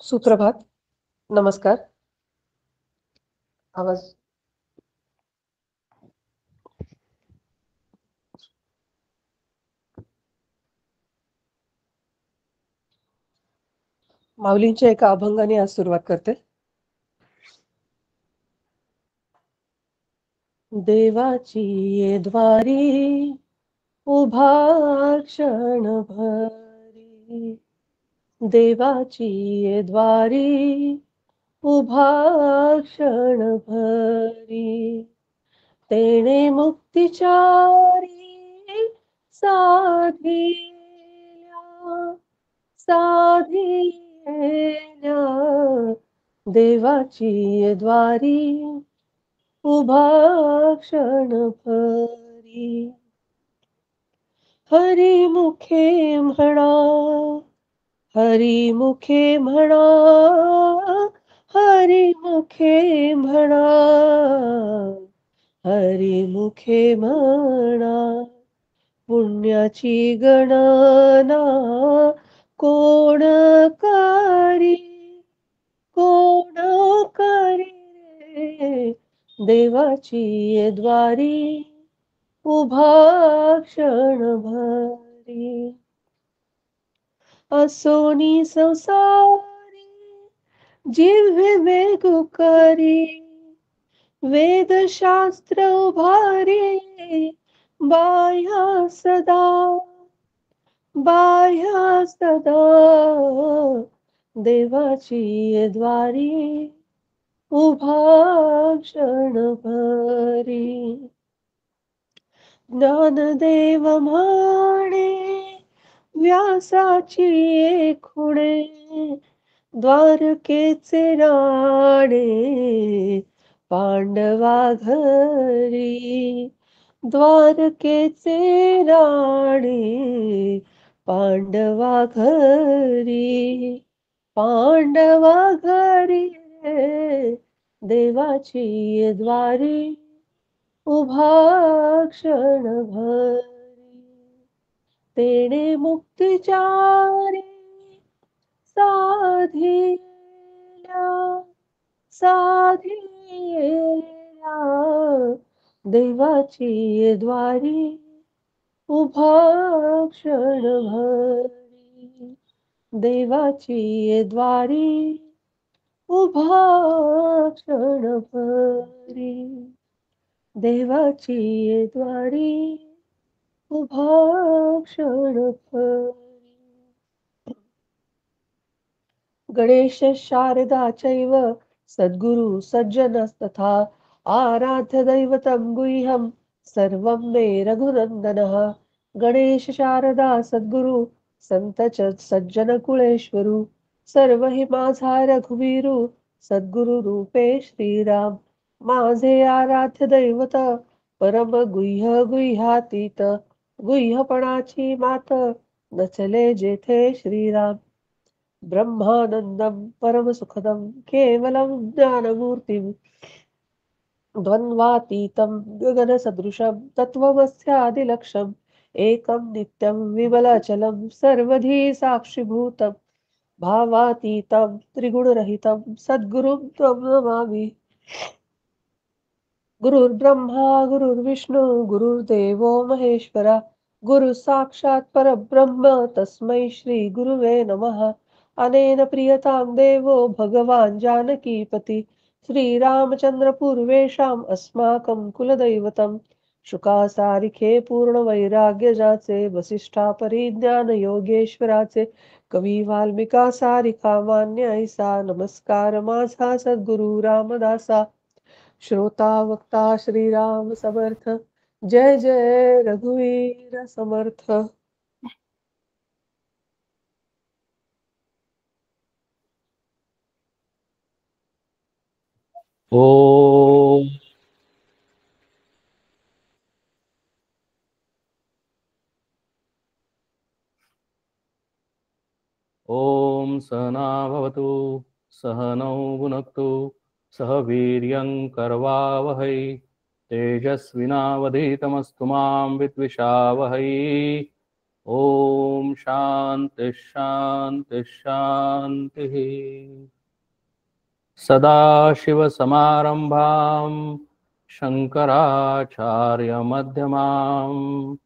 सुप्रभात. नमस्कार. आवाज माऊलींच्या एका अभंगाने आज सुरुवात करते. देवाची ये द्वारी उभा क्षणभरी, देवाची ये द्वारी उभा क्षणभरी, तेणे मुक्तिचारी साधिल्या साधिल्या, देवाची ये द्वारी उभा क्षणभरी. हरिमुखे म्हणा, हरिमुखे म्हणा, हरिमुखे म्हणा, हरिमुखे म्हणा, पुण्याची गणना कोण करी, कोण करी रे, देवाची ये द्वारी उभा क्षणभरी. असोनी संसारी जिव्हे वेगुकरी, वेदशास्त्र उभारी बाह्या सदा, बाह्या सदा, देवाची ये द्वारी उभा क्षणभरी. ज्ञानदेव म्हणे व्यासाची ये खुणे, द्वारकेचे राणे पांडवा घरी, द्वारकेचे राणे पांडवा घरी, पांडवा घरी रे, देवाची ये द्वारी उभा क्षणभरी, तेणे मुक्तिचारी साधिल्या साधिल्या, देवाची ये द्वारी उभा क्षणभरी, देवाची ये द्वारी उभा क्षणभरी, देवाची ये द्वारी उभा क्षणभरी. गणेश शारदा चैव सद्गुरु सज्जनस्तथा, आराध्य दैवतं गुह्यं सर्वं मे रघुनन्दनः. गणेश शारदा सद्गुरु संत सज्जन कुळेश्वरू, सर्व हि माझा रघुवीरू, सद्गुरु रूपे श्रीराम. माझे आराध्य दैवत परम गुह्य गुह्यातीत, गुह्यपणाची मात नचले जेथे श्रीराम. ब्रह्मानंदं परमसुखदं केवलं ज्ञानमूर्तिं, द्वन्द्वातीतं गगनसदृशं तत्त्वमस्यादिलक्ष्यम्, एकं नित्यं विमलाचलं सर्वधी साक्षिभूतं, भावातीतं त्रिगुणरहितं सद्गुरुं त्वं नमामि. गुरुर्ब्रह्मा गुरुर्विष्णू गुरुर्देवो महेश्वरा, गुरु साक्षात् परब्रह्म तस्मै श्री गुरुवे नमः. अनेन प्रियतां देवो भगवान् जानकीपति, श्रीरामचंद्र पूर्वेषाम् अस्माकं कुलदैवतं. शुकासारिखे पूर्ण वैराग्य जाचे, वसिष्ठा परिज्ञान योगेश्वराचे, कवी वाल्मिका सारिका मान्य ऐसा, नमस्कार माझा सद्गुरु रामदासा. श्रोता वक्ता श्रीराम समर्थ, जय जय रघुवीर समर्थ. ओम ओम सहना भवतु सहनौ भुनक्तु सह वीर्यं करवावहै तेजस्विनावधीतमस्तु मां विद्विषावहै. ओम शांति शांति शांति। सदाशिवसमारम्भां शङ्कराचार्यमध्यमाम्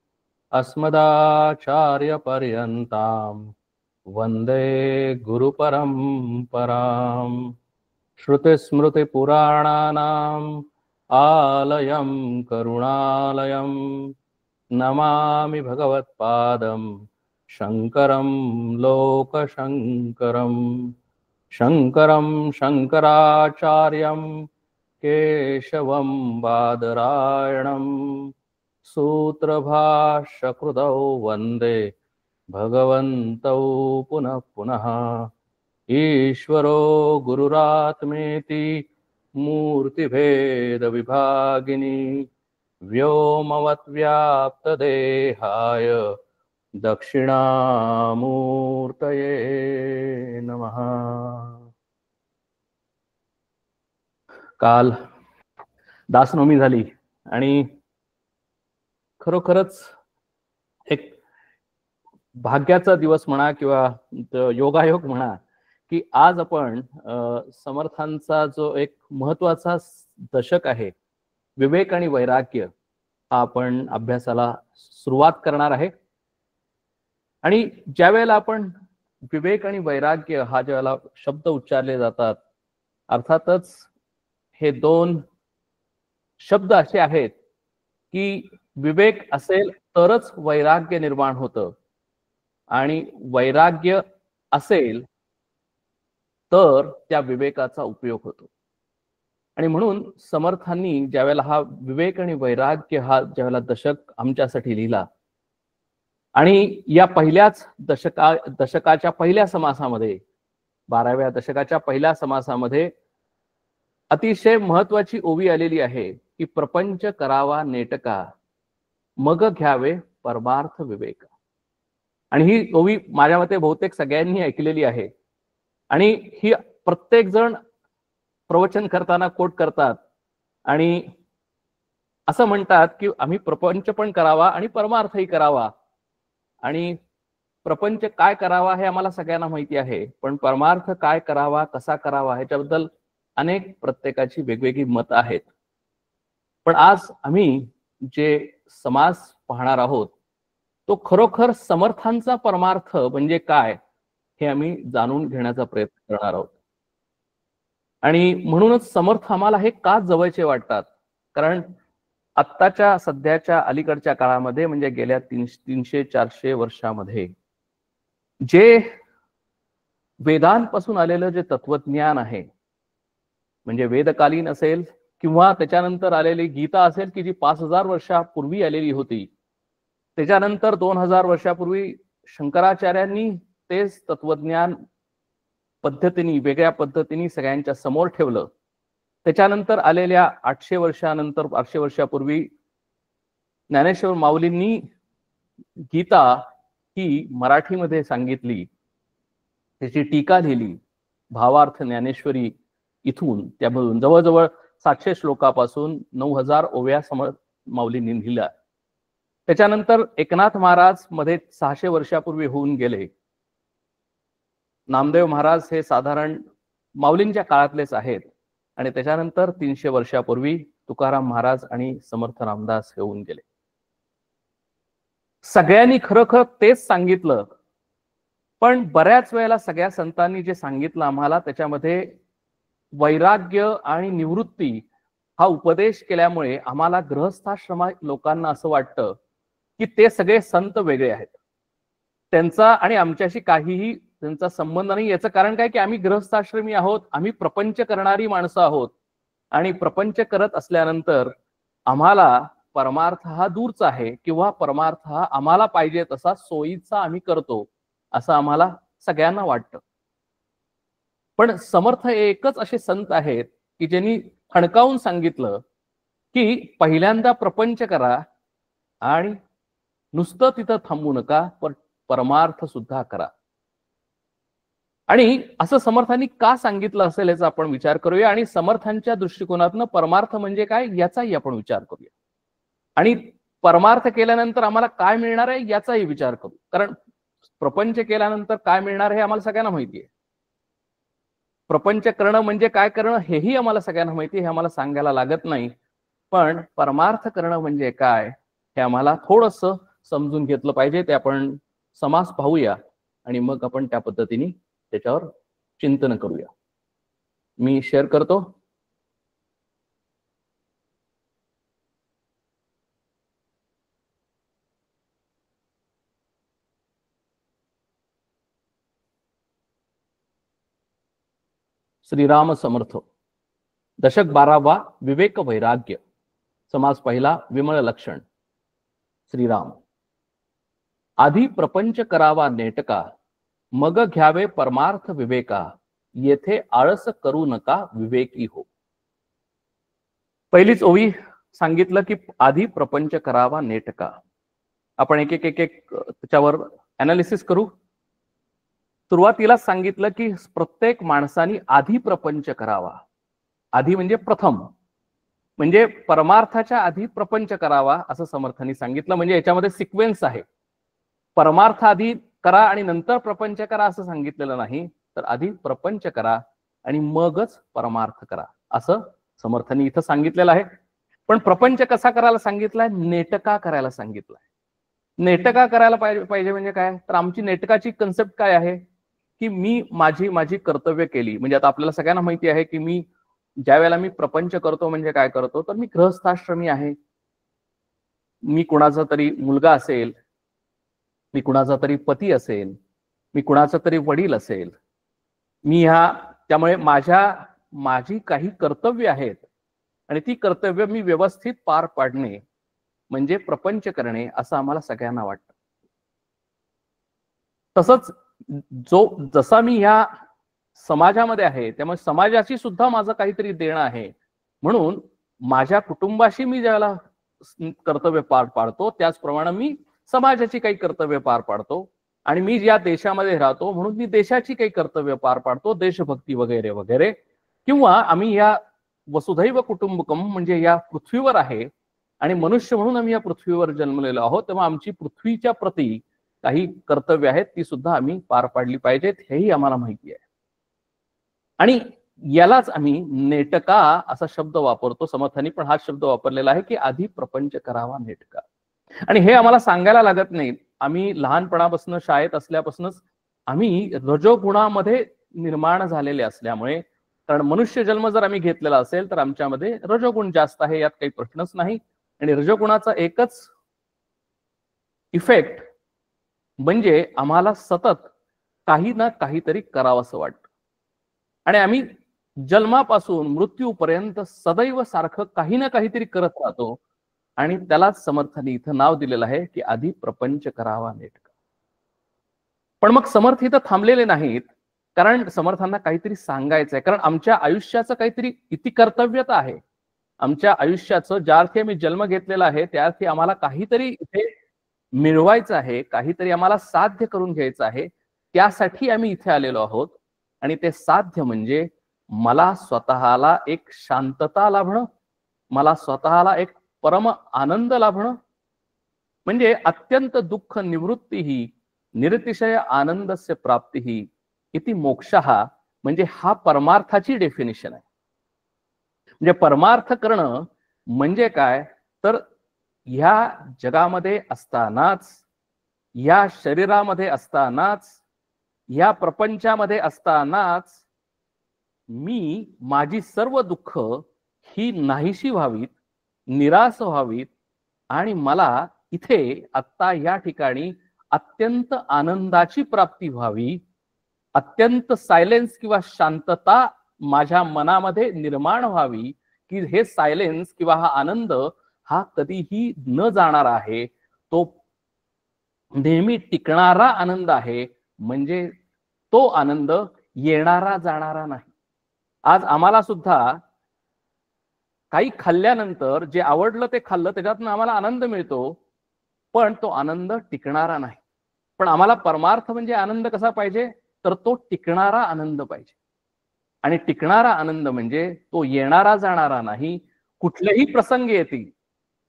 अस्मदाचार्यपर्यन्तां वन्दे गुरुपरम्पराम्। श्रुतिस्मृतिपुराणानाम् आलयं करुणालयं नमामि भगवत्पादं शङ्करं लोकशङ्करम्। शङ्करं शङ्कराचार्यं केशवं बादरायणं सूत्रभाष्यकृतौ वन्दे भगवन्तौ पुनः पुनः। ईश्वरो गुरुरात्मेति मूर्तिभेदविभागिनी व्योमवद्व्याप्तदेहाय दक्षिणामूर्तये नमः। काल दासनवमी झाली आणि खरोखरच एक भाग्याचा दिवस म्हणा किंवा योगायोग म्हणा की आज आपण समर्थांचा जो एक महत्वाचा दशक आहे विवेक आणि वैराग्य हा आपण अभ्यासाला सुरुवात करणार आहे। आणि ज्या वेळेला आपण विवेक आणि वैराग्य हा ज्यावेळेला शब्द उच्चारले जातात अर्थातच हे दोन शब्द असे आहेत की विवेक असेल तरच वैराग्य निर्माण होतं आणि वैराग्य असेल तर त्या विवेकाचा उपयोग होतो। आणि म्हणून समर्थांनी ज्यावेळेला हा विवेक आणि वैराग्य हा ज्यावेळेला दशक आमच्यासाठी लिहिला आणि या पहिल्याच दशकाच्या पहिल्या समासामध्ये 12व्या दशकाच्या पहिल्या समासामध्ये अतिशय महत्वाची ओवी आलेली आहे की प्रपंच करावा नेटका मग घ्यावे परमार्थ विवेक। आणि ही ओवी माझ्या मते बहुतेक सगळ्यांनी ऐकलेली आहे आणि ही प्रत्येक जण प्रवचन करताना कोट करतात आणि असं म्हणतात की आम्ही प्रपंच पण करावा आणि परमार्थही करावा। आणि प्रपंच काय करावा हे आम्हाला सगळ्यांना माहिती आहे पण परमार्थ काय करावा कसा करावा ह्याच्याबद्दल अनेक प्रत्येकाची वेगवेगळी मत आहेत। पण आज आम्ही जे समास पाहणार आहोत तो खरोखर समर्थांचा परमार्थ म्हणजे काय हे आम्ही जाणून घेण्याचा प्रयत्न करणार आहोत। आणि म्हणूनच समर्थ आम्हाला हे का जवळचे वाटतात कारण आत्ताच्या सध्याच्या अलीकडच्या काळामध्ये म्हणजे गेल्या 300-400 वर्षामध्ये जे वेदांपासून आलेलं जे तत्वज्ञान आहे म्हणजे वेदकालीन असेल किंवा त्याच्यानंतर आलेली गीता असेल की जी 5000 वर्षापूर्वी आलेली होती, त्याच्यानंतर 2000 वर्षापूर्वी शंकराचार्यांनी तेच तत्वज्ञान पद्धतीने वेगळ्या पद्धतीने सगळ्यांच्या समोर ठेवलं। त्याच्यानंतर आलेल्या 800 वर्षानंतर 800 वर्षापूर्वी ज्ञानेश्वर माऊलींनी गीता ही मराठीमध्ये सांगितली, त्याची टीका लिहिली, भावार्थ ज्ञानेश्वरी इथून त्यामधून जवळजवळ 700 श्लोकापासून 9000 ओव्या माऊलींनी लिहिल्या। त्याच्यानंतर एकनाथ महाराज मध्ये 600 वर्षापूर्वी होऊन गेले। नामदेव महाराज हे साधारण माऊलींच्या काळातलेच आहेत आणि त्याच्यानंतर 300 वर्षापूर्वी तुकाराम महाराज आणि समर्थ रामदास हे होऊन गेले। सगळ्यांनी खरोखर तेच सांगितलं पण बऱ्याच वेळेला सगळ्या संतांनी जे सांगितलं आम्हाला त्याच्यामध्ये वैराग्य आणि निवृत्ती हा उपदेश केल्यामुळे आम्हाला गृहस्थाश्रमा लोकांना असं वाटतं की ते सगळे संत वेगळे आहेत, त्यांचा आणि आमच्याशी काहीही त्यांचा संबंध नाही। याचं कारण काय की आम्ही गृहस्थाश्रमी आहोत, आम्ही प्रपंच करणारी माणसं आहोत आणि प्रपंच करत असल्यानंतर आम्हाला परमार्थ हा दूरचा आहे किंवा परमार्थ हा आम्हाला पाहिजे तसा सोयीचा आम्ही करतो असं आम्हाला सगळ्यांना वाटतं। पण समर्थ एकच असे संत आहेत की ज्यांनी ठणकावून सांगितलं की पहिल्यांदा प्रपंच करा आणि नुसतं तिथं थांबू नका पण परमार्थ सुद्धा करा। आणि असं समर्थांनी का सांगितलं असेल याचा आपण विचार करूया आणि समर्थांच्या दृष्टिकोनातून परमार्थ म्हणजे काय याचाही आपण विचार करूया। आणि परमार्थ केल्यानंतर आम्हाला काय मिळणार आहे याचाही विचार करू, कारण प्रपंच केल्यानंतर काय मिळणार हे आम्हाला सगळ्यांना माहिती आहे. प्रपंच करणं म्हणजे काय करणं हेही आम्हाला सगळ्यांना माहिती आहे, हे आम्हाला सांगायला लागत नाही. पण परमार्थ करणं म्हणजे काय हे आम्हाला थोडंसं समजून घेतलं पाहिजे. ते आपण समास पाहूया आणि मग आपण त्या पद्धतीने त्याच्यावर चिंतन करूया. मी शेअर करतो. श्रीराम समर्थ. दशक 12वा विवेक वैराग्य. समास पहिला विमळ लक्षण. श्रीराम. आधी प्रपंच करावा नेटका, मग घ्यावे परमार्थ विवेका, येथे आळस करू नका विवेकी हो. पहिलीच ओवी सांगितलं की आधी प्रपंच करावा नेटका. आपण एक एक एक एक त्याच्यावर अनालिसिस करू. सुरुवातीला सांगितलं की प्रत्येक माणसाने आधी प्रपंच करावा. आधी म्हणजे प्रथम, म्हणजे परमार्थाच्या आधी प्रपंच करावा असं समर्थांनी सांगितलं. म्हणजे याच्यामध्ये सिक्वेन्स आहे. परमार्थ आधी करा आणि नंतर प्रपंच करा असं सांगितलेलं नाही, तर आधी प्रपंच करा आणि मगच परमार्थ करा असं समर्थांनी इथं सांगितलेलं आहे. पण प्रपंच कसा करायला सांगितलाय? नेटका करायला सांगितलाय. नेटका करायला पाहिजे म्हणजे काय? तर आमची नेटकाची कन्सेप्ट काय आहे की मी माझी कर्तव्य केली. म्हणजे आता आपल्याला सगळ्यांना माहिती आहे की मी ज्या वेळेला मी प्रपंच करतो म्हणजे काय करतो, तर मी गृहस्थाश्रमी आहे. मी कुणाचा तरी मुलगा असेल, मी कुणाचा तरी पती असेल, मी कुणाचा तरी वडील असेल. मी त्यामुळे माझी काही कर्तव्य आहेत आणि ती कर्तव्य मी व्यवस्थित पार पाडणे म्हणजे प्रपंच करणे असं आम्हाला सगळ्यांना वाटतं. तसंच जसा मी ह्या समाजामध्ये आहे त्यामुळे समाजाची सुद्धा माझं काहीतरी देणं आहे. म्हणून माझ्या कुटुंबाशी मी ज्याला कर्तव्य पार पाडतो त्याचप्रमाणे मी समाजाची काही कर्तव्य पार पाडतो. आणि मी ज्या देशामध्ये राहतो म्हणून मी देशाची काही कर्तव्य पार पाडतो, देशभक्ती वगैरे वगैरे. किंवा आम्ही या वसुधैव कुटुंबकम म्हणजे या पृथ्वीवर आहे आणि मनुष्य म्हणून आम्ही या पृथ्वीवर जन्मलेलो आहोत, तेव्हा आमची पृथ्वीच्या प्रती काही कर्तव्य आहेत ती सुद्धा आम्ही पार पाडली पाहिजेत, हेही आम्हाला माहिती आहे. आणि यालाच आम्ही नेटका असा शब्द वापरतो. समर्थांनी पण हा शब्द वापरलेला आहे की आधी प्रपंच करावा नेटका. आणि हे आम्हाला सांगायला लागत नाही. आम्ही लहानपणापासून शाळेत असल्यापासूनच आम्ही रजोगुणामध्ये निर्माण झालेले असल्यामुळे, कारण मनुष्य जन्म जर आम्ही घेतलेला असेल तर आमच्यामध्ये रजोगुण जास्त आहे, यात काही प्रश्नच नाही. आणि रजोगुणाचा एकच इफेक्ट म्हणजे आम्हाला सतत काही ना काहीतरी करावंसं वाटतं. आणि आम्ही जन्मापासून मृत्यूपर्यंत सदैव सारखं काही ना काहीतरी करत राहतो. आणि त्यालाच समर्थांनी इथं नाव दिलेलं आहे की आधी प्रपंच करावा नेटका. पण मग समर्थ इथं थांबलेले नाहीत, कारण समर्थांना काहीतरी सांगायचं आहे. कारण आमच्या आयुष्याचं काहीतरी इति कर्तव्यता आहे. आमच्या आयुष्याचं ज्या अर्थी आम्ही जन्म घेतलेला आहे त्या अर्थी आम्हाला काहीतरी इथे मिळवायचं आहे, काहीतरी आम्हाला साध्य करून घ्यायचं आहे. त्यासाठी आम्ही इथे आलेलो आहोत. आणि ते साध्य म्हणजे मला स्वतःला एक शांतता लाभणं, मला स्वतःला एक परम आनंद लाभणं, म्हणजे अत्यंत दुःख निवृत्ती निरतिशय आनंदस्य प्राप्ती इति मोक्षः, म्हणजे हा परमार्थाची डेफिनेशन आहे. म्हणजे परमार्थ करणं म्हणजे काय, तर ह्या जगामध्ये असतानाच, या शरीरामध्ये असतानाच, या प्रपंचामध्ये असतानाच मी माझी सर्व दुःख ही नाहीशी व्हावीत, निराश व्हावीत आणि मला इथे आत्ता या ठिकाणी अत्यंत आनंदाची प्राप्ती व्हावी, अत्यंत सायलेन्स किंवा शांतता माझ्या मनामध्ये निर्माण व्हावी, की हे सायलेन्स किंवा हा आनंद हा कधीही न जाणार आहे, तो नेहमी टिकणारा आनंद आहे. म्हणजे तो आनंद येणारा जाणारा नाही. आज आम्हाला सुद्धा काही खाल्ल्यानंतर जे आवडलं ते खाल्लं, त्याच्यातून आम्हाला आनंद मिळतो, पण तो आनंद टिकणारा नाही. पण आम्हाला परमार्थ म्हणजे आनंद कसा पाहिजे, तर तो टिकणारा आनंद पाहिजे. आणि टिकणारा आनंद म्हणजे तो येणारा जाणारा नाही. कुठलेही प्रसंग येतील,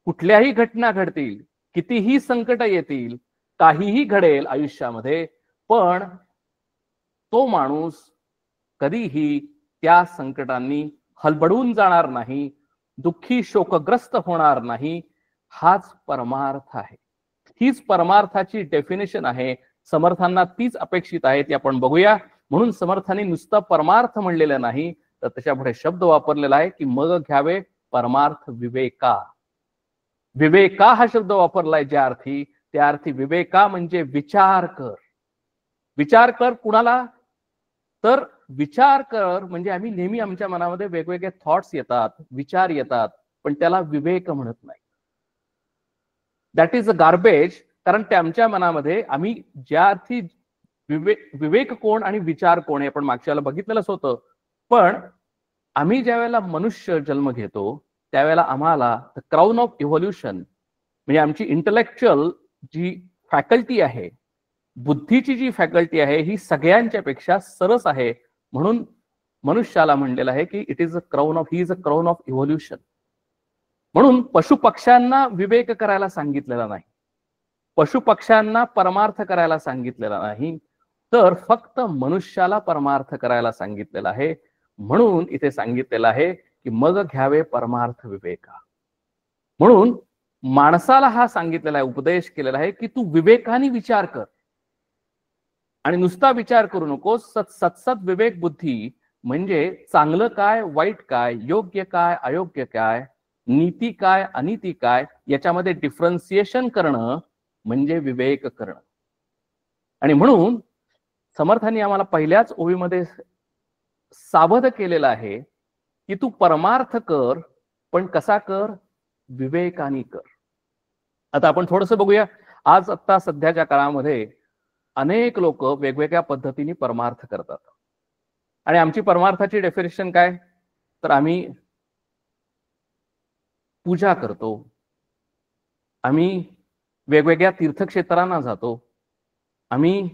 कुठल्याही घटना घडतील, कितीही संकट येतील, काहीही घडेल आयुष्यामध्ये, पण तो माणूस कधीही त्या संकटांनी हलबडून जाणार नाही, दुःखी शोकग्रस्त होणार नाही. हाच परमार्थ आहे. हीच परमार्थाची डेफिनेशन आहे. समर्थांना तीच अपेक्षित आहे, ती आपण बघूया. म्हणून समर्थांनी नुसतं परमार्थ म्हणलेलं नाही, तर त्याच्या पुढे शब्द वापरलेला आहे की मग घ्यावे परमार्थ विवेका. विवेका हा शब्द वापरलाय ज्या अर्थी, त्या अर्थी विवेका म्हणजे विचार कर. विचार कर कुणाला? तर विचार कर म्हणजे आम्ही नेहमी आमच्या मनामध्ये वेगवेगळे थॉट्स येतात, विचार येतात, पण त्याला विवेक म्हणत नाही. That is a garbage. कारण ते आमच्या मनामध्ये आम्ही ज्या अर्थी विवेक कोण आणि विचार कोण हे आपण मागच्या वेळेला बघितलेलंच होतं. पण आम्ही ज्या वेळेला मनुष्य जन्म घेतो त्यावेळेला आम्हाला द क्राऊन ऑफ इव्होल्युशन म्हणजे आमची इंटलेक्च्युअल जी फॅकल्टी आहे, बुद्धीची जी फॅकल्टी आहे, ही सगळ्यांच्या पेक्षा सरस आहे. म्हणून मनुष्याला म्हणलेलं आहे की it is a crown of, he is a crown of evolution. म्हणून पशुपक्ष्यांना विवेक करायला सांगितलेला नाही, पशुपक्ष्यांना परमार्थ करायला सांगितलेला नाही, तर फक्त मनुष्याला परमार्थ करायला सांगितलेला आहे. म्हणून इथे सांगितलेलं आहे की मग घ्यावे परमार्थ विवेका. म्हणून माणसाला हा सांगितलेला आहे, उपदेश केलेला आहे की तू विवेकाने विचार कर आणि नुसता विचार करू नकोस. सत्सत विवेक बुद्धी म्हणजे चांगलं काय, वाईट काय, योग्य काय, अयोग्य काय, नीती काय, अनिती काय, याच्यामध्ये डिफरन्सिएशन करणं म्हणजे विवेक करणं. आणि म्हणून समर्थांनी आम्हाला पहिल्याच ओळीमध्ये सावध केलेलं आहे की तू परमार्थ कर, पण कसा कर? विवेकाने कर. आता आपण थोडंसं बघूया. आज आता सध्याच्या काळामध्ये अनेक लोक वेगवेगळ्या पद्धतीने परमार्थ करतात. आणि आमची परमार्थाची डेफिनेशन काय? तर आम्ही पूजा करतो, आम्ही वेगवेगळ्या तीर्थक्षेत्रांना जातो, आम्ही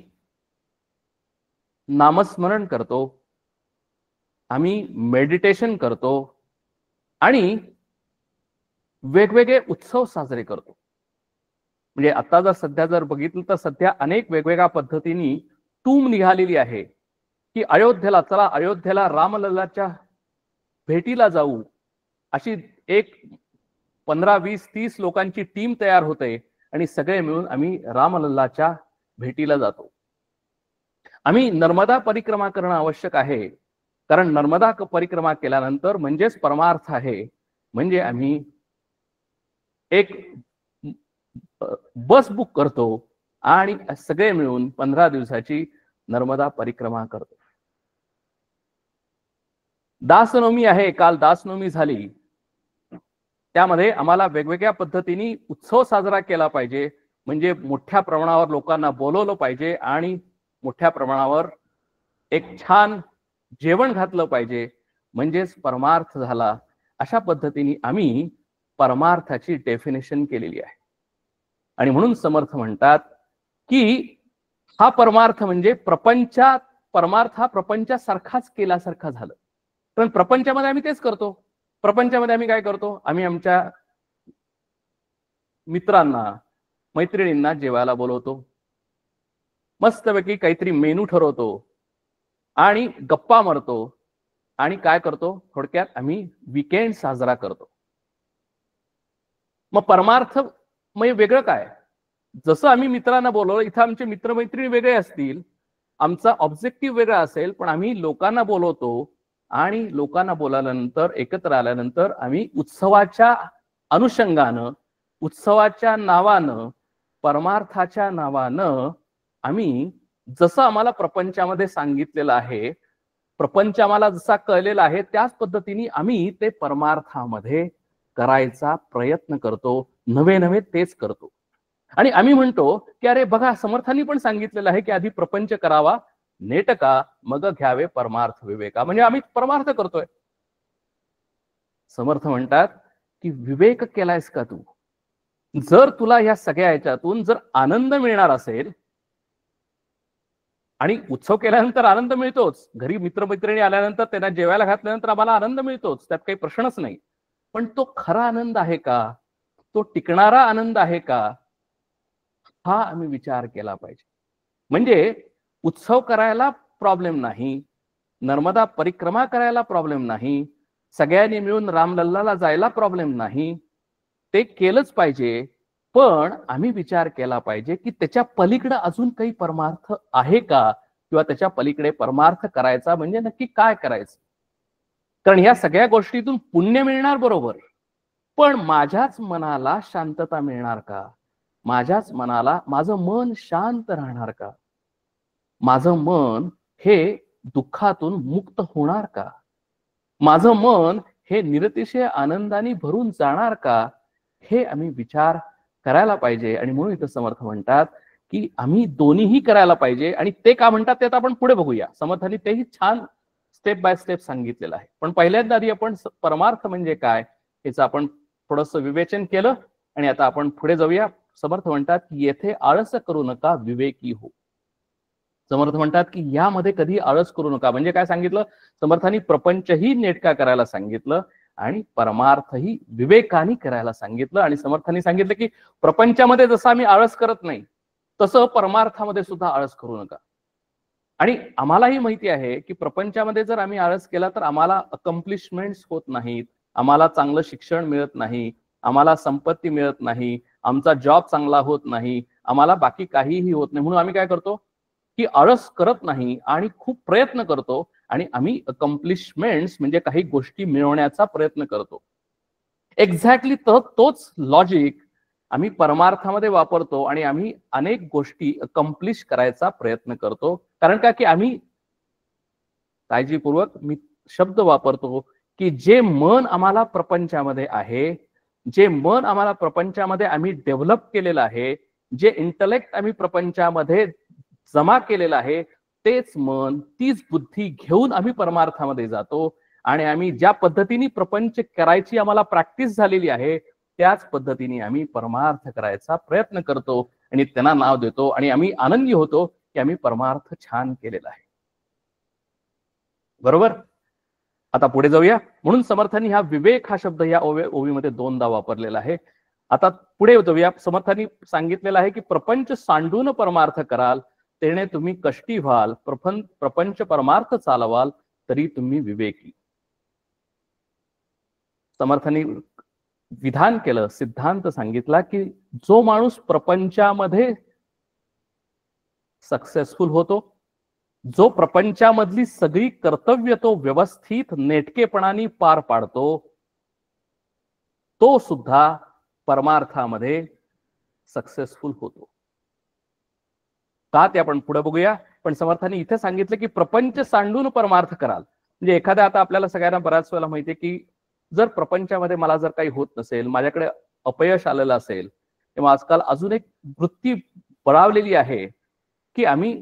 नामस्मरण करतो, आम्ही मेडिटेशन करतो आणि वेगवेगळे उत्सव साजरे करतो. म्हणजे आता जर सध्या जर बघितलं तर सध्या अनेक वेगवेगळ्या पद्धतीने टूम निघालेली आहे की अयोध्येला चला, अयोध्येला रामलल्लाच्या भेटीला जाऊ, अशी एक 15, 20, 30 लोकांची टीम तयार होते आणि सगळे मिळून आम्ही रामलल्लाच्या भेटीला जातो. आम्ही नर्मदा परिक्रमा करणं आवश्यक आहे, कारण नर्मदा परिक्रमा केल्यानंतर म्हणजेच परमार्थ आहे. म्हणजे आम्ही एक बस बुक करतो आणि सगळे मिळून 15 दिवसाची नर्मदा परिक्रमा करतो. दासनवमी आहे, काल दासनवमी झाली, त्यामध्ये आम्हाला वेगवेगळ्या पद्धतीने उत्सव साजरा केला पाहिजे. म्हणजे मोठ्या प्रमाणावर लोकांना बोलवलं पाहिजे आणि मोठ्या प्रमाणावर एक छान जेवण घातलं पाहिजे, म्हणजेच परमार्थ झाला. अशा पद्धतीने आम्ही परमार्थाची डेफिनेशन केलेली आहे. आणि म्हणून समर्थ म्हणतात की हा परमार्थ म्हणजे प्रपंचात, परमार्थ हा प्रपंचासारखाच केल्यासारखा झालं. पण प्रपंचामध्ये आम्ही तेच करतो. प्रपंचामध्ये आम्ही काय करतो? आम्ही आमच्या मित्रांना, मैत्रिणींना जेवायला बोलवतो, मस्तपैकी काहीतरी मेनू ठरवतो आणि गप्पा मारतो आणि काय करतो? थोडक्यात आम्ही वीकेंड साजरा करतो. मग परमार्थ म्हणजे वेगळं काय? जसं आम्ही मित्रांना बोलवलं, इथं आमचे मित्रमैत्रिणी वेगळे असतील, आमचा ऑब्जेक्टिव्ह वेगळा असेल, पण आम्ही लोकांना बोलवतो आणि लोकांना बोलाल्यानंतर, एकत्र आल्यानंतर आम्ही उत्सवाच्या अनुषंगानं, उत्सवाच्या नावानं, परमार्थाच्या नावानं आम्ही जसं आम्हाला प्रपंचामध्ये सांगितलेलं आहे, प्रपंच आम्हाला जसा कळलेला आहे, त्याच पद्धतीने आम्ही ते परमार्थामध्ये करायचा प्रयत्न करतो. नवे नवे तेच करतो. आणि आम्ही म्हणतो की अरे बघा, समर्थांनी पण सांगितलेलं आहे की आधी प्रपंच करावा नेटका, मग घ्यावे परमार्थ विवेका. म्हणजे आम्ही परमार्थ करतोय. समर्थ म्हणतात की विवेक केलायस का तू? जर तुला या सगळ्या ह्याच्यातून जर आनंद मिळणार असेल, आणि उत्सव केल्यानंतर आनंद मिळतोच, घरी मित्रमैत्रिणी आल्यानंतर त्यांना जेवायला घातल्यानंतर आम्हाला आनंद मिळतोच, त्यात काही प्रश्नच नाही. पण तो खरा आनंद आहे का? तो टिकणारा आनंद आहे का, हा आम्ही विचार केला पाहिजे. म्हणजे उत्सव करायला प्रॉब्लेम नाही, नर्मदा परिक्रमा करायला प्रॉब्लेम नाही, सगळ्यांनी मिळून रामलल्लाला जायला प्रॉब्लेम नाही, ते केलंच पाहिजे. पण आम्ही विचार केला पाहिजे की त्याच्या पलीकडे अजून काही परमार्थ आहे का, किंवा त्याच्या पलीकडे परमार्थ करायचा म्हणजे नक्की काय करायचं. कारण या सगळ्या गोष्टीतून पुण्य मिळणार बरोबर, पण माझ्याच मनाला शांतता मिळणार का, माझ्याच मनाला माझं मन शांत राहणार का, माझं मन हे दुःखातून मुक्त होणार का, माझं मन हे निरतिशय आनंदाने भरून जाणार का, हे आम्ही विचार करायला पाहिजे. आणि म्हणून इथं समर्थ म्हणतात की आम्ही दोन्हीही करायला पाहिजे. आणि ते का म्हणतात ते आता आपण पुढे बघूया. समर्थांनी तेही छान स्टेप बाय स्टेप सांगितलेलं आहे. पण पहिल्यांदा आधी आपण परमार्थ म्हणजे काय याचं आपण थोडंसं विवेचन केलं, आणि आता आपण पुढे जाऊया. समर्थ म्हणतात की येथे आळस करू नका, विवेकी हो. समर्थ म्हणतात की यामध्ये कधी आळस करू नका. म्हणजे काय सांगितलं, समर्थांनी प्रपंचही नेटका करायला सांगितलं आणि परमार्थही विवेकाने करायला सांगितलं. आणि समर्थांनी सांगितलं की प्रपंचामध्ये जसं आम्ही आळस करत नाही, तसं परमार्थामध्ये सुद्धा आळस करू नका. आणि आम्हालाही माहिती आहे की प्रपंचामध्ये जर आम्ही आळस केला तर आम्हाला अकम्प्लिशमेंट्स होत नाहीत, आम्हाला चांगलं शिक्षण मिळत नाही, आम्हाला संपत्ती मिळत नाही, आमचा जॉब चांगला होत नाही, आम्हाला बाकी काहीही होत नाही. म्हणून आम्ही काय करतो की आळस करत नाही आणि खूप प्रयत्न करतो, आणि आम्ही अकम्प्लिशमेंट्स म्हणजे काही गोष्टी मिळवण्याचा प्रयत्न करतो. एक्झॅक्टली तोच लॉजिक आम्ही परमार्थामध्ये वापरतो आणि आम्ही अनेक गोष्टी अकम्प्लिश करायचा प्रयत्न करतो. कारण का की आम्ही काळजीपूर्वक मी शब्द वापरतो की जे मन आम्हाला प्रपंचामध्ये आहे, जे मन आम्हाला प्रपंचामध्ये आम्ही डेव्हलप केलेलं आहे, जे इंटलेक्ट आम्ही प्रपंचामध्ये जमा केलेलं आहे, तेच मन तीच बुद्धी घेऊन आम्ही परमार्थामध्ये जातो. आणि आम्ही ज्या पद्धतीने प्रपंच करायची आम्हाला प्रॅक्टिस झालेली आहे, त्याच पद्धतीने आम्ही परमार्थ करायचा प्रयत्न करतो आणि त्यांना नाव देतो, आणि आम्ही आनंदी होतो की आम्ही परमार्थ छान केलेला आहे. बरोबर. आता पुढे जाऊया. म्हणून समर्थांनी हा विवेक हा शब्द या ओवीमध्ये दोनदा वापरलेला आहे. आता पुढे जाऊया. समर्थांनी सांगितलेलं आहे की प्रपंच सांडून परमार्थ कराल, तेणे तुम्ही कष्टी व्हाल, प्रपंच परमार्थ चालवाल, तरी तुम्ही विवेकी. समर्थांनी विधान केलं, सिद्धांत सांगितला की जो माणूस प्रपंचामध्ये सक्सेसफुल होतो, जो प्रपंचामधली सगळी कर्तव्य तो व्यवस्थित नेटकेपणाने पार पाडतो, तो सुद्धा परमार्थामध्ये सक्सेसफुल होतो. का ते आपण पुढे बघूया. पण समर्थांनी इथे सांगितलं की प्रपंच सांडून परमार्थ कराल. म्हणजे एखाद्या, आता आपल्याला सगळ्यांना बऱ्याच वेळेला माहितीये की जर प्रपंचामध्ये मला जर काही होत नसेल, माझ्याकडे अपयश आलेलं असेल, तेव्हा आजकाल अजून एक वृत्ती बळावलेली आहे की आम्ही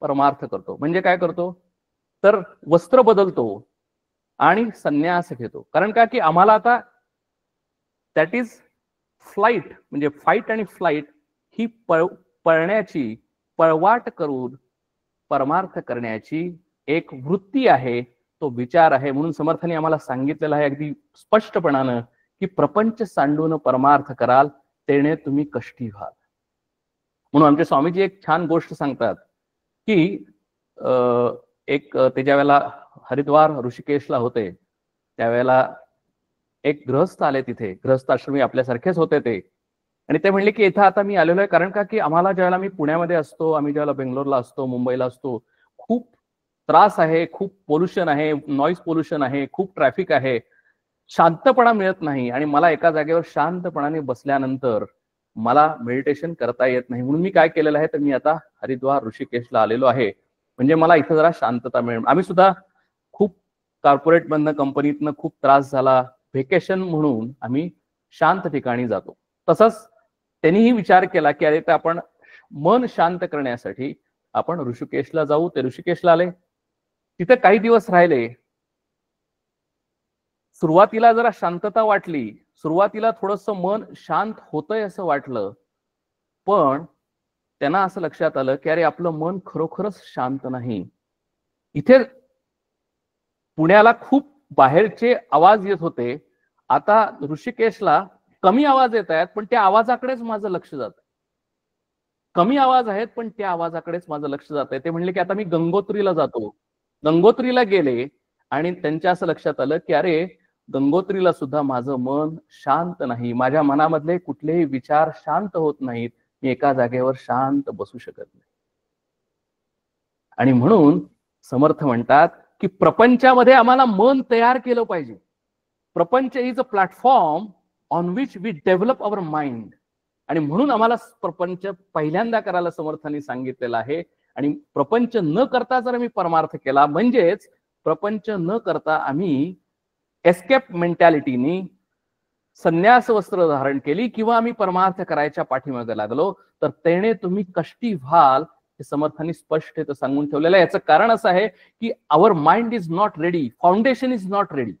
परमार्थ करतो. म्हणजे काय करतो, तर वस्त्र बदलतो आणि संन्यास घेतो. कारण का की आम्हाला आता दॅट इज फ्लाइट, म्हणजे फाईट आणि फ्लाइट ही पळण्याची, पळवाट करून परमार्थ करण्याची एक वृत्ती आहे, तो विचार आहे. म्हणून समर्थांनी आम्हाला सांगितलेलं आहे अगदी स्पष्टपणानं की प्रपंच सांडून परमार्थ कराल, तेणे तुम्ही कष्टी व्हाल. म्हणून आमचे स्वामीजी एक छान गोष्ट सांगतात की ते ज्या वेळेला हरिद्वार ऋषिकेशला होते, त्यावेळेला एक गृहस्थ आले तिथे, गृहस्थ आश्रमी आपल्यासारखेच होते ते. आणि ते म्हणले की इथं आता मी आलेलो आहे कारण का की आम्हाला ज्यावेळेला मी पुण्यामध्ये असतो, आम्ही ज्यावेळेला बेंगलोरला असतो, मुंबईला असतो, खूप त्रास आहे, खूप पोल्युशन आहे, नॉईज पोल्युशन आहे, खूप ट्रॅफिक आहे, शांतपणा मिळत नाही. आणि मला एका जागेवर शांतपणाने बसल्यानंतर मला मेडिटेशन करता येत नाही. म्हणून मी काय केलेलं आहे, तर मी आता हरिद्वार ऋषिकेशला आलेलो आहे, म्हणजे मला इथं जरा शांतता मिळेल. आम्ही सुद्धा खूप कॉर्पोरेट मधनं, कंपनीतनं खूप त्रास झाला, व्हेकेशन म्हणून आम्ही शांत ठिकाणी जातो. तसंच त्यांनीही विचार केला की अरे, तर आपण मन शांत करण्यासाठी आपण ऋषिकेशला जाऊ. ते ऋषिकेशला आले, तिथे काही दिवस राहिले. सुरुवातीला जरा शांतता वाटली, सुरुवातीला थोडंसं मन शांत होतंय असं वाटलं, पण त्यांना असं लक्षात आलं की अरे, आपलं मन खरोखरच शांत नाही. इथे पुण्याला खूप बाहेरचे आवाज येत होते, आता ऋषिकेशला कमी आवाज येत आहेत पण त्या आवाजाकडेच माझं लक्ष जात आहे. कमी आवाज आहेत पण त्या आवाजाकडेच माझं लक्ष जात आहे. ते म्हणले की आता मी गंगोत्रीला जातो. गंगोत्रीला गेले आणि त्यांच्या असं लक्षात आलं की अरे गंगोत्रीला सुद्धा माझं मन शांत नाही, माझ्या मनामधले कुठलेही विचार शांत होत नाहीत, मी एका जागेवर शांत बसू शकत नाही. आणि म्हणून समर्थ म्हणतात की प्रपंचामध्ये आम्हाला मन तयार केलं पाहिजे. Prapanch is a platform on which we develop our mind. आणि म्हणून आम्हाला प्रपंच पहिल्यांदा करायला समर्थांनी सांगितलेलं आहे. आणि प्रपंच न करता जर मी परमार्थ केला म्हणजेच प्रपंच न करता आम्ही एस्केप मेंटॅलिटीनी संन्यास वस्त्र धारण केली किंवा आम्ही परमार्थ करायच्या पाठीमागे लागलो तर त्याने तुम्ही कष्टी व्हाल हे समर्थांनी स्पष्ट सांगून ठेवलेलं आहे. याचं कारण असं आहे की our mind is not ready, foundation is not ready.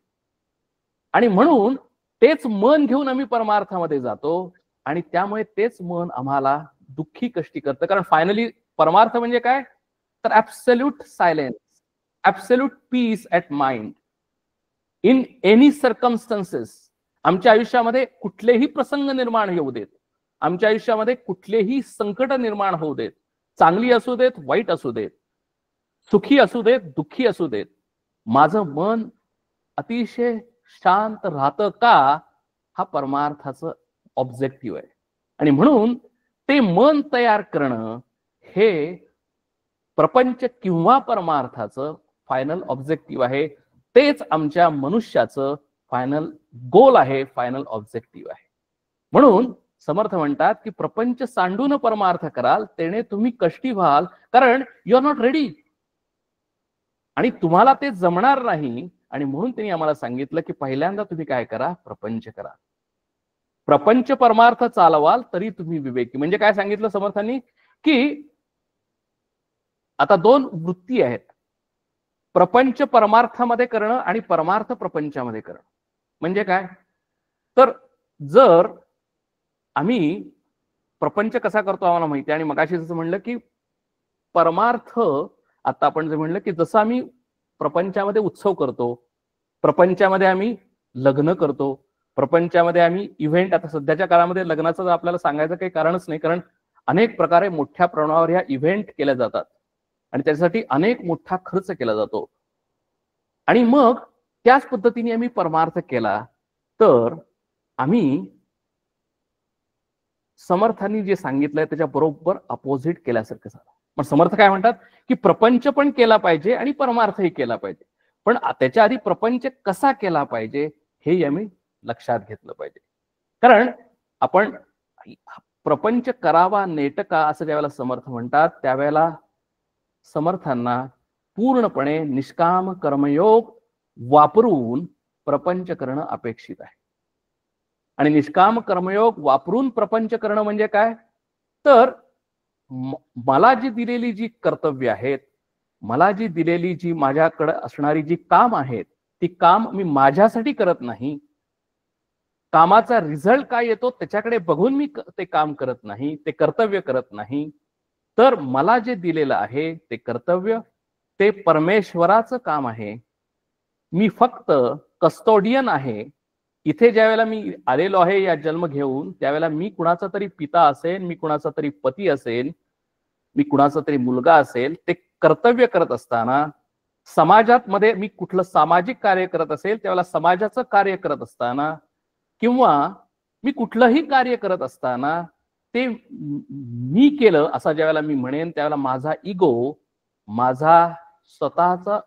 आणि म्हणून तेच मन घेऊन आम्ही परमार्थामध्ये जातो आणि त्यामुळे तेच मन आम्हाला दुःखी कष्टी करतं. कारण फायनली परमार्थ म्हणजे काय तर absolute silence, absolute peace at mind in any circumstances. आमच्या आयुष्यामध्ये कुठलेही प्रसंग निर्माण होऊ देत, आमच्या आयुष्यामध्ये कुठलेही संकट निर्माण होऊ देत, चांगली असू देत वाईट असू देत, सुखी असू देत दुःखी असू देत, माझं मन अतिशय शांत राहतं का हा परमार्थाचं ऑब्जेक्टिव्ह आहे. आणि म्हणून ते मन तयार करणं हे प्रपंच किंवा परमार्थाचं फायनल ऑब्जेक्टिव्ह आहे. तेच आमच्या मनुष्याचं फायनल गोल आहे, फायनल ऑब्जेक्टिव्ह आहे. म्हणून समर्थ म्हणतात की प्रपंच सांडून परमार्थ कराल त्याने तुम्ही कष्टी व्हाल, कारण यू आर नॉट रेडी आणि तुम्हाला ते जमणार नाही. आणि म्हणून त्यांनी आम्हाला सांगितलं की पहिल्यांदा तुम्ही काय करा, प्रपंच करा. प्रपंच परमार्थ चालवाल तरी तुम्ही विवेकी. म्हणजे काय सांगितलं समर्थांनी की आता दोन वृत्ती आहेत, प्रपंच परमार्थामध्ये करणं आणि परमार्थ प्रपंचामध्ये करणं. म्हणजे काय तर जर आम्ही प्रपंच कसा करतो आम्हाला माहिती आहे. आणि मगाशी जसं म्हणलं की परमार्थ, आता आपण जे म्हणलं की जसं आम्ही प्रपंचामध्ये उत्सव करतो, प्रपंचामध्ये आम्ही लग्न करतो, प्रपंचामध्ये आम्ही इव्हेंट, आता सध्याच्या काळामध्ये लग्नाचं आपल्याला सांगायचं काही कारणच नाही, कारण अनेक प्रकारे मोठ्या प्रमाणावर ह्या इव्हेंट केल्या जातात आणि त्यासाठी अनेक मोठा खर्च केला जातो. आणि मग त्याच पद्धतीने आम्ही परमार्थ केला तर आम्ही समर्थांनी जे सांगितलंय त्याच्या बरोबर अपोजिट केल्यासारखं झालं. पण समर्थ काय म्हणतात की प्रपंच पण केला पाहिजे आणि परमार्थही केला पाहिजे, पण त्याच्या आधी प्रपंच कसा केला पाहिजे हे आम्ही लक्षात घेतलं पाहिजे. कारण आपण प्रपंच करावा नेटका असं ज्यावेळेला समर्थ म्हणतात त्यावेळेला समर्थांना पूर्णपणे निष्काम कर्मयोग वापरून प्रपंच करणं अपेक्षित आहे. आणि निष्काम कर्मयोग वापरून प्रपंच करणं म्हणजे काय तर मला जी दिलेली जी कर्तव्य आहेत, मला जी दिलेली जी माझ्याकडे असणारी जी काम आहेत ती काम मी माझ्यासाठी करत नाही, कामाचा रिझल्ट काय येतो त्याच्याकडे बघून मी ते काम करत नाही, ते कर्तव्य करत नाही. तर मला जे दिलेलं आहे ते कर्तव्य ते परमेश्वराचं काम आहे. मी फक्त कस्टोडियन आहे. इथे ज्यावेळेला मी आलेलो आहे या जन्म घेऊन त्यावेळेला मी कुणाचा तरी पिता असेल, मी कुणाचा तरी पती असेल, मी कुणाचा तरी मुलगा असेल, ते कर्तव्य करत असताना समाजात मध्ये मी कुठलं सामाजिक कार्य करत असेल त्यावेळेला समाजाचं कार्य करत असताना किंवा मी कुठलंही कार्य करत असताना ते मी केलं असं ज्यावेळेला मी म्हणेन त्यावेळेला माझा इगो, माझा स्वतःचा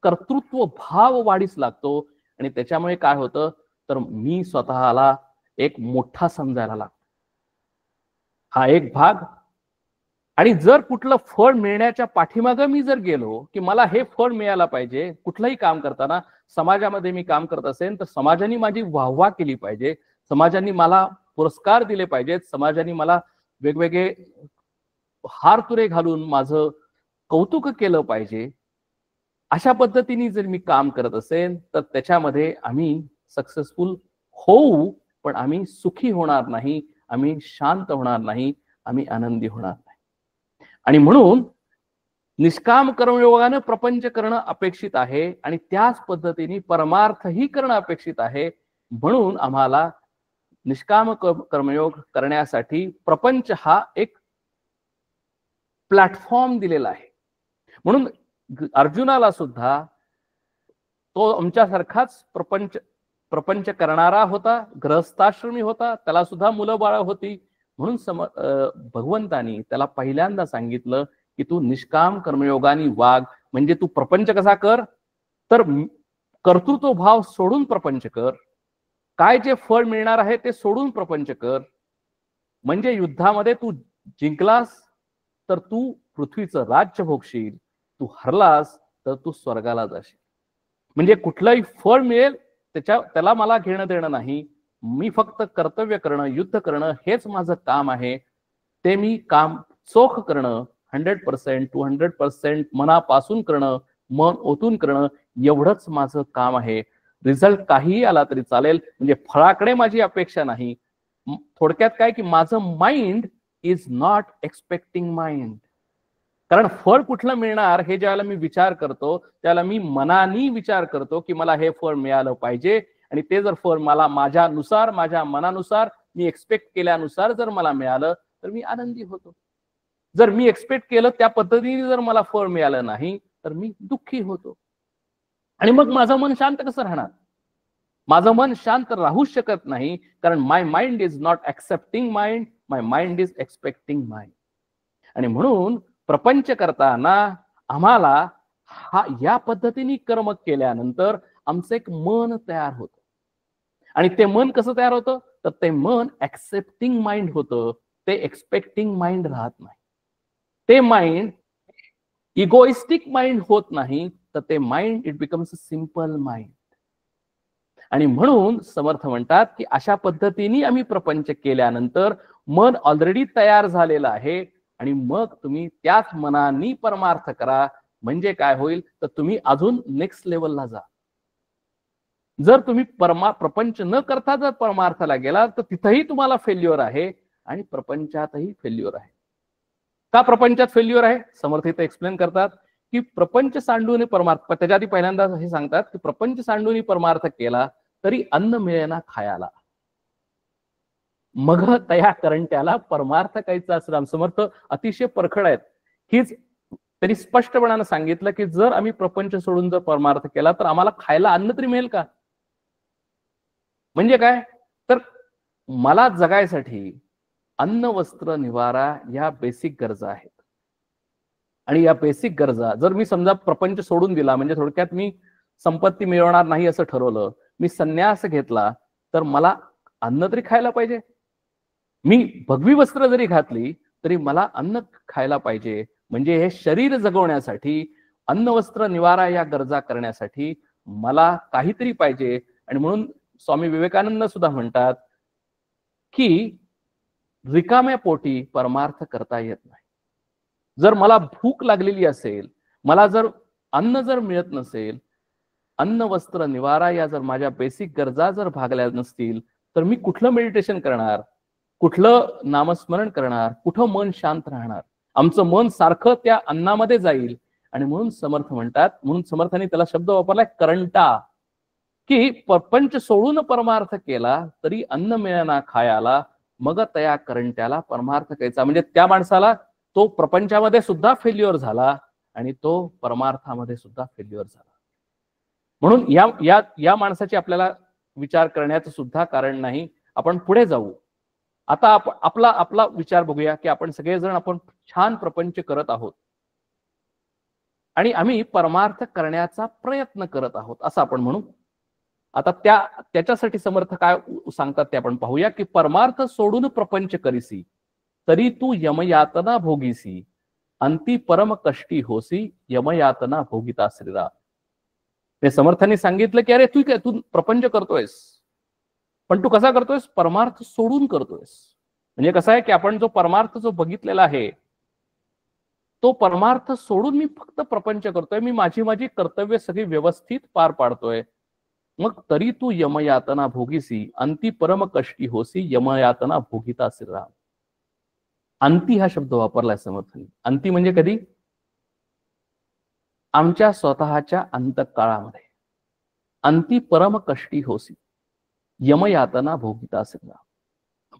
कर्तृत्व भाव वाढीस लागतो आणि त्याच्यामुळे काय होतं तर मी स्वतःला एक मोठा समजायला लागतो. हा एक भाग. आणि जर कुठलं फळ मिळण्याच्या पाठीमागे मी जर गेलो की मला हे फळ मिळायला पाहिजे, कुठलंही काम करताना समाजामध्ये मी काम करत असेल तर समाजाने माझी वाहवा केली पाहिजे, समाजाने मला पुरस्कार दिले पाहिजेत, समाजाने मला वेगवेगळे हारतुरे घालून माझं कौतुक केलं पाहिजे, अशा पद्धतीने जर मी काम करत असेल तर त्याच्यामध्ये आम्ही सक्सेसफुल होऊ, पण आम्ही सुखी होणार नाही, आम्ही शांत होणार नाही, आम्ही आनंदी होणार नाही. आणि म्हणून निष्काम कर्मयोगाने प्रपंच करणं अपेक्षित आहे आणि त्याच पद्धतीने परमार्थही करणं अपेक्षित आहे. म्हणून आम्हाला निष्काम कर्मयोग करण्यासाठी प्रपंच हा एक प्लॅटफॉर्म दिलेला आहे. म्हणून अर्जुनाला सुद्धा तो आमच्यासारखाच प्रपंच करणारा होता, गृहस्थाश्रमी होता, त्याला सुद्धा मुलं बाळ होती. म्हणून भगवंतानी त्याला पहिल्यांदा सांगितलं की तू निष्काम कर्मयोगाने वाग. म्हणजे तू प्रपंच कसा कर, तर कर्तृत्व भाव सोडून प्रपंच कर. काय जे फळ मिळणार आहे ते सोडून प्रपंच कर. म्हणजे युद्धामध्ये तू जिंकलास तर तू पृथ्वीचं राज्य भोगशील, तू हरलास तर तू स्वर्गाला जाशील. म्हणजे कुठलंही फळ मिळेल त्याला मला घेणं देणं नाही. मी फक्त कर्तव्य करणं, युद्ध करणं हेच माझं काम आहे. ते मी काम चोख करणं, 100% 200% मनापासून करणं, मन ओतून करणं, एवढंच माझं काम आहे. रिझल्ट काहीही आला तरी चालेल, म्हणजे फळाकडे माझी अपेक्षा नाही. थोडक्यात काय की माझं mind is not expecting mind. कारण फळ कुठलं मिळणार हे ज्यावेळेला मी विचार करतो त्यावेळेला मी मनाने विचार करतो की मला हे फळ मिळालं पाहिजे. आणि ते जर फळ मला माझ्यानुसार, माझ्या मनानुसार, मी एक्सपेक्ट केल्यानुसार जर मला मिळालं तर मी आनंदी होतो. जर मी एक्सपेक्ट केलं त्या पद्धतीने जर मला फळ मिळालं नाही तर मी दुःखी होतो. आणि मग माझं मन शांत कसं राहणार? माझं मन शांत राहू शकत नाही, कारण my mind is not accepting mind, my mind is expecting mind. आणि म्हणून प्रपंच करताना आम्हाला या पद्धतीने कर्म केल्यानंतर आमचं एक मन तयार होतं. आणि ते मन कसं तयार होतं, तर ते मन एक्सेप्टिंग माइंड होतं, ते एक्सपेक्टिंग माइंड राहत नाही. ते माइंड इगोइस्टिक माइंड होत नाही, तर ते mind it becomes a simple mind. आणि म्हणून समर्थ म्हणतात की अशा पद्धतीने आम्ही प्रपंच केल्यानंतर मन ऑलरेडी तयार झालेलं आहे. आणि मग तुम्ही त्याच मनाने परमार्थ करा. म्हणजे काय होईल, तर तुम्ही अजून नेक्स्ट लेवलला जा. जर तुम्ही प्रपंच न करता जर परमार्थाला गेला तर तिथेही तुम्हाला फेल्युअर आहे आणि प्रपंचातही फेल्युअर आहे. का प्रपंचात फेल्युअर आहे? समर्थ इथे एक्सप्लेन करतात की प्रपंच सांडून परमार्थ, त्याच्या आधी पहिल्यांदा हे सांगतात की प्रपंच सांडून परमार्थ केला तरी अन्न मिळेना खायाला, मग तया करंट्याला परमार्थ कायचा असला. समर्थ अतिशय परखड आहेत. हीच त्यांनी स्पष्टपणाने सांगितलं की जर आम्ही प्रपंच सोडून जर परमार्थ केला तर आम्हाला खायला अन्न तरी मिळेल का? म्हणजे काय, तर मला जगायसाठी अन्न, वस्त्र, निवारा या बेसिक गरजा आहेत. आणि या बेसिक गरजा जर मी समजा प्रपंच सोडून दिला, म्हणजे थोडक्यात मी संपत्ती मिळवणार नाही असं ठरवलं, मी संन्यास घेतला, तर मला अन्न तरी खायला पाहिजे. मी भगवी वस्त्र जरी घातली तरी मला अन्न खायला पाहिजे. म्हणजे हे शरीर जगवण्यासाठी, अन्न, वस्त्र, निवारा या गरजा करण्यासाठी मला काहीतरी पाहिजे. आणि म्हणून स्वामी विवेकानंद सुद्धा म्हणतात की रिकाम्या पोटी परमार्थ करता येत नाही. जर मला भूक लागलेली असेल, मला जर अन्न जर मिळत नसेल, अन्न, वस्त्र, निवारा या जर माझ्या बेसिक गरजा जर भागल्या नसतील, तर मी कुठलं मेडिटेशन करणार, कुठलं नामस्मरण करणार, कुठं मन शांत राहणार? आमचं मन सारखं त्या अन्नामध्ये जाईल. आणि म्हणून समर्थ म्हणतात, म्हणून समर्थांनी त्याला शब्द वापरलाय करंटा, की प्रपंच सोडून परमार्थ केला तरी अन्न मिळेना खायाला, मग तया करंट्याला परमार्थ कायचा. म्हणजे त्या माणसाला तो प्रपंचामध्ये सुद्धा फेल्युअर झाला आणि तो परमार्थामध्ये सुद्धा फेल्युअर झाला. म्हणून या या या माणसाची आपल्याला विचार करण्याचं सुद्धा कारण नाही. आपण पुढे जाऊ. आता आपला विचार बघूया की आपण सगळेजण आपण छान प्रपंच करत आहोत आणि आम्ही परमार्थ करण्याचा प्रयत्न करत आहोत असं आपण म्हणू. आता त्याच्यासाठी समर्थ काय सांगतात ते आपण पाहूया की परमार्थ सोडून प्रपंच करीसी तरी तू यमयातना भोगीसी, अंती परम कष्टी होसी, यमयातना भोगिता श्रीराम. ते समर्थांनी सांगितलं की अरे तू प्रपंच करतोयस, पण तू कसा करतोयस? परमार्थ सोडून करतोयस. म्हणजे कसं आहे की आपण जो परमार्थ जो बघितलेला आहे तो परमार्थ सोडून मी फक्त प्रपंच करतोय, मी माझी कर्तव्य सगळी व्यवस्थित पार पाडतोय. मग तरी तू यमयातना भोगीसी, अंती परम कष्टी होसी, यमयातना भोगिता श्रीराम. अंती हा शब्द वापरलाय समर्थांनी. अंती म्हणजे कधी? आमच्या स्वतःच्या अंतकाळामध्ये. अंती परम कष्टी होसी, यमयातना भोगिता श्रीराम.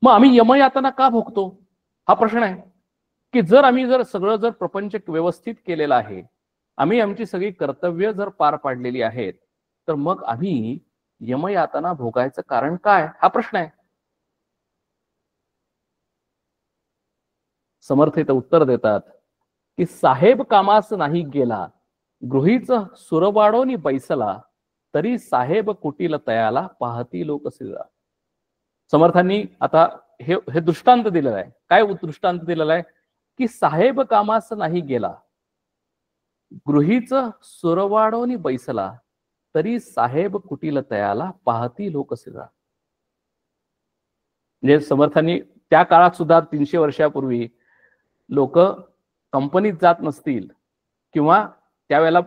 मग आम्ही यमयातना का भोगतो हा प्रश्न आहे. की जर आम्ही सगळं जर प्रपंच व्यवस्थित केलेलं आहे, आम्ही आमची सगळी कर्तव्य जर पार पाडलेली आहेत, तर मग आम्ही यमयातना भोगायचं कारण काय हा प्रश्न आहे. समर्थ इथं उत्तर देतात की साहेब कामास नाही गेला, गृहीच सुरवाडोनी बैसला, तरी साहेब कुटील तयाला पाहती लोक सिरा. समर्थांनी आता हे दृष्टांत दिलेलं आहे. काय दृष्टांत दिलेला आहे की साहेब कामास नाही गेला, गृहीच सुरवाडोनी बैसला, तरी साहेब कुटील तयाला पाहती लोक सिरा. म्हणजे समर्थांनी त्या काळात सुद्धा 300 वर्षापूर्वी लोक कंपनीत जात नसतील किंवा त्यावेळेला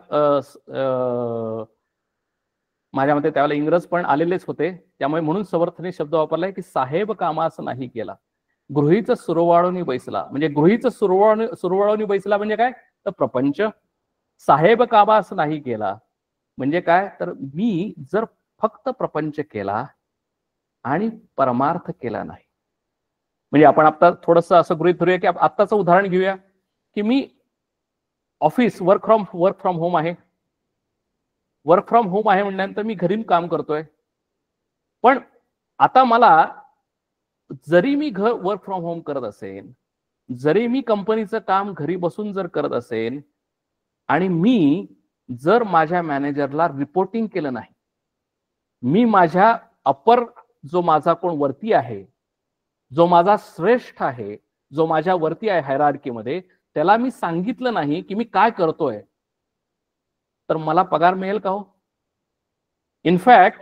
माझ्या मते त्यावेळेला इंग्रज पण आलेलेच होते, त्यामुळे म्हणून समर्थांनी शब्द वापरलाय की साहेब कामास नाही गेला, गृहीच सुरवाळोनी बैसला. म्हणजे गृहीच सुरवाळोनी बैसला म्हणजे काय तर प्रपंच. साहेब कामास नाही गेला म्हणजे काय तर मी जर फक्त प्रपंच केला आणि परमार्थ केला नाही. म्हणजे आपण आता थोडंसं असं गृहीत धरूया की आत्ताचं उदाहरण घेऊया की मी ऑफिस वर्क फ्रॉम होम आहे. वर्क फ्रॉम होम आहे म्हणल्यानंतर मी घरी काम करतोय. पण आता मला जरी मी वर्क फ्रॉम होम करत असेल, जरी मी कंपनीचं काम घरी बसून जर करत असेल आणि मी जर माझ्या मॅनेजरला रिपोर्टिंग केलं नाही, मी माझ्या अपर जो माझा कोण वरती आहे, जो माझा श्रेष्ठ आहे, जो माझ्या वरती आहे हायरार्कीमध्ये, त्याला मी सांगितलं नाही की मी काय करतोय, तर मला पगार मिळेल का हो? इनफॅक्ट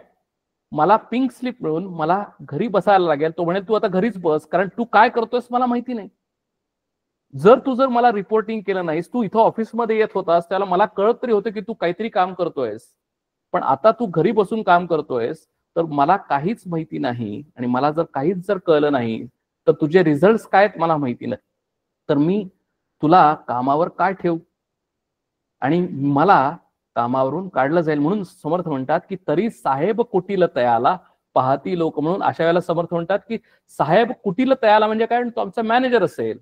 मला पिंक स्लिप मिळून मला घरी बसायला लागेल. तो म्हणेल तू आता घरीच बस, कारण तू काय करतोयस मला माहिती नाही. जर मला रिपोर्टिंग केलं नाहीस, तू इथं ऑफिसमध्ये येत होतास, त्याला मला कळत तरी होतं की तू काहीतरी काम करतोयस, पण आता तू घरी बसून काम करतोयस, तर मला काहीच माहिती नाही आणि मला जर काहीच जर कळलं नाही तर तुझे रिझल्ट्स काय आहेत मला माहिती नाही, तर मी तुला कामावर काय ठेवू आणि मला कामावरून काढलं जाईल. म्हणून समर्थ म्हणतात की तरी साहेब कुटील तयाला पाहती लोक. म्हणून अशा वेळेला समर्थ म्हणतात की साहेब कुटील तयाला म्हणजे काय, तो आमचा मॅनेजर असेल,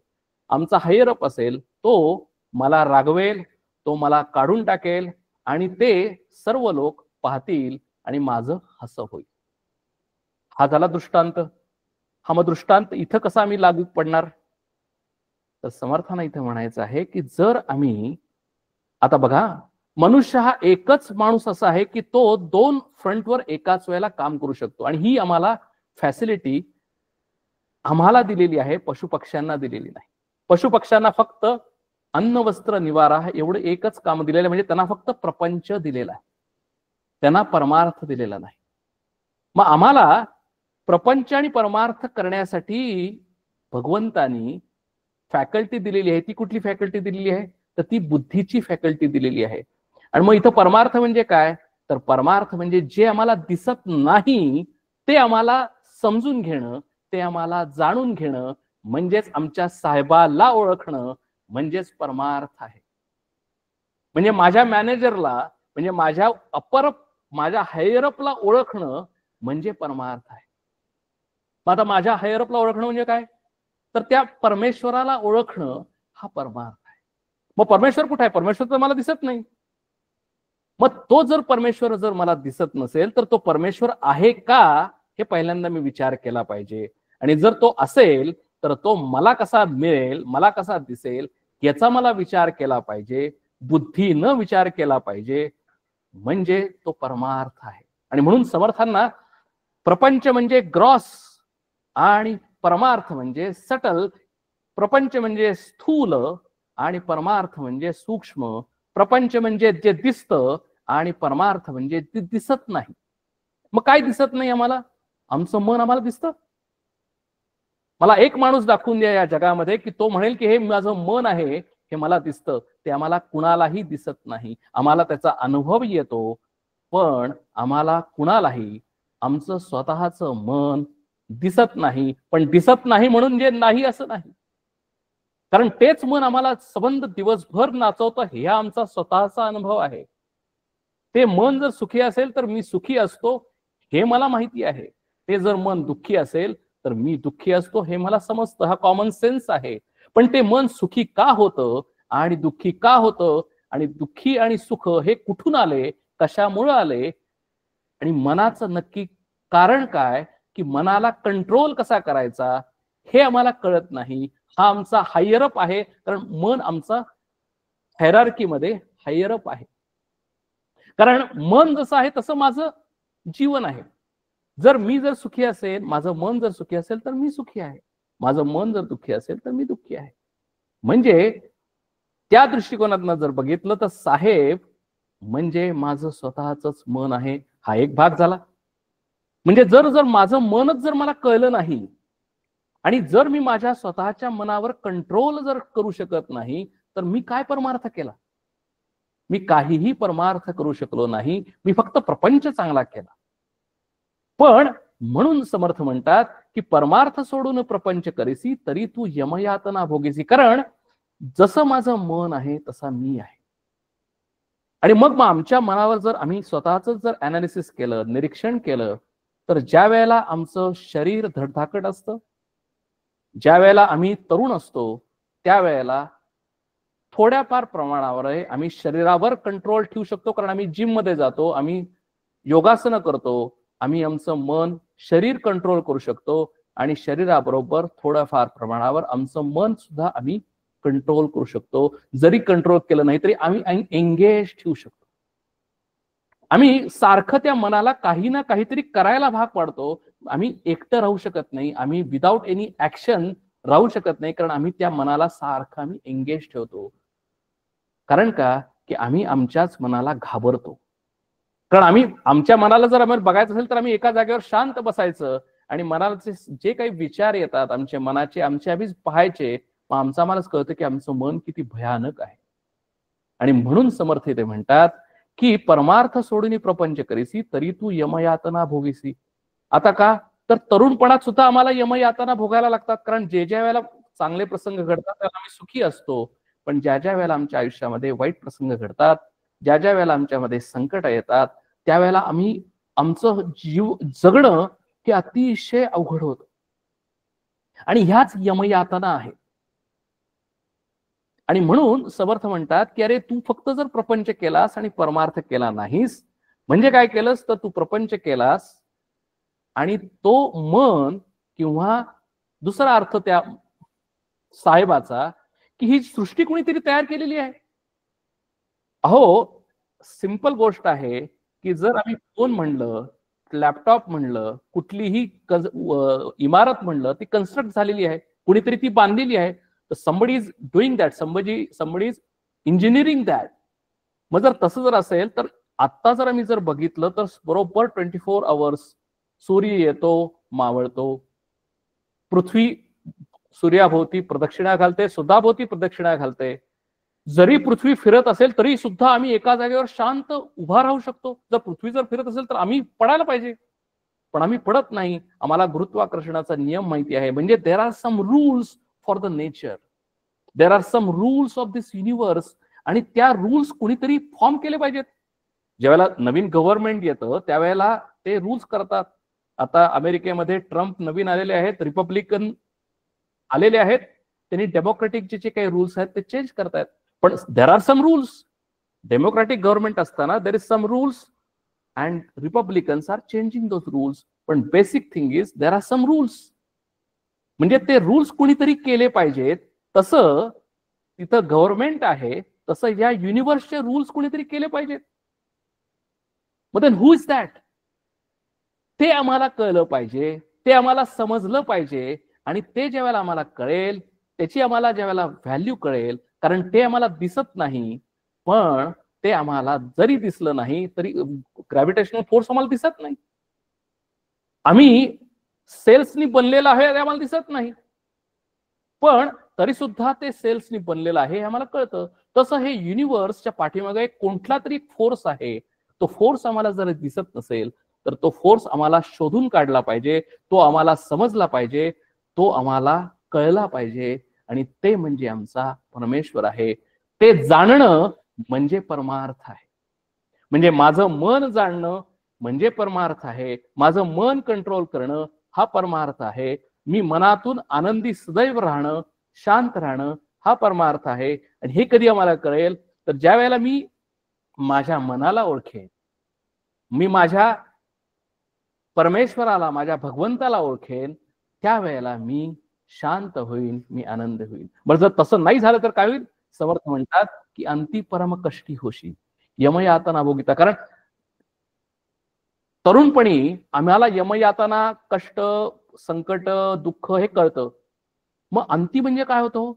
आमचा हायर अप असेल, तो मला रागवेल, तो मला काढून टाकेल आणि ते सर्व लोक पाहतील आणि माझं हसं होईल. हा झाला दृष्टांत. हा मग दृष्टांत इथं कसा आम्ही लागू पडणार, तर समर्थांना इथं म्हणायचं आहे की जर आम्ही आता बघा, मनुष्य हा एकच माणूस असा आहे की तो 2 फ्रंटवर एकाच वेळेला काम करू शकतो आणि ही आम्हाला फॅसिलिटी आम्हाला दिलेली आहे, पशुपक्ष्यांना दिलेली नाही. पशुपक्ष्यांना फक्त अन्न वस्त्र निवारा एवढं एकच काम दिलेलं आहे, म्हणजे त्यांना फक्त प्रपंच दिलेला आहे, त्यांना परमार्थ दिलेला नाही. मग आम्हाला प्रपंच आणि परमार्थ करण्यासाठी भगवंतानी फॅकल्टी दिलेली आहे. ती कुठली फॅकल्टी दिलेली आहे तर ती बुद्धीची फॅकल्टी दिलेली आहे. आणि मग इथं परमार्थ म्हणजे काय तर परमार्थ म्हणजे जे आम्हाला दिसत नाही ते आम्हाला समजून घेणं, ते आम्हाला जाणून घेणं, म्हणजेच आमच्या साहेबाला ओळखणं म्हणजेच परमार्थ आहे. म्हणजे माझ्या मॅनेजरला, म्हणजे माझ्या हायरअपला ओळखणं म्हणजे परमार्थ आहे. मग आता माझ्या हायरअपला ओळखणं म्हणजे काय तर त्या परमेश्वराला ओळखणं हा परमार्थ आहे. मग परमेश्वर कुठे आहे, परमेश्वर तर मला दिसत नाही. मग तो जर परमेश्वर जर मला दिसत नसेल तर तो परमेश्वर आहे का हे पहिल्यांदा मी विचार केला पाहिजे. आणि जर तो असेल तर तो मला कसा मिळेल, मला कसा दिसेल याचा मला विचार केला पाहिजे, बुद्धीनं विचार केला पाहिजे, म्हणजे तो परमार्थ आहे. आणि म्हणून समर्थांना प्रपंच म्हणजे ग्रॉस आणि परमार्थ म्हणजे सटल. प्रपंच म्हणजे स्थूल आणि परमार्थ म्हणजे सूक्ष्म. प्रपंच म्हणजे जे दिसतं आणि परमार्थ म्हणजे ते दिसत नाही. मग काय दिसत नाही आम्हाला, आमचं मन आम्हाला दिसतं. मला एक माणूस दाखवून द्या या जगामध्ये की तो म्हणेल की हे माझं मन आहे, हे मला दिसतं. ते आम्हाला कुणालाही दिसत नाही. आम्हाला त्याचा अनुभव येतो, पण आम्हाला कुणालाही आमचं स्वतःचं मन दिसत नाही. पण दिसत नाही म्हणून जे नाही असं नाही, कारण तेच मन आम्हाला संबंध दिवसभर नाचवतं, हे आमचा स्वतःचा अनुभव आहे. ते मन जर सुखी असेल तर मी सुखी असतो हे मला माहिती आहे. ते जर मन दुःखी असेल तर मी दुःखी असतो हे मला समजतं, हा कॉमन सेन्स आहे. पण ते मन सुखी का होतं आणि दुःखी का होतं आणि दुःखी आणि सुख हे कुठून आले, कशामुळे आले आणि मनाचं नक्की कारण काय, की मनाला कंट्रोल कसा करायचा हे आम्हाला कळत नाही. हा आमचा हायरअप आहे, कारण मन आमचा हायरार्कीमध्ये हायरअप आहे. कारण मन जसं आहे तसं माझं जीवन आहे. जर मी जर सुखी असेल, माझं मन जर सुखी असेल तर मी सुखी आहे. माझं मन जर दुःखी असेल तर मी दुःखी आहे. म्हणजे त्या दृष्टिकोनातून जर बघितलं तर साहेब म्हणजे माझं स्वतःच मन आहे, हा एक भाग झाला. म्हणजे जर जर माझं मनच जर मला कळलं नाही आणि जर मी माझ्या स्वतःच्या मनावर कंट्रोल जर करू शकत नाही, तर मी काय परमार्थ केला? मी काहीही परमार्थ करू शकलो नाही. मी फक्त प्रपंच चांगला केला. पण म्हणून समर्थ म्हणतात की परमार्थ सोडून प्रपंच करीसी तरी तू यमयातना भोगीसी. कारण जसं माझं मन आहे तसा मी आहे. आणि मग आमच्या मनावर जर आम्ही स्वतःच जर अनालिसिस केलं, निरीक्षण केलं, तर ज्या वेळेला आमचं शरीर धडधाकट असतं, ज्या वेळेला आम्ही तरुण असतो, त्यावेळेला थोड्याफार प्रमाणावर आम्ही शरीरावर कंट्रोल ठेवू शकतो, कारण आम्ही जिम मध्ये जातो, आम्ही योगासनं करतो, आम्ही आमचं मन शरीर कंट्रोल करू शकतो आणि शरीराबरोबर थोड्याफार प्रमाणावर आमचं मन सुद्धा आम्ही कंट्रोल करू शकतो. जरी कंट्रोल केलं नाही तरी आम्ही एंगेज ठेवू शकतो. आम्ही सारखं त्या मनाला काही ना काहीतरी करायला भाग पाडतो. आम्ही एकटं राहू शकत नाही, आम्ही विदाउट एनी ऍक्शन राहू शकत नाही, कारण आम्ही त्या मनाला सारखं आम्ही एंगेज ठेवतो. कारण का, की आम्ही आमच्याच मनाला घाबरतो. कारण आम्ही आमच्या मनाला जर आम्हाला बघायचं असेल तर आम्ही एका जागेवर शांत बसायचं आणि मनाचे जे काही विचार येतात आमच्या मनाचे, आमचे आम्ही पाहायचे. मग आमचं आम्हालाच कळतं की आमचं मन किती भयानक आहे. आणि म्हणून समर्थ ते म्हणतात की परमार्थ सोडून प्रपंच करीसी तरी तू यमयातना भोगीसी. आता का, तर तरुणपणात सुद्धा आम्हाला यमयातना भोगायला लागतात. कारण ज्या वेळेला चांगले प्रसंग घडतात त्याला आम्ही सुखी असतो. पण ज्या वेळेला आमच्या आयुष्यामध्ये वाईट प्रसंग घडतात, ज्या वेळेला आमच्यामध्ये संकट येतात, त्यावेळेला आम्ही आमचं जीव जगणं हे अतिशय अवघड होतं. आणि ह्याच यमयातना आहेत. आणि म्हणून समर्थ म्हणतात की अरे तू फक्त जर प्रपंच केलास आणि परमार्थ केला नाहीस, म्हणजे काय केलंस, तर तू प्रपंच केलास आणि तो मन किंवा दुसरा अर्थ त्या साहेबाचा की ही सृष्टी कोणीतरी तयार केलेली आहे. अहो, सिंपल गोष्ट आहे की जर आम्ही फोन म्हणलं, लॅपटॉप म्हणलं, कुठलीही इमारत म्हणलं, ती कन्स्ट्रक्ट झालेली आहे, कुणीतरी ती बांधलेली आहे. तर somebody is doing that, somebody is engineering that. मग जर तसं जर असेल तर आता जर आम्ही जर बघितलं तर बरोबर 24 आवर्स सूर्य येतो, मावळतो, पृथ्वी सूर्याभोवती प्रदक्षिणा घालते, सुधाभोवती प्रदक्षिणा घालते. जरी पृथ्वी फिरत असेल तरी सुद्धा आम्ही एका जागेवर शांत उभा राहू शकतो. जर पृथ्वी जर फिरत असेल तर आम्ही पडायला पाहिजे, पण आम्ही पडत नाही. आम्हाला गुरुत्वाकर्षणाचा नियम माहिती आहे. म्हणजे there are some rules for the nature, there are some rules of this universe. आणि त्या रूल्स कोणीतरी फॉर्म केले पाहिजेत. ज्यावेळेला नवीन गव्हर्नमेंट येतं त्यावेळेला ते रूल्स करतात. आता अमेरिकेमध्ये ट्रम्प नवीन आलेले आहेत, रिपब्लिकन आलेले आहेत, त्यांनी डेमोक्रेटिकचे जे काही रूल्स आहेत ते चेंज करतायत. पण there are some rules. Democratic government असताना there is some rules and Republicans are changing those rules. पण basic thing is there are some rules. म्हणजे ते रूल्स कोणीतरी केले पाहिजेत. तसं तिथं गव्हर्नमेंट आहे, तसं या युनिव्हर्सचे रूल्स कोणीतरी केले पाहिजेत. मग देन हु इज दॅट? ते आम्हाला कळलं पाहिजे, ते आम्हाला समजलं पाहिजे. आणि ते ज्या वेळेला आम्हाला कळेल, त्याची आम्हाला ज्या वेळेला व्हॅल्यू कळेल, कारण ते आम्हाला दिसत नाही, पण ते आम्हाला जरी दिसलं नाही तरी ग्रॅव्हिटेशनल फोर्स आम्हाला दिसत नाही. आम्ही सेल्सनी बनलेलं आहे हे आम्हाला दिसत नाही, पण तरी सुद्धा ते सेल्सनी बनलेलं आहे हे आम्हाला कळतं. तसं हे युनिव्हर्सच्या पाठीमागे कोणता तरी फोर्स आहे. तो फोर्स आम्हाला जर दिसत नसेल तर तो फोर्स आम्हाला शोधून काढला पाहिजे, तो आम्हाला समजला पाहिजे, तो आम्हाला कळला पाहिजे. आणि ते म्हणजे आमचा परमेश्वर आहे. ते जाणणं म्हणजे परमार्थ आहे. म्हणजे माझं मन जाणणं म्हणजे परमार्थ आहे. माझं मन कंट्रोल करणं हा परमार्थ आहे. मी मनातून आनंदी सदैव राहणं, शांत राहणं हा परमार्थ आहे. आणि हे कधी आम्हाला कळेल तर ज्या वेळेला मी माझ्या मनाला ओळखेन, मी माझ्या परमेश्वराला, माझ्या भगवंताला ओळखेन, त्यावेळेला मी शांत होईल, मी आनंद होईल. बरं जर तसं नाही झालं तर काय होईल? समर्थ म्हणतात की अंती परम कष्टी होशी, यमयातना भोगिता. कारण तरुणपणी आम्हाला यमयातना, कष्ट, संकट, दुःख हे कळतं. मग अंती म्हणजे काय होतं?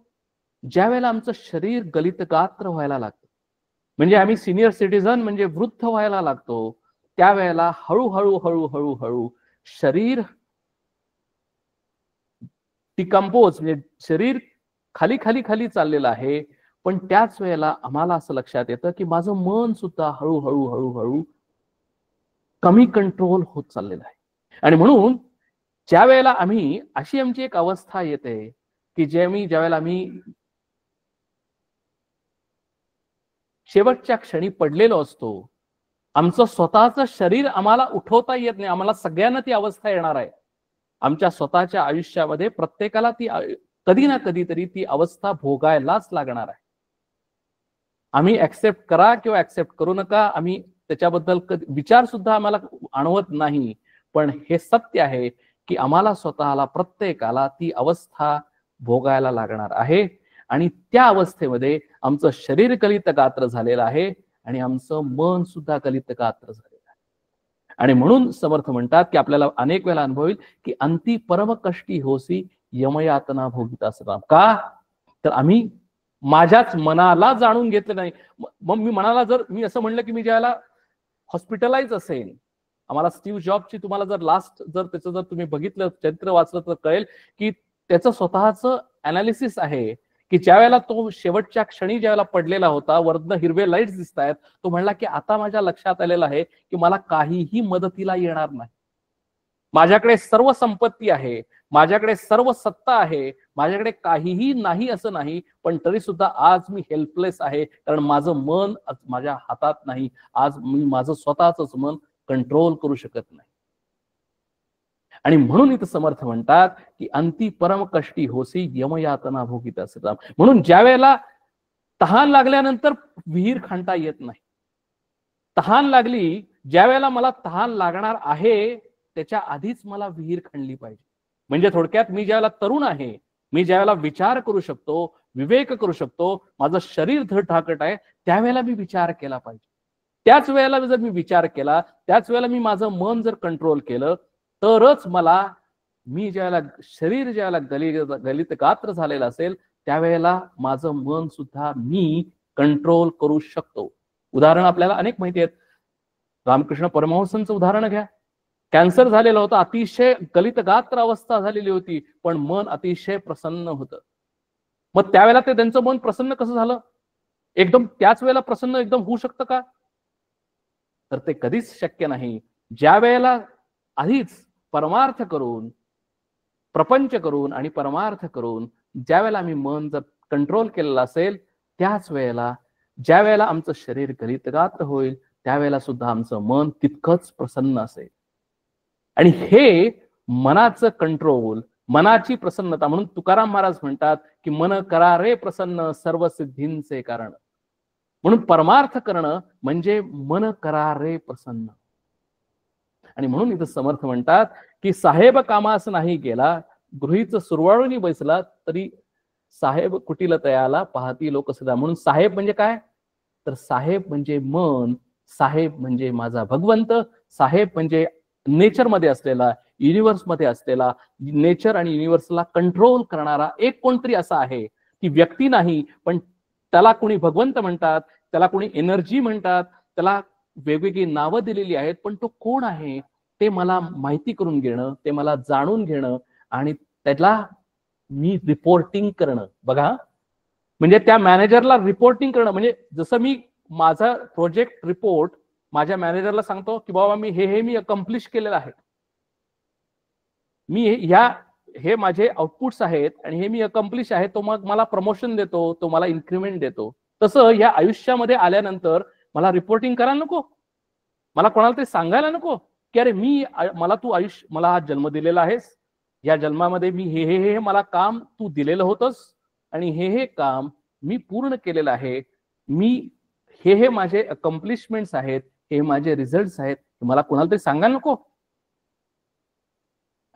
ज्या वेळेला आमचं शरीर गलित गात्र व्हायला लागतं, म्हणजे आम्ही सिनियर सिटीजन म्हणजे वृद्ध व्हायला लागतो, त्यावेळेला हळूहळू हळूहळू हळू शरीर डिकम्पोज, म्हणजे शरीर खाली खाली खाली चाललेलं आहे. पण त्याच वेळेला आम्हाला असं लक्षात येतं की माझं मन सुद्धा हळूहळू हळूहळू कमी कंट्रोल होत चाललेलं आहे. आणि म्हणून ज्या वेळेला आम्ही अशी आमची एक अवस्था येते की ज्या वेळेला आम्ही शेवटच्या क्षणी पडलेलो असतो, आमचं स्वतःचं शरीर आम्हाला उठवता येत नाही. आम्हाला सगळ्यांना ती अवस्था येणार आहे. आमच्या स्वतःच्या आयुष्यामध्ये प्रत्येकाला ती कधी ना कधीतरी ती अवस्था भोगायलाच लागणार आहे. आम्ही ऍक्सेप्ट करा किंवा ऍक्सेप्ट करू नका, आम्ही त्याच्याबद्दल विचार सुद्धा आम्हाला आणवत नाही. पण हे सत्य आहे की आम्हाला स्वतःला, प्रत्येकाला ती अवस्था भोगायला लागणार आहे. आणि त्या अवस्थेमध्ये आमचं शरीर कलित गात्र झालेलं आहे आणि आमचं मन सुद्धा कलित गात्र झालेलं आहे. आणि म्हणून समर्थ म्हणतात की आपल्याला अनेक वेळा अनुभव येईल की अंती परम कष्टी होसी, यमयातना भोगिता सदाम. का? तर आम्ही माझ्याच मनाला जाणून घेतलं नाही. मग मी मनाला, जर मी असं म्हणलं की मी ज्याला हॉस्पिटलाइज असेल, आम्हाला स्टीव्ह जॉबची तुम्हाला जर लास्ट जर त्याचं जर तुम्ही बघितलं, चरित्र वाचलं तर कळेल की त्याचं स्वतःचं अनालिसिस आहे की ज्या वेळेला तो शेवटच्या क्षणी ज्या वेळेला पडलेला होता, वरनं हिरवे लाईट्स दिसत आहेत, तो म्हणला की आता माझ्या लक्षात आलेलं आहे की मला काहीही मदतीला येणार नाही. माझ्याकडे सर्व संपत्ती आहे, माझ्याकडे सर्व सत्ता आहे, माझ्याकडे काहीही नाही असं नाही, पण तरी सुद्धा आज मी हेल्पलेस आहे, कारण माझं मन माझ्या हातात नाही. आज मी माझं स्वतःच मन कंट्रोल करू शकत नाही. आणि म्हणून इथं समर्थ म्हणतात की अंती परम कष्टी होसी, यमयातना भोगिता सदाम. म्हणून ज्या वेळेला तहान लागल्यानंतर विहीर खणता येत नाही. तहान लागली, ज्या वेळेला मला तहान लागणार आहे त्याच्या आधीच मला विहीर खणली पाहिजे. म्हणजे थोडक्यात मी ज्यावेळेला तरुण आहे, मी ज्यावेळेला विचार करू शकतो, विवेक करू शकतो, माझं शरीर धडधाकट आहे, त्यावेळेला मी विचार केला पाहिजे. त्याच वेळेला जर मी विचार केला, त्याच वेळेला मी माझं मन जर कंट्रोल केलं, तरच मला, मी ज्यावेळेला शरीर ज्यावेळेला गलित गात्र झालेलं असेल, त्यावेळेला माझं मन सुद्धा मी कंट्रोल करू शकतो. उदाहरण आपल्याला अनेक माहिती आहेत. रामकृष्ण परमहंसांचं उदाहरण घ्या. कॅन्सर झालेला होता, अतिशय गलित गात्र अवस्था झालेली होती, पण मन अतिशय प्रसन्न होतं. मग त्यावेळेला त्यांचं मन प्रसन्न कसं झालं? एकदम त्याच वेळेला प्रसन्न एकदम होऊ शकतं का? तर ते कधीच शक्य नाही. ज्या वेळेला आधीच परमार्थ करून, प्रपंच करून आणि परमार्थ करून ज्या वेळेला आम्ही मन जर कंट्रोल केलेलं असेल, त्याच वेळेला ज्या वेळेला आमचं शरीर गलितगात्र होईल, त्यावेळेला सुद्धा आमचं मन तितकंच प्रसन्न असेल. आणि हे मनाचं कंट्रोल, मनाची प्रसन्नता, म्हणून तुकाराम महाराज म्हणतात की मन करा रे प्रसन्न, सर्व सिद्धींचे कारण. म्हणून परमार्थ करणं म्हणजे मन करा रे प्रसन्न. आणि म्हणून इथं समर्थ म्हणतात की साहेब कामास नाही गेला, गृहीच सुरवाळूनी बैसला, तरी साहेब कुटील तयाला पाहती लोक सदा. म्हणून साहेब म्हणजे काय? तर साहेब म्हणजे मन, साहेब म्हणजे माझा भगवंत, साहेब म्हणजे नेचर मध्ये असलेला, युनिव्हर्स मध्ये असलेला, नेचर आणि युनिव्हर्सला कंट्रोल करणारा एक कोणतरी असा आहे. ती व्यक्ती नाही, पण त्याला कोणी भगवंत म्हणतात, त्याला कोणी एनर्जी म्हणतात, त्याला वेगवेगळी नावं दिलेली आहेत. पण तो कोण आहे ते मला माहिती करून घेणं, ते मला जाणून घेणं आणि त्याला मी रिपोर्टिंग करणं. बघा, म्हणजे त्या मॅनेजरला रिपोर्टिंग करणं, म्हणजे जसं मी माझा प्रोजेक्ट रिपोर्ट माझ्या मॅनेजरला सांगतो की बाबा मी अकम्प्लिश केलेलं आहे, मी हे माझे आउटपुट्स आहेत आणि हे मी अकम्प्लिश आहे, तो मग मला प्रमोशन देतो, तो मला इन्क्रिमेंट देतो. तसं या आयुष्यामध्ये आल्यानंतर मला रिपोर्टिंग करायला नको, मला कोणाला ते सांगायला नको की अरे मला तू मला हा जन्म दिलेला आहेस, या जन्मामध्ये मी हे हे हे मला काम तू दिलेलं होतंस आणि हे हे काम मी पूर्ण केलेलं आहे. मी हे माझे अकम्प्लिशमेंट्स आहेत, हे माझे रिझल्ट्स आहेत, मला कोणाला तरी सांगायला नको.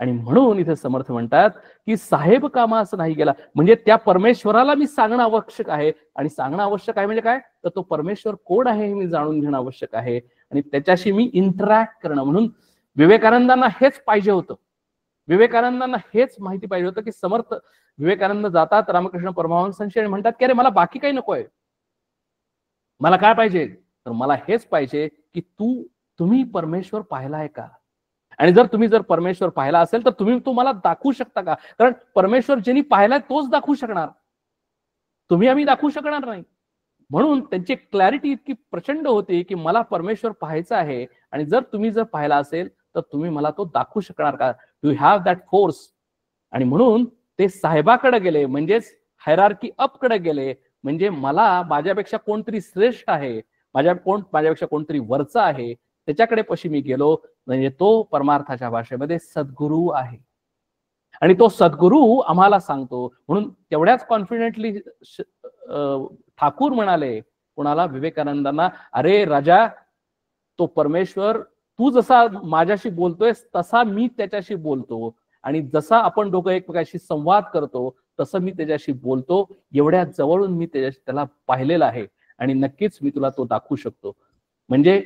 आणि म्हणून इथे समर्थ म्हणतात की साहेब कामास नाही गेला, म्हणजे त्या परमेश्वराला मी सांगणं आवश्यक आहे. आणि सांगणं आवश्यक आहे म्हणजे काय, तर तो परमेश्वर कोण आहे हे मी जाणून घेणं आवश्यक आहे आणि त्याच्याशी मी इंटरॅक्ट करणं. म्हणून विवेकानंदांना हेच पाहिजे होतं. विवेकानंदांना हेच माहिती पाहिजे होतं की समर्थ विवेकानंद जातात रामकृष्ण परमहंसांशी आणि म्हणतात की अरे मला बाकी काही नकोय, मला काय पाहिजे, तर मला हेच पाहिजे की तुम्ही परमेश्वर पाहिलाय का, आणि जर तुम्ही परमेश्वर पाहिला असेल तर तुम्ही तो मला दाखवू शकता का. कारण परमेश्वर ज्यांनी पाहिलाय तोच दाखवू शकणार, तुम्ही आम्ही दाखवू शकणार नाही. म्हणून त्यांची क्लॅरिटी इतकी प्रचंड होती की मला परमेश्वर पाहायचा आहे, आणि जर पाहिला असेल तर तुम्ही मला तो दाखवू शकणार का, यू हॅव दॅट फोर्स. आणि म्हणून ते साहेबाकडे गेले, म्हणजेच हायरार्की अप कडे गेले, म्हणजे मला माझ्यापेक्षा कोणतरी श्रेष्ठ आहे, माझ्यापेक्षा कोणतरी वरचा आहे, त्याच्याकडे पशी मी गेलो. म्हणजे तो परमार्थाच्या भाषेमध्ये सद्गुरू आहे. आणि तो सद्गुरू आम्हाला सांगतो. म्हणून तेवढ्याच कॉन्फिडेंटली ठाकूर म्हणाले कोणाला, विवेकानंदांना, अरे राजा, तो परमेश्वर तू जसा माझ्याशी बोलतोयस तसा मी त्याच्याशी बोलतो, आणि जसा आपण दोघं एकमेकांशी संवाद करतो तसं मी त्याच्याशी बोलतो. एवढ्या जवळून मी त्याला पाहिलेलं आहे आणि नक्कीच मी तुला तो दाखवू शकतो. म्हणजे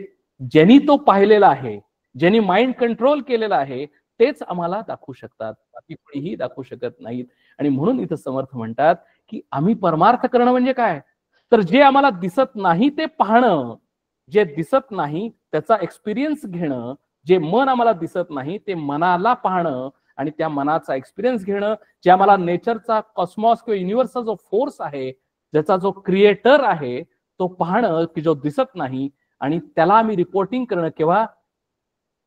ज्यांनी तो पाहिलेला आहे, ज्यांनी माइंड कंट्रोल केलेला आहे, तेच आम्हाला दाखवू शकतात, बाकी कोणीही दाखवू शकत नाहीत. आणि म्हणून इथं समर्थ म्हणतात की आम्ही परमार्थ करणं म्हणजे काय, तर जे आम्हाला दिसत नाही ते पाहणं, जे दिसत नाही त्याचा एक्सपिरियन्स घेणं, जे मन आम्हाला दिसत नाही ते मनाला पाहणं आणि त्या मनाचा एक्सपिरियन्स घेणं, जे आम्हाला नेचरचा, कॉस्मॉस किंवा युनिव्हर्सचा जो फोर्स आहे, ज्याचा जो क्रिएटर आहे, तो पाहणं की जो दिसत नाही, आणि त्याला आम्ही रिपोर्टिंग करणं केव्हा,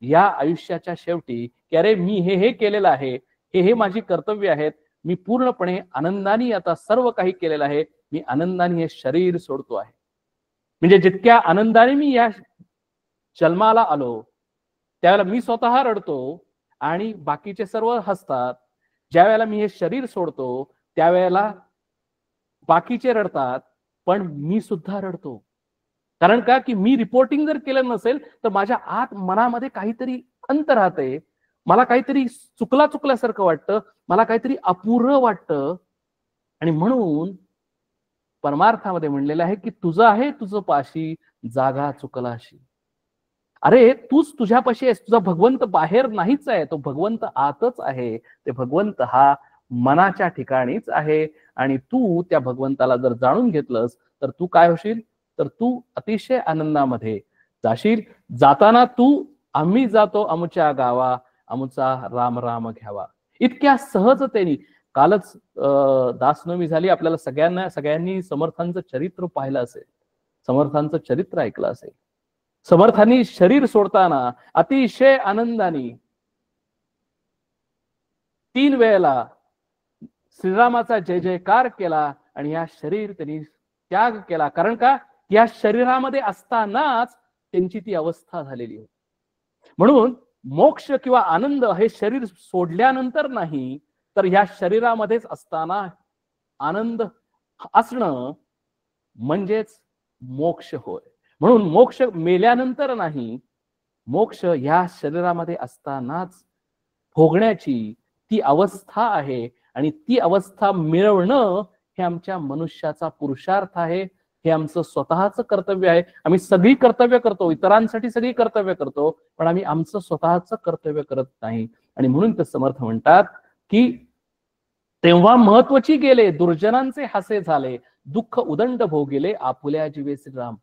या आयुष्याच्या शेवटी, की अरे मी हे केलेलं आहे, हे माझी कर्तव्य आहेत, मी पूर्णपणे आनंदाने आता सर्व काही केलेलं आहे, मी आनंदाने हे शरीर सोडतो आहे. म्हणजे जितक्या आनंदाने मी या जन्माला आलो त्यावेळेला मी स्वतः रडतो आणि बाकीचे सर्व हसतात. ज्या वेळेला मी हे शरीर सोडतो त्यावेळेला बाकीचे रडतात, पण मी सुद्धा रडतो. कारण का, की मी रिपोर्टिंग जर केलं नसेल तर माझ्या आत मनामध्ये काहीतरी खंत राहते, मला काहीतरी चुकल्यासारखं वाटतं, मला काहीतरी अपुरं वाटतं. आणि म्हणून परमार्थामध्ये म्हणलेलं आहे की तुझं आहे तुझं पाशी जागा चुकलाशी. अरे तूच तुझ्यापाशी आहेस, तुझा भगवंत बाहेर नाहीच आहे, तो भगवंत आतच आहे. ते भगवंत हा मनाच्या ठिकाणीच आहे. आणि तू त्या भगवंताला जर जाणून घेतलंस तर तू काय होशील, तर तू अतिशय आनंदामध्ये जाशील. जाताना तू आम्ही जातो आमच्या गावा, आमचा राम राम घ्यावा, इतक्या सहजतेने. कालच दासनवमी झाली, आपल्याला सगळ्यांनी समर्थांचं चरित्र पाहिलं असेल, समर्थांचं चरित्र ऐकलं असेल. समर्थांनी शरीर सोडताना अतिशय आनंदाने 3 वेळेला श्रीरामाचा जय जयकार केला आणि या शरीर त्यांनी त्याग केला. कारण का, या शरीरामध्ये असतानाच त्यांची ती अवस्था झालेली होती. म्हणून मोक्ष किंवा आनंद हे शरीर सोडल्यानंतर नाही, तर ह्या शरीरामध्येच असताना आनंद असणं म्हणजेच मोक्ष होय. म्हणून मोक्ष मेल्यानंतर नाही, मोक्ष ह्या शरीरामध्ये असतानाच भोगण्याची ती अवस्था आहे. आणि ती अवस्था मिळवणं हे आमच्या मनुष्याचा पुरुषार्थ आहे, हे आमचं स्वतःचं कर्तव्य आहे. आम्ही सगळी कर्तव्य करतो, इतरांसाठी सगळी कर्तव्य करतो, पण आम्ही आमचं स्वतःचं कर्तव्य करत नाही. आणि म्हणून ते समर्थ म्हणतात की तेव्हा महत्वाची गेले दुर्जनांचे हासे झाले, दुःख उदंड भोगिले आपुल्या जीवे श्रीराम.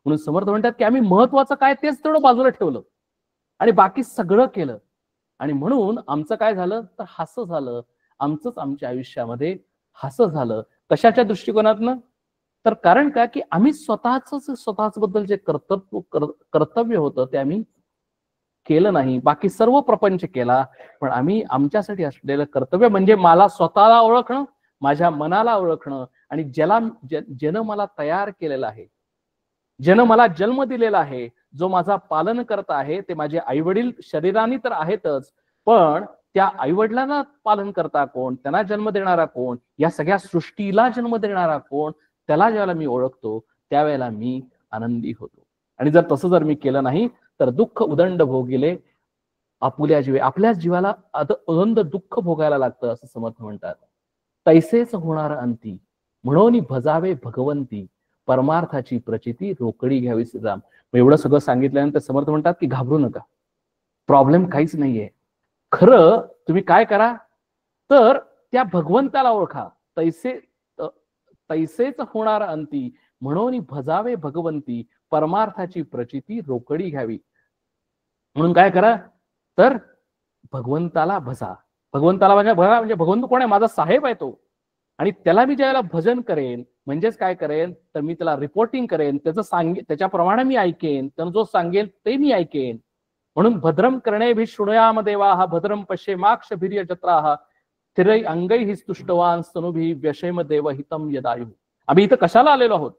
म्हणून समर्थ म्हणतात की आम्ही महत्वाचं काय तेच तेवढं बाजूला ठेवलं आणि बाकी सगळं केलं. आणि म्हणून आमचं काय झालं, तर हास्य झालं, आमचंच आमच्या आयुष्यामध्ये हास्य झालं. कशाच्या दृष्टिकोनातनं, तर कारण का, की आम्ही स्वतःच बद्दल जे कर्तव्य होतं ते आम्ही केलं नाही. बाकी सर्व प्रपंच केला, पण आम्ही आमच्यासाठी असलेलं कर्तव्य म्हणजे मला स्वतःला ओळखणं, माझ्या मनाला ओळखणं, आणि ज्यानं मला तयार केलेलं आहे, ज्यानं मला जन्म दिलेला आहे, जो माझा पालन करता आहे, ते माझे आई वडील शरीराने तर आहेतच, पण त्या आईवडिलांना पालन करता कोण, त्यांना जन्म देणारा कोण, या सगळ्या सृष्टीला जन्म देणारा कोण, त्याला ज्यावेळेला मी ओळखतो त्यावेळेला मी आनंदी होतो. आणि जर तसं जर मी केलं नाही तर दुःख उदंड भोगिले आपल्याच जीवाला अदंड दुःख भोगायला लागतं असं समर्थ म्हणतात. तैसेच होणार अंती म्हणून भजावे भगवंती परमार्थाची प्रचिती रोकडी घ्यावी श्रीराम. एवढं सगळं सांगितल्यानंतर समर्थ म्हणतात की घाबरू नका, प्रॉब्लेम काहीच नाहीये. खरं तुम्ही काय करा तर त्या भगवंताला ओळखा. तैसेच होणार अंती म्हणून भजावे भगवंती परमार्थाची प्रचिती रोकडी घ्यावी. म्हणून काय करा तर भगवंताला भजा. भगवंताला बघा म्हणजे भगवंत कोण आहे, माझा साहेब आहे तो. आणि त्याला मी ज्यावेळेला भजन करेन म्हणजेच काय करेन तर मी त्याला रिपोर्टिंग करेन, त्याच्याप्रमाणे मी ऐकेन, त्यानं जो सांगेल ते मी ऐकेन. म्हणून भद्रम करणे शृणुयाम देवाः भद्रम पश्येमाक्ष भिर्य जत्राः स्थिरै अंगैः स्तुष्टवान स्तनुभिः व्यशेम देव हितम यदायुः. आम्ही इथं कशाला आलेलो आहोत?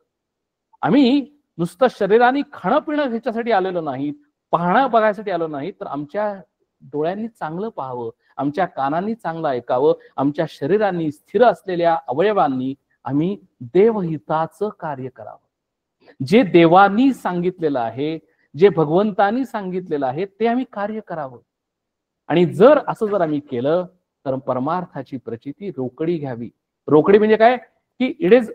आम्ही नुसतं शरीराने खाणं पिणं ह्याच्यासाठी आलेलो नाही, पाहणं बघायसाठी आलो नाही, तर आमच्या डोळ्यांनी चांगलं पाहावं, आमच्या कानांनी चांगलं ऐकावं, आमच्या शरीरांनी स्थिर असलेल्या अवयवांनी आम्ही देवहिताचं कार्य करावं. जे देवानी सांगितलेलं आहे, जे भगवंतानी सांगितलेलं आहे ते आम्ही कार्य करावं. आणि जर आम्ही केलं तर परमार्थाची प्रचिती रोकडी घ्यावी. रोकडी म्हणजे काय की इट इज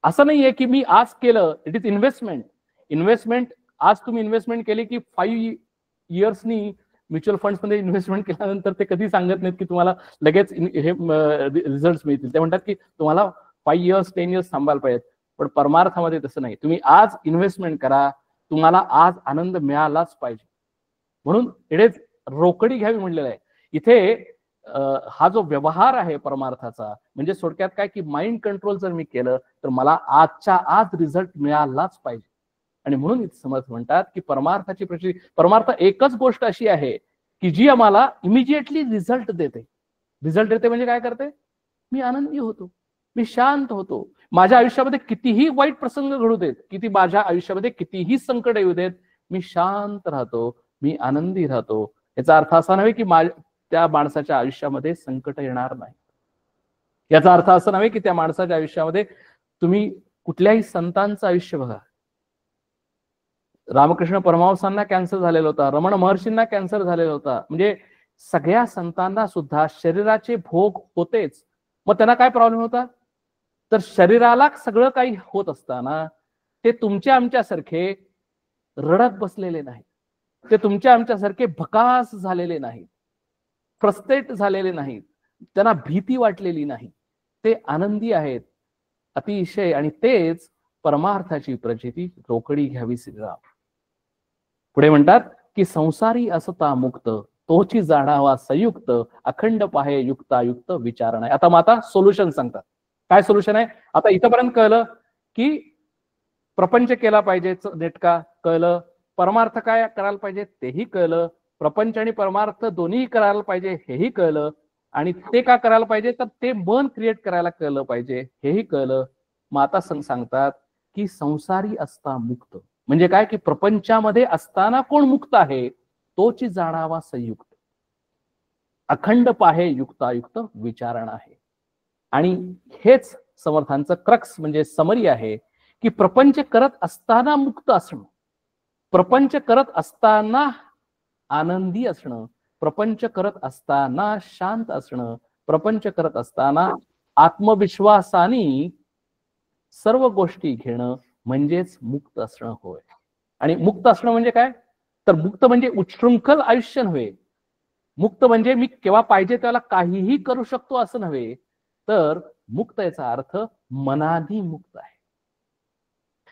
असं नाहीये की मी आज केलं, इट इज इन्व्हेस्टमेंट. आज तुम्ही इन्व्हेस्टमेंट केली की 5 इयर्सनी म्युच्युअल फंड्स मध्ये इन्व्हेस्टमेंट केल्यानंतर ते कधी सांगत नाहीत की तुम्हाला लगेच हे रिझल्ट मिळतील. ते म्हणतात की तुम्हाला 5 इयर्स 10 इयर्स थांबायला पाहिजेत. पण परमार्थामध्ये तसं नाही. तुम्ही आज इन्व्हेस्टमेंट करा, तुम्हाला आज आनंद मिळालाच पाहिजे. म्हणून इट इज रोकडी घ्यावी म्हणलेलं आहे इथे. हा जो व्यवहार आहे परमार्थाचा म्हणजे थोडक्यात काय की माइंड कंट्रोल जर मी केलं तर मला आजच्या आज रिझल्ट मिळालाच पाहिजे. आणि म्हणून समर्थ म्हणतात की परमार्थाची प्रचिती, परमार्थ एकच गोष्ट अशी आहे की जी आम्हाला इमिजिएटली रिझल्ट देते. रिझल्ट देते म्हणजे काय करते, मी आनंदी होतो, मी शांत होतो. माझ्या आयुष्यामध्ये कितीही वाईट प्रसंग घडू देत, माझ्या आयुष्यामध्ये कितीही संकट येऊ देत, मी शांत राहतो, मी आनंदी राहतो. याचा अर्थ असा नव्हे की त्या माणसाच्या आयुष्यामध्ये संकट येणार नाही. याचा अर्थ असा नव्हे की त्या माणसाच्या आयुष्यामध्ये तुम्ही कुठल्याही संतांचं आयुष्य बघा. रामकृष्ण परमहंसांना कॅन्सर झालेला होता, रमण महर्षींना कॅन्सर झालेला होता. म्हणजे सगळ्या संतांना सुद्धा शरीराचे भोग होतेच. मग त्यांना काय प्रॉब्लेम होता तर शरीराला सगळं काही होत असताना ते तुमच्या आमच्यासारखे रडत बसलेले नाही, ते तुमच्या आमच्यासारखे भकास झालेले नाहीत, फ्रस्ट्रेट झालेले नाहीत, त्यांना भीती वाटलेली नाही, ते आनंदी आहेत अतिशय. आणि तेच परमार्थाची प्रचिती रोकडी घ्यावी श्रीराम. पुढे म्हणतात की संसारी असता मुक्त तोची जाणावा संयुक्त अखंड पाहे युक्तायुक्त विचार नाही. आता माता सोल्युशन सांगतात. काय सोल्युशन आहे? आता इथपर्यंत कळलं की प्रपंच केला पाहिजे नेटका, कळलं. परमार्थ काय करायला पाहिजे तेही कळलं. प्रपंच आणि परमार्थ दोन्ही करायला पाहिजे हेही कळलं. आणि ते का करायला पाहिजे तर ते मन क्रिएट करायला कळलं पाहिजे हेही कळलं. माता सांगतात की संसारी असता मुक्त म्हणजे काय की प्रपंचामध्ये असताना कोण मुक्त आहे तोची जाणावा संयुक्त अखंड पाहे युक्तायुक्त विचारण आहे. आणि हेच समर्थांचं क्रक्स म्हणजे समरी आहे की प्रपंच करत असताना मुक्त असणं, प्रपंच करत असताना आनंदी असणं, प्रपंच करत असताना शांत असणं, प्रपंच करत असताना आत्मविश्वासाने सर्व गोष्टी घेणं म्हणजेच मुक्त असणं होय. आणि मुक्त असणं म्हणजे काय तर मुक्त म्हणजे उच्छृंखल आयुष्य नव्हे. मुक्त म्हणजे मी केव्हा पाहिजे त्याला काहीही करू शकतो असं नव्हे, तर मुक्त याचा अर्थ मनाने मुक्त आहे.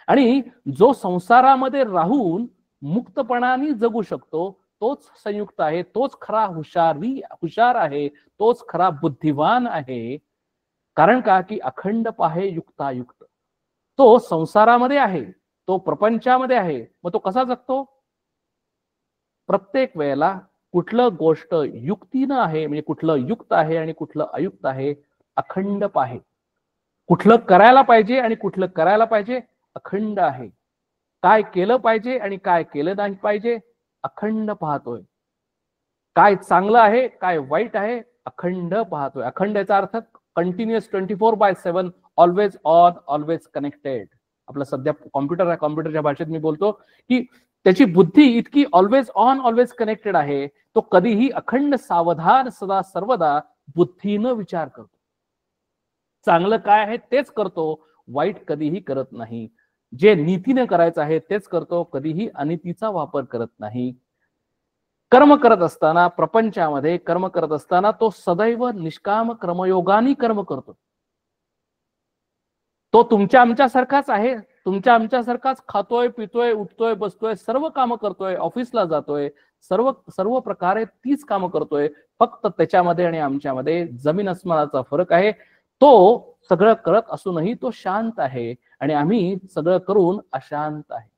आणि जो संसारामध्ये राहून मुक्तपणाने जगू शकतो तोच संयुक्त आहे, तोच खरा हुशार आहे, तोच खरा बुद्धिवान आहे. कारण का की अखंड पाहे युक्तायुक्त. तो संसारामध्ये आहे, तो प्रपंचामध्ये आहे, मग तो कसा जगतो? प्रत्येक वेळेला कुठलं गोष्ट युक्तीनं आहे म्हणजे कुठलं युक्त आहे आणि कुठलं अयुक्त आहे अखंड पाहे. कुठलं करायला पाहिजे आणि कुठलं करायला पाहिजे अखंड आहे. काय केलं पाहिजे आणि काय केलं नाही पाहिजे अखंड पाहतोय. काय चांगलं आहे काय वाईट आहे अखंड पाहतोय. अखंड याचा अर्थ continuous 24/7, always on, always connected. आपला सध्या कॉम्प्युटर आहे, कॉम्प्युटरच्या भाषेत मी बोलतो की त्याची बुद्धी इतकी ऑलवेज ऑन, ऑलवेज कनेक्टेड आहे, तो कधीही अखंड सावधान सदा सर्वदा बुद्धीनं विचार करतो. चांगलं काय आहे तेच करतो, वाईट कधीही करत नाही. जे नीतीने करायचं आहे तेच करतो, कधीही अनितीचा वापर करत नाही. कर्म करत असताना, प्रपंचामध्ये कर्म करत असताना तो सदैव निष्काम कर्मयोगाने कर्म करतो. तो तुमच्या आमच्यासारखाच आहे. तुमच्या आमच्यासारखाच खातोय, पितोय, उठतोय, बसतोय, सर्व कामं करतोय, ऑफिसला जातोय, सर्व सर्व प्रकारे तीच कामं करतोय. फक्त त्याच्यामध्ये आणि आमच्यामध्ये जमीन अस्मानाचा फरक आहे. तो सगळं करत असूनही तो शांत आहे आणि आम्ही सगळं करून अशांत आहे.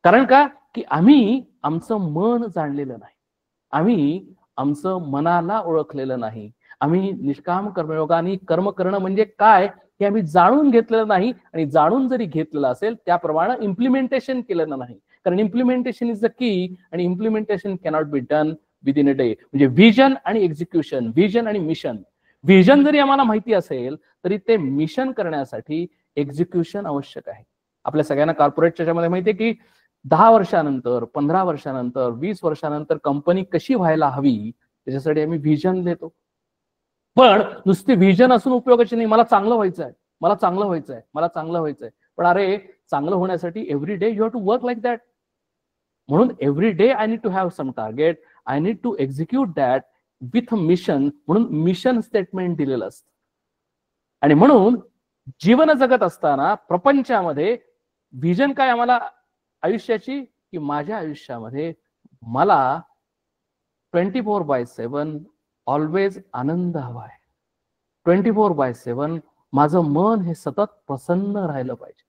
कारण का की आम्ही आमचं मन जाणलेलं नाही, आम्ही आमचं मनाला ओळखलेलं नाही. आम्ही निष्काम कर्मयोगाने कर्म करणं म्हणजे काय हे आम्ही जाणून घेतलेलं नाही. आणि जाणून जरी घेतलेलं असेल त्याप्रमाणे इम्प्लिमेंटेशन केलेलं नाही. कारण इम्प्लिमेंटेशन इज द की, आणि implementation cannot be done within a day. म्हणजे व्हिजन आणि एक्झिक्युशन, व्हिजन आणि मिशन. व्हिजन जरी आम्हाला माहिती असेल तरी ते मिशन करण्यासाठी एक्झिक्युशन आवश्यक आहे. आपल्या सगळ्यांना कॉर्पोरेटच्या मध्ये माहितीये की 10 वर्षानंतर, 15 वर्षानंतर, 20 वर्षानंतर कंपनी कशी व्हायला हवी त्याच्यासाठी आम्ही व्हिजन देतो. पण नुसती व्हिजन असून उपयोगाची नाही. मला चांगलं व्हायचं आहे, मला चांगलं व्हायचं आहे, मला चांगलं व्हायचं आहे. पण अरे चांगलं होण्यासाठी every day you have to work like that. म्हणून every day I need to have some target, I need to execute that with mission. म्हणून मिशन स्टेटमेंट दिलेलं असतं. आणि म्हणून जीवन जगत असताना प्रपंचामध्ये व्हिजन काय आम्हाला आयुष्याची, की माझ्या आयुष्यामध्ये मला 24/7 ऑलवेज आनंद हवा आहे. 24/7 माझं मन हे सतत प्रसन्न राहिलं पाहिजे.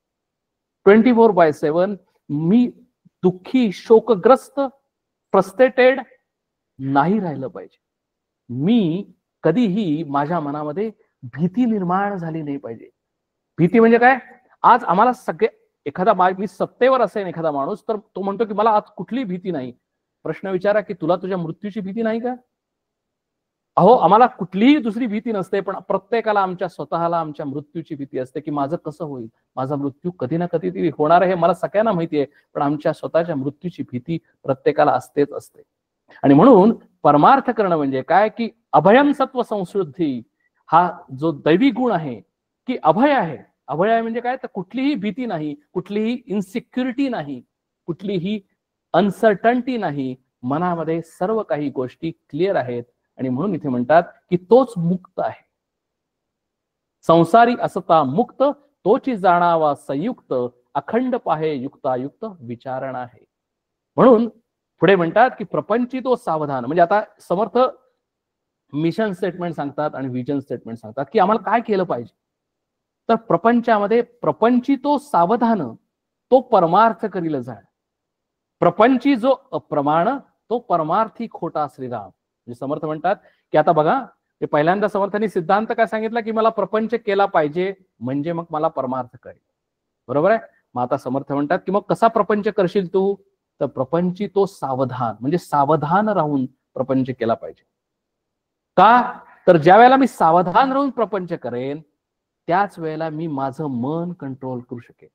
24/7 मी दुःखी, शोकग्रस्त, फ्रस्ट्रेटेड नाही राहिलं पाहिजे. मी कधीही माझ्या मनामध्ये भीती निर्माण झाली नाही पाहिजे. भीती म्हणजे काय? आज आम्हाला सगळे मी सत्तेवर असेल एखादा माणूस तर तो म्हणतो की मला आज कुठली भीती नाही. प्रश्न विचारा की तुला तुझ्या मृत्यूची भीती नाही का? अहो आम्हाला कुठलीही दुसरी भीती नसते, पण प्रत्येकाला आमच्या स्वतःला आमच्या मृत्यूची भीती असते की माझं कसं होईल, माझा मृत्यू कधी ना कधीतरी होणार आहे हे मला सगळ्यांना माहिती आहे. पण आमच्या स्वतःच्या मृत्यूची भीती प्रत्येकाला असतेच असते. आणि म्हणून परमार्थ करणं म्हणजे काय की अभयम सत्व संशुद्धी हा जो दैवी गुण आहे की अभय आहे. अभय आहे म्हणजे काय? तर कुठलीही भीती नाही, कुठलीही इन्सिक्युरिटी नाही, कुठलीही अनसर्टन्टी नाही. मनामध्ये सर्व काही गोष्टी क्लिअर आहेत. आणि म्हणून इथे म्हणतात की तोच मुक्त आहे. संसारी असता मुक्त तोची जाणावा संयुक्त, अखंड पाहे युक्तायुक्त विचारणा आहे. म्हणून पुढे म्हणतात की प्रपंची तो सावधान. म्हणजे आता समर्थ मिशन स्टेटमेंट सांगतात आणि विजन स्टेटमेंट सांगतात की आम्हाला काय केलं पाहिजे. तर प्रपंचामध्ये प्रपंची तो सावधान तो परमार्थ करील जाण. प्रपंची जो अप्रमाण तो परमार्थी खोटा श्रीराम. म्हणजे समर्थ म्हणतात की आता बघा ते पहिल्यांदा समर्थांनी सिद्धांत काय सांगितला की मला प्रपंच केला पाहिजे म्हणजे मग मला परमार्थ कळेल. बरोबर आहे. मग आता समर्थ म्हणतात की मग कसा प्रपंच करशील तू? तर प्रपंची तो सावधान म्हणजे सावधान राहून प्रपंच केला पाहिजे. का? तर ज्या वेळेला मी सावधान राहून प्रपंच करेन त्याच वेळेला मी माझं मन कंट्रोल करू शकेन.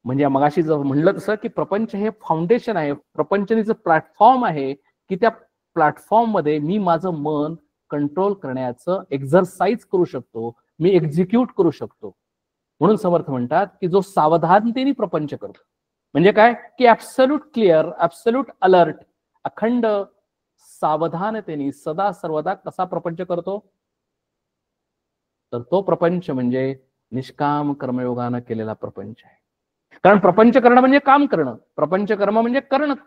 म्हणजे मगाशी जर म्हणलं तसं की प्रपंच हे फाउंडेशन आहे, प्रपंचनीचं प्लॅटफॉर्म आहे की त्या प्लॅटफॉर्म मध्ये मी माझं मन कंट्रोल करण्याचं एक्झरसाइज करू शकतो, मी एक्झिक्यूट करू शकतो. म्हणून समर्थ म्हणतात की जो सावधानतेने प्रपंच करतो म्हणजे काय की ऍब्सोल्यूट क्लिअर, ऍब्सोल्यूट अलर्ट, अखंड सावधानतेने सदा सर्वदा कसा प्रपंच करतो? तर तो प्रपंच म्हणजे निष्काम कर्मयोगानं केलेला प्रपंच आहे. कारण प्रपंच करणं म्हणजे काम करणं, प्रपंच कर्म म्हणजे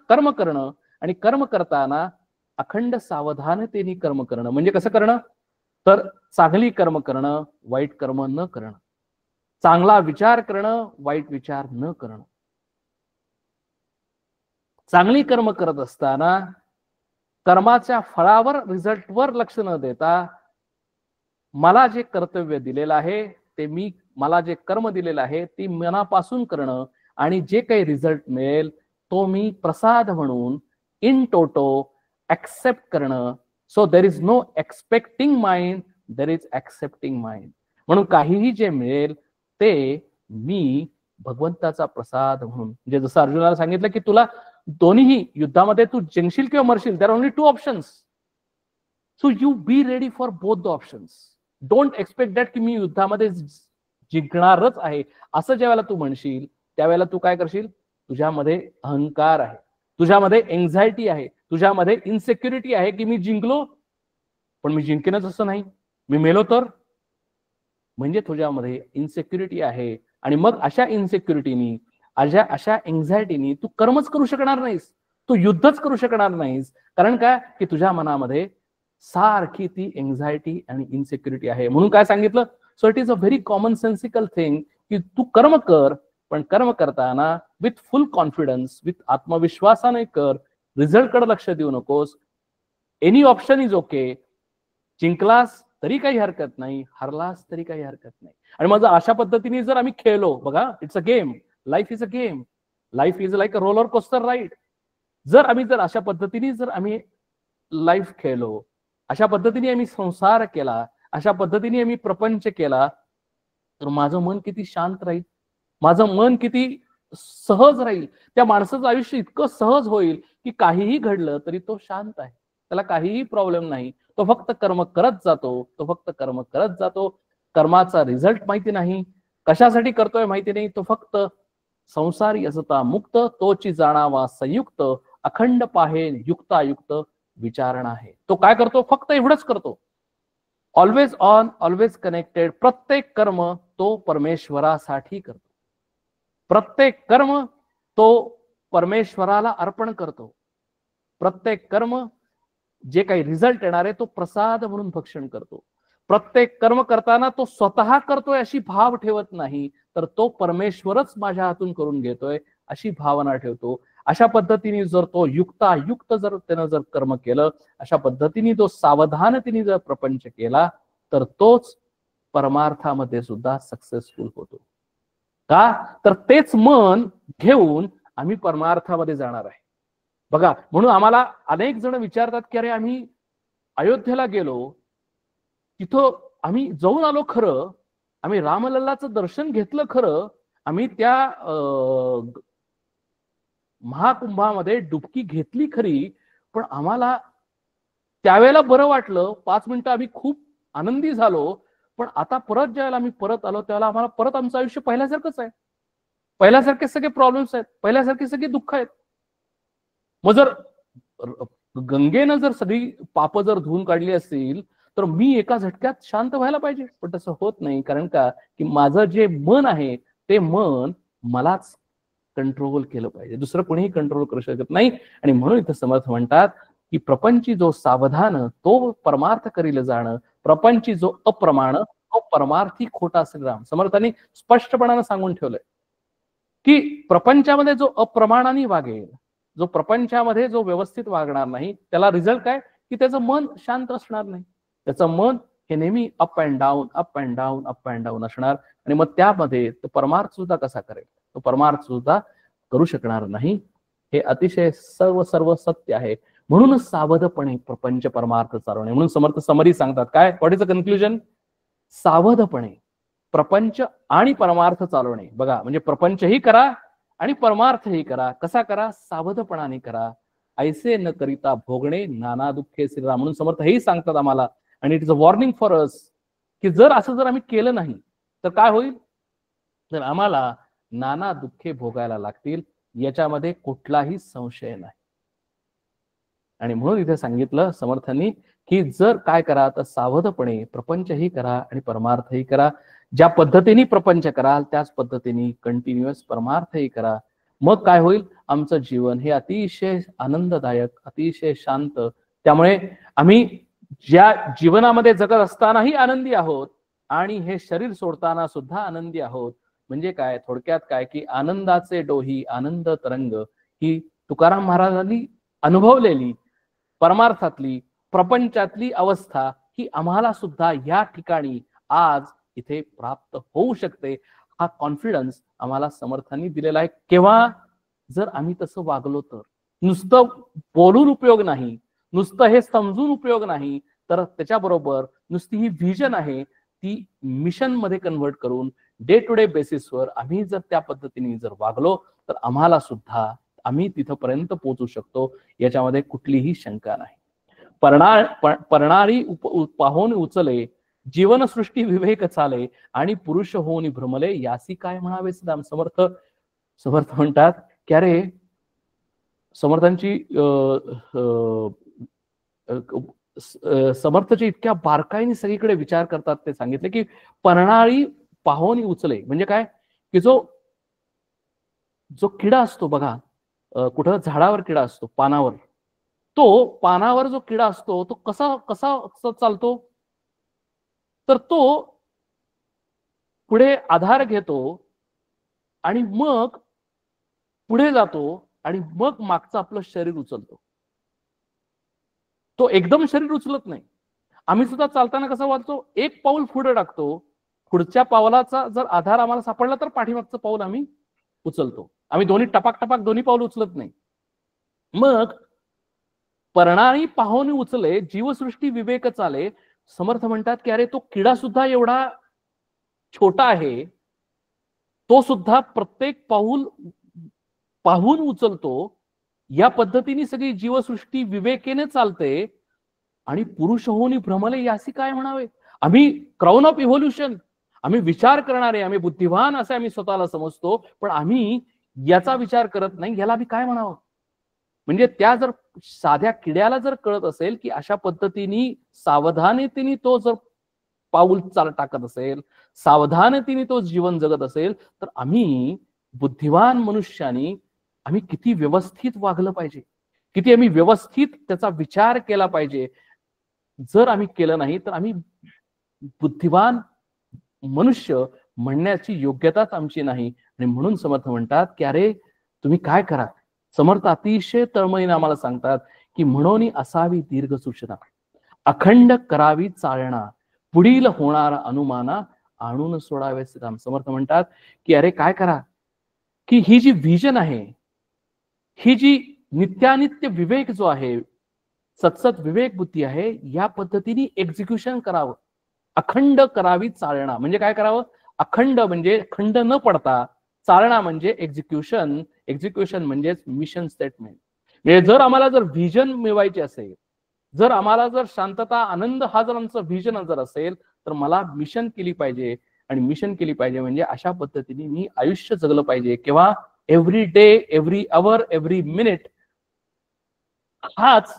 कर्म करणं. आणि कर्म करताना अखंड सावधानतेने कर्म करणं म्हणजे कसं करणं? तर चांगली कर्म करणं, वाईट कर्म न करणं, चांगला विचार करणं, वाईट विचार न करणं. चांगली कर्म करत असताना कर्माच्या फळावर, रिझल्टवर लक्ष न देता मला जे कर्तव्य दिलेलं आहे ते मला जे कर्म दिलेलं आहे ती मनापासून करणं आणि जे काही रिझल्ट मिळेल तो मी प्रसाद म्हणून इन टोटो ऍक्सेप्ट करणं. So there is no expecting mind, there is accepting mind. म्हणून काहीही जे मिळेल ते मी भगवंताचा प्रसाद म्हणून, म्हणजे जसं अर्जुनाला सांगितलं की तुला दोन्हीही युद्धामध्ये तू जिंकशील किंवा मरशील, there are only 2 options. So you be ready for both the options. Don't expect that की मी युद्धामध्ये जिंकणारच आहे असं ज्यावेळेला तू म्हणशील त्यावेळेला तू काय करशील, तुझ्यामध्ये अहंकार आहे, तुझ्यामध्ये एन्झायटी आहे, तुझ्यामध्ये इन्सेक्युरिटी आहे की मी जिंकलो पण मी जिंकेनच असं नाही, मी मेलो तर. म्हणजे तुझ्यामध्ये इन्सेक्युरिटी आहे. आणि मग अशा इन्सेक्युरिटीनी, अशा एन्झायटीनी तू कर्मच करू शकणार नाहीस, तू युद्धच करू शकणार नाहीस. कारण काय की तुझ्या मनामध्ये सारखी ती एन्झायटी आणि इन्सेक्युरिटी आहे. म्हणून काय सांगितलं, so it is a very common sensical thing की तू कर्म कर, पण कर्म करताना विथ फुल कॉन्फिडन्स, विथ आत्मविश्वासाने कर, रिझल्ट कडे लक्ष देऊ नकोस. Any option is okay. जिंकलास तरी काही हरकत नाही, हरलास तरी काही हरकत नाही. आणि मग अशा पद्धतीने जर आम्ही खेळलो, बघा it's a game, life is a game, life is like a roller coaster ride. जर अशा पद्धतीने जर आम्ही लाईफ खेळलो, अशा पद्धतीने आम्ही संसार केला, अशा पद्धतीने आम्ही प्रपंच केला, तर माझं मन किती शांत राहील, माझं मन किती सहज राहील. त्या माणसाचं आयुष्य इतकं सहज होईल की काहीही घडलं तरी तो शांत आहे, त्याला काहीही प्रॉब्लेम नाही. तो फक्त कर्म करत जातो, तो फक्त कर्म करत जातो. कर्माचा रिझल्ट माहिती नाही, कशासाठी करतोय माहिती नाही. तो फक्त संसारी असता मुक्त, तोची जाणावा संयुक्त, अखंड पाहे युक्तायुक्त विचारणा आहे. तो काय करतो, फक्त एवढंच करतो. Always on, always connected. प्रत्येक कर्म तो परमेश्वरासाठी करतो, प्रत्येक कर्म तो परमेश्वराला अर्पण करतो. प्रत्येक कर्म जे काही रिझल्ट येणार आहे तो प्रसाद म्हणून भक्षण करतो. प्रत्येक कर्म करताना तो स्वतः करतोय अशी भाव ठेवत नाही, तर तो परमेश्वरच माझ्या हातून करून घेतोय अशी भावना ठेवतो. अशा पद्धतीने जर तो युक्तायुक्त जर त्यानं जर कर्म केलं, अशा पद्धतीने तो सावधानतेने जर प्रपंच केला, तर तोच परमार्थामध्ये सुद्धा सक्सेसफुल होतो. का तर तेच मन घेऊन आम्ही परमार्थामध्ये जाणार आहे. बघा, म्हणून आम्हाला अनेक जण विचारतात की अरे आम्ही अयोध्येला गेलो, तिथं आम्ही जाऊन आलो खरं, आम्ही रामलल्लाचं दर्शन घेतलं खरं, आम्ही त्या महाकुंभामध्ये डुबकी घेतली खरी, पण आम्हाला त्यावेळेला बरं वाटलं, 5 मिनिटं आम्ही खूप आनंदी झालो, पण आता परत ज्यावेळेला आम्ही परत आलो त्यावेळेला आम्हाला परत आमचं आयुष्य पहिल्यासारखंच आहे, पहिल्यासारखे सगळे प्रॉब्लेम्स आहेत, पहिल्यासारखे सगळे दुःख आहेत. मग जर गंगेनं जर सगळी पाप जर धुवून काढली असतील तर मी एका झटक्यात शांत व्हायला पाहिजे, पण तसं होत नाही. कारण का की माझं जे मन आहे ते मन मलाच कंट्रोल केलं पाहिजे, दुसरं कोणीही कंट्रोल करू शकत नाही. आणि म्हणून इथं समर्थ म्हणतात की प्रपंची जो सावधान तो परमार्थ करील जाणं, प्रपंची जो अप्रमाण तो परमार्थी खोटा श्रीराम. समर्थांनी स्पष्टपणाने सांगून ठेवलंय की प्रपंचामध्ये जो अप्रमाणाने वागेल, जो प्रपंचामध्ये जो व्यवस्थित वागणार नाही, त्याला रिझल्ट काय की त्याचं मन शांत असणार नाही, त्याचं मन हे नेहमी up and down, up and down, up and down असणार. आणि मग त्यामध्ये तो परमार्थ सुद्धा कसा करेल, तो परमार्थ सुद्धा करू शकणार नाही. हे अतिशय सर्व सत्य आहे. म्हणून सावधपणे प्रपंच परमार्थ चालवणे. म्हणून समर्थ समरी सांगतात काय, व्हॉट इज द कन्क्लुजन, सावधपणे प्रपंच आणि परमार्थ चालवणे. बघा, म्हणजे प्रपंचही करा आणि परमार्थही करा. कसा करा, सावधपणाने करा. ऐसे न करिता भोगणे नाना दुःखे श्रीराम. म्हणून समर्थ हेही सांगतात आम्हाला, आणि it is a warning for us, की जर असं जर आम्ही केलं नाही तर काय होईल, तर आम्हाला नाना दुःखे भोगायला लागतील, याच्यामध्ये कुठलाही संशय नाही. आणि म्हणून इथे सांगितलं समर्थांनी की जर काय करा, तर सावधपणे प्रपंचही करा आणि परमार्थही करा. ज्या पद्धतीने प्रपंच कराल त्याच पद्धतीने कंटिन्युअस परमार्थही करा. मग काय होईल, आमचं जीवन हे अतिशय आनंददायक, अतिशय शांत. त्यामुळे आम्ही ज्या जीवनामध्ये जगत असतानाही आनंदी आहोत आणि हे शरीर सोडताना सुद्धा आनंदी आहोत. म्हणजे काय, थोडक्यात काय की आनंदाचे डोही आनंद तरंग ही तुकाराम महाराजांनी अनुभवलेली परमार्थातली प्रपंचातली अवस्था ही आम्हाला सुद्धा या ठिकाणी आज इथे प्राप्त होऊ शकते. हा कॉन्फिडन्स आम्हाला समर्थांनी दिलेला आहे. केव्हा, जर आम्ही तसं वागलो तर. नुसतं बोलून उपयोग नाही, नुसतं हे समजून उपयोग नाही, तर त्याच्याबरोबर नुसती ही व्हिजन आहे ती मिशन मध्ये कन्व्हर्ट करून डे टू डे बेसिसवर आम्ही जर त्या पद्धतीने जर वागलो तर आम्हाला सुद्धा आम्ही तिथपर्यंत पोहोचू शकतो, याच्यामध्ये कुठलीही शंका नाही. परणारी पाहोन उचले, जीवनसृष्टी विवेक चाले, आणि पुरुष होऊन भ्रमले, यासी काय म्हणावे. समर्थ समर्थ म्हणतात की अरे, समर्थांची समर्थचे इतक्या बारकाईने सगळीकडे विचार करतात. ते सांगितले की परणारी पाहोनी उचले म्हणजे काय, की जो किडा असतो बघा, कुठं झाडावर किडा असतो पानावर, तो पानावर जो किडा असतो तो कसा कसा चालतो, तर तो पुढे आधार घेतो आणि मग पुढे जातो आणि मग मागचं आपलं शरीर उचलतो. तो एकदम शरीर उचलत नाही. आम्ही सुद्धा चालताना कसं वाचतो, एक पाऊल पुढे टाकतो, पुढच्या पावलाचा जर आधार आम्हाला सापडला तर पाठीमागचं पाऊल आम्ही उचलतो. आम्ही दोन्ही टपाक टपाक दोन्ही पाऊल उचलत नाही. मग परणारी पाहोनी उचले, जीवसृष्टी विवेक चाले. समर्थ म्हणतात की अरे, तो किडा सुद्धा एवढा छोटा आहे, तो सुद्धा प्रत्येक पाऊल पाहून उचलतो. या पद्धतीने सगळी जीवसृष्टी विवेकेने चालते, आणि पुरुष होऊन भ्रमले, यासी काय म्हणावे. आम्ही क्राऊन ऑफ इव्होल्युशन, आम्ही विचार करणारे, आम्ही बुद्धिवान असे आम्ही स्वतःला समजतो, पण आम्ही याचा विचार करत नाही, याला आम्ही काय म्हणावं. म्हणजे त्या जर साध्या किड्याला जर कळत असेल की अशा पद्धतीने सावधानतेने तो जर पाऊल टाकत असेल, सावधानतेने तो जीवन जगत असेल, तर आम्ही बुद्धिवान मनुष्यानी आम्ही किती व्यवस्थित वागलं पाहिजे, किती आम्ही व्यवस्थित त्याचा विचार केला पाहिजे. जर आम्ही केलं नाही तर आम्ही बुद्धिवान मनुष्य म्हणण्याची योग्यताच आमची नाही. आणि म्हणून समर्थ म्हणतात की अरे, तुम्ही काय करा. समर्थ अतिशय तळमळीने आम्हाला सांगतात की म्हणून असावी दीर्घ सूचना, अखंड करावी चालना, पुढील होणारा अनुमाना आणून सोडावे. श्रीराम समर्थ म्हणतात की अरे काय करा, की ही जी व्हिजन आहे, ही जी नित्यानित्य विवेक जो आहे, सतसत विवेक बुद्धी आहे, या पद्धतीने एक्झिक्युशन करावं. अखंड करावी चालना म्हणजे काय करावं, अखंड म्हणजे खंड न पडता, चालना म्हणजे एक्झिक्युशन, एक्झिक्युशन म्हणजेच मिशन स्टेटमेंट. म्हणजे जर आम्हाला जर व्हिजन मिळवायची असेल, जर आम्हाला जर शांतता आनंद हा जर आमचं व्हिजन जर असेल, तर मला मिशन केली पाहिजे. आणि मिशन केली पाहिजे म्हणजे अशा पद्धतीने मी आयुष्य जगलं पाहिजे. किंवा every day, every our, every minute, हाच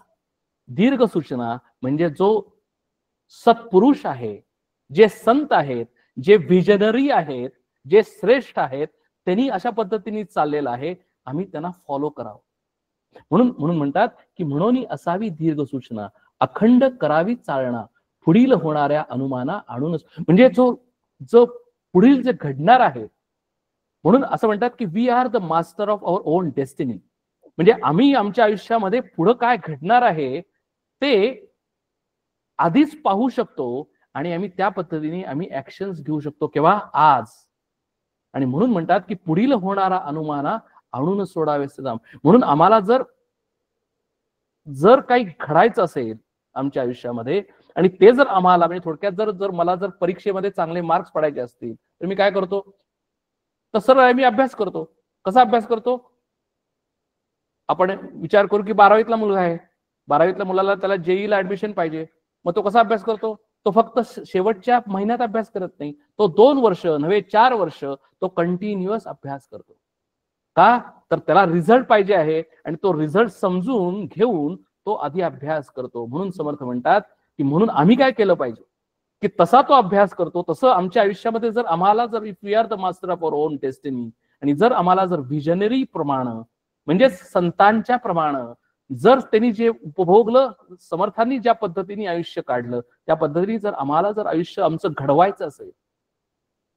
दीर्घ सूचना. म्हणजे जो सत्पुरुष आहे, जे संत आहेत, जे व्हिजनरी आहेत, जे श्रेष्ठ आहेत, त्यांनी अशा पद्धतीने चाललेलं आहे, आम्ही त्यांना फॉलो करावं. म्हणून म्हणतात की म्हणून असावी दीर्घ सूचना, अखंड करावी चालना, पुढील होणाऱ्या अनुमाना आणूनच. म्हणजे जो पुढील जे घडणार आहे, म्हणून असं म्हणतात की we are the master of our own destiny. म्हणजे आम्ही आमच्या आयुष्यामध्ये पुढे काय घडणार आहे ते आधीच पाहू शकतो, आणि आम्ही त्या पद्धतीने आम्ही ऍक्शन्स घेऊ शकतो. केव्हा, आज. आणि म्हणून म्हणतात की पुढील होणारा अनुमाना आणून सोडावे सदाम. म्हणून आम्हाला जर काही घडायचं असेल आमच्या आयुष्यामध्ये, आणि ते जर आम्हाला म्हणजे थोडक्यात जर मला जर परीक्षेमध्ये चांगले मार्क्स पडायचे असतील, तर मी काय करतो, तर मी अभ्यास करतो. कसा अभ्यास करतो, आपण विचार करू की 12वीतला मुलगा आहे, 12वीतल्या मुलाला त्याला जेईला ऍडमिशन पाहिजे. मग तो कसा अभ्यास करतो, तो फक्त शेवटच्या महिन्यात अभ्यास करत नाही, तो 2 वर्ष नव्हे 4 वर्ष तो कंटिन्युअस अभ्यास करतो. का, तर त्याला रिझल्ट पाहिजे आहे, आणि तो रिझल्ट समजून घेऊन तो आधी अभ्यास करतो. म्हणून समर्थ म्हणतात की म्हणून आम्ही काय केलं पाहिजे, की तसा तो अभ्यास करतो. तसं आमच्या आयुष्यामध्ये जर आम्हाला जर if we are the master of our own destiny, आणि जर आम्हाला जर व्हिजनरी प्रमाण म्हणजे संतांच्या प्रमाण जर त्यांनी जे उपभोगलं, समर्थांनी ज्या पद्धतीने आयुष्य काढलं, त्या पद्धतीने जर आम्हाला जर आयुष्य आमचं घडवायचं असेल,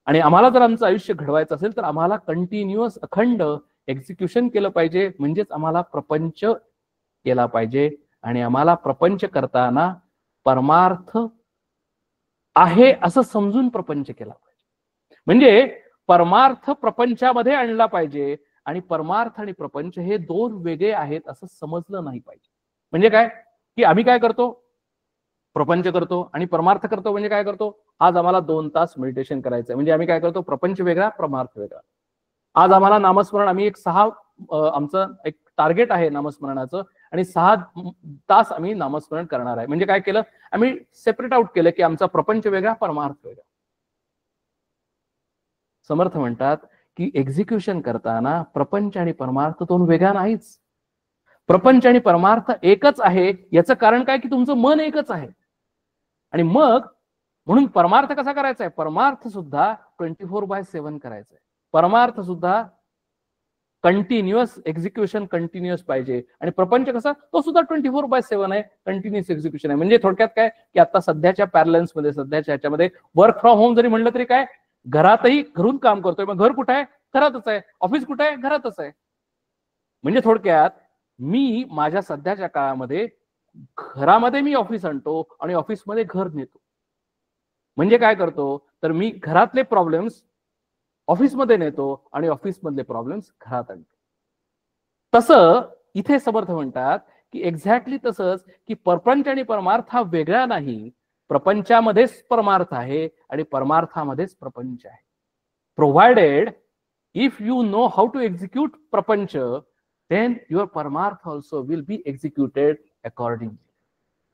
आणि आम्हाला जर आमचं आयुष्य घडवायचं असेल, तर आम्हाला कंटिन्युअस अखंड एक्झिक्युशन केलं पाहिजे. म्हणजेच आम्हाला प्रपंच केला पाहिजे. आणि आम्हाला प्रपंच करताना परमार्थ आहे असं समजून प्रपंच केला पाहिजे. म्हणजे परमार्थ प्रपंचामध्ये आणला पाहिजे, आणि परमार्थ आणि प्रपंच हे 2 वेगळे आहेत असं समजलं नाही पाहिजे. म्हणजे काय, की आम्ही काय करतो, प्रपंच करतो आणि परमार्थ करतो. म्हणजे काय करतो, आज आम्हाला 2 तास मेडिटेशन करायचंय, म्हणजे आम्ही काय करतो, प्रपंच वेगळा, परमार्थ वेगळा. आज आम्हाला नामस्मरण, आम्ही एक 6 आमचं एक टार्गेट आहे नामस्मरणाचं, आणि 6 तास आम्ही नामस्मरण करणार आहे. म्हणजे काय केलं, आम्ही सेपरेट आउट केलं की आमचा प्रपंच वेगळा, परमार्थ वेगळा. समर्थ म्हणतात की एक्झिक्युशन करताना प्रपंच आणि परमार्थ दोन वेगळा नाहीच. प्रपंच आणि परमार्थ एकच आहे. याचं कारण काय, की तुमचं मन एकच आहे. आणि मग म्हणून परमार्थ कसा करायचा आहे, परमार्थ सुद्धा 24/7 करायचा आहे. परमार्थ सुद्धा कंटिन्युअस एक्झिक्युशन, कंटिन्युअस पाहिजे. आणि प्रपंच कसा, तो सुद्धा 24/7 आहे, कंटिन्युअस एक्झिक्युशन आहे. म्हणजे थोडक्यात काय, की आता सध्याच्या पॅरलन्स मध्ये, सध्याच्या ह्याच्यामध्ये वर्क फ्रॉम होम जरी म्हणलं तरी काय, घरातही घरून काम करतोय. मग घर कुठे आहे, घरातच आहे. ऑफिस कुठे आहे, घरातच आहे. म्हणजे थोडक्यात मी माझ्या सध्याच्या काळामध्ये घरामध्ये मी ऑफिस आणतो आणि ऑफिसमध्ये घर नेतो. म्हणजे काय करतो, तर मी घरातले प्रॉब्लेम्स ऑफिसमध्ये नेतो आणि ऑफिसमधले प्रॉब्लेम्स घरात आणतो. तसं इथे समर्थ म्हणतात की एक्झॅक्टली तसंच, की प्रपंच आणि परमार्थ हा वेगळा नाही. प्रपंचामध्येच परमार्थ आहे आणि परमार्थामध्येच प्रपंच आहे. Provided if you know how to execute prapanch, then your परमार्थ also will be executed accordingly.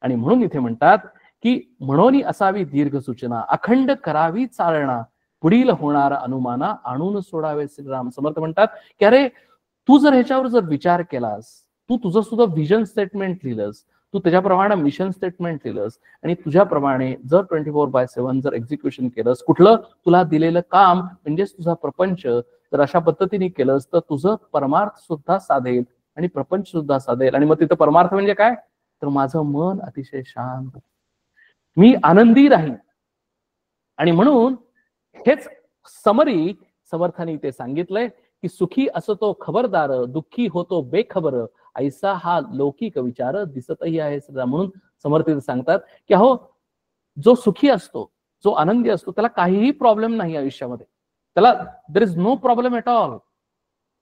आणि म्हणून इथे म्हणतात की म्हणून असावी दीर्घ सूचना, अखंड करावी चालना, पुढील होणारा अनुमाना आणून सोडावे. श्रीराम समर्थ म्हणतात की अरे तू जर ह्याच्यावर जर विचार केलास, तू तुझं सुद्धा विजन स्टेटमेंट लिहिलंस, तू त्याच्याप्रमाणे मिशन स्टेटमेंट लिहिलंस, आणि तुझ्याप्रमाणे जर 24/7 जर एक्झिक्युशन केलंस, कुठलं तुला दिलेलं काम म्हणजेच तुझा प्रपंच जर अशा पद्धतीने केलंस, तर तुझं परमार्थ सुद्धा साधेल आणि प्रपंच सुद्धा साधेल. आणि मग तिथं परमार्थ म्हणजे काय, तर माझं मन अतिशय शांत, मी आनंदी राहील. आणि म्हणून हेच समरी समर्थाने ते सांगितलंय की सुखी असतो खबरदार, दुःखी होतो बेखबर, ऐसा हा लौकिक विचार दिसतही आहे. म्हणून समर्थ सांगतात की अहो, जो सुखी असतो, जो आनंदी असतो, त्याला काहीही प्रॉब्लेम नाही आयुष्यामध्ये, त्याला there is no problem at all.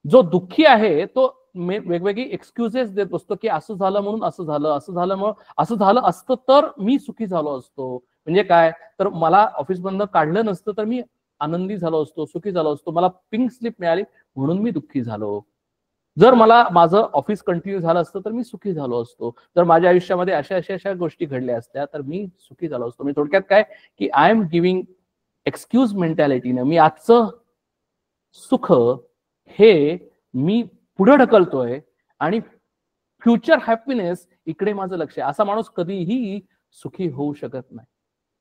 जो दुःखी आहे तो वेगवेगळी एक्सक्युजेस देत बसतो की असं झालं म्हणून असं झालं, असं झालं म्हणून असं झालं असतं तर मी सुखी झालो असतो. म्हणजे काय, तर मला ऑफिस मधनं काढलं नसतं तर मी आनंदी झालो असतो, सुखी झालो असतो. मला पिंक स्लिप मिळाली म्हणून मी दुःखी झालो. जर मला माझं ऑफिस कंटिन्यू झालं असतं तर मी सुखी झालो असतो. जर माझ्या आयुष्यामध्ये अशा गोष्टी घडल्या असत्या तर मी सुखी झालो असतो. मी थोडक्यात काय, की आय एम गिव्हिंग एक्सक्यूज मेंटॅलिटीनं मी आजचं सुख हे मी पुढे ढकलतोय आणि फ्युचर हॅपीनेस इकडे माझं लक्ष आहे. असा माणूस कधीही सुखी होऊ शकत नाही.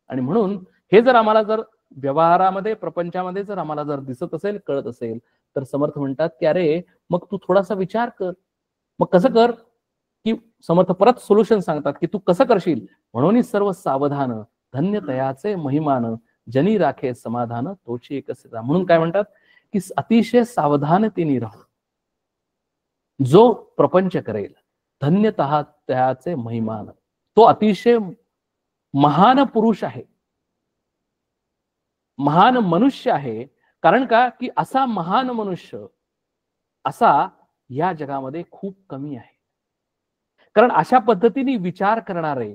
आणि म्हणून हे जर आम्हाला जर व्यवहारामध्ये, प्रपंचामध्ये जर आम्हाला जर दिसत असेल, कळत असेल, तर समर्थ म्हणतात की अरे मग तू थोडासा विचार कर. मग कसं कर, की समर्थ परत सोल्युशन सांगतात की तू कसं करशील. म्हणून सर्व सावधान, धन्य तयाचे महिमान, जनी राखे समाधान तोची एकच. म्हणून काय म्हणतात की अतिशय सावधानतेने राहा. जो प्रपंच करेल, धन्य त्याचे महिमान, तो अतिशय महान पुरुष आहे, महान मनुष्य आहे. कारण का, की असा महान मनुष्य असा या जगामध्ये खूप कमी आहे. कारण अशा पद्धतीने विचार करणारे,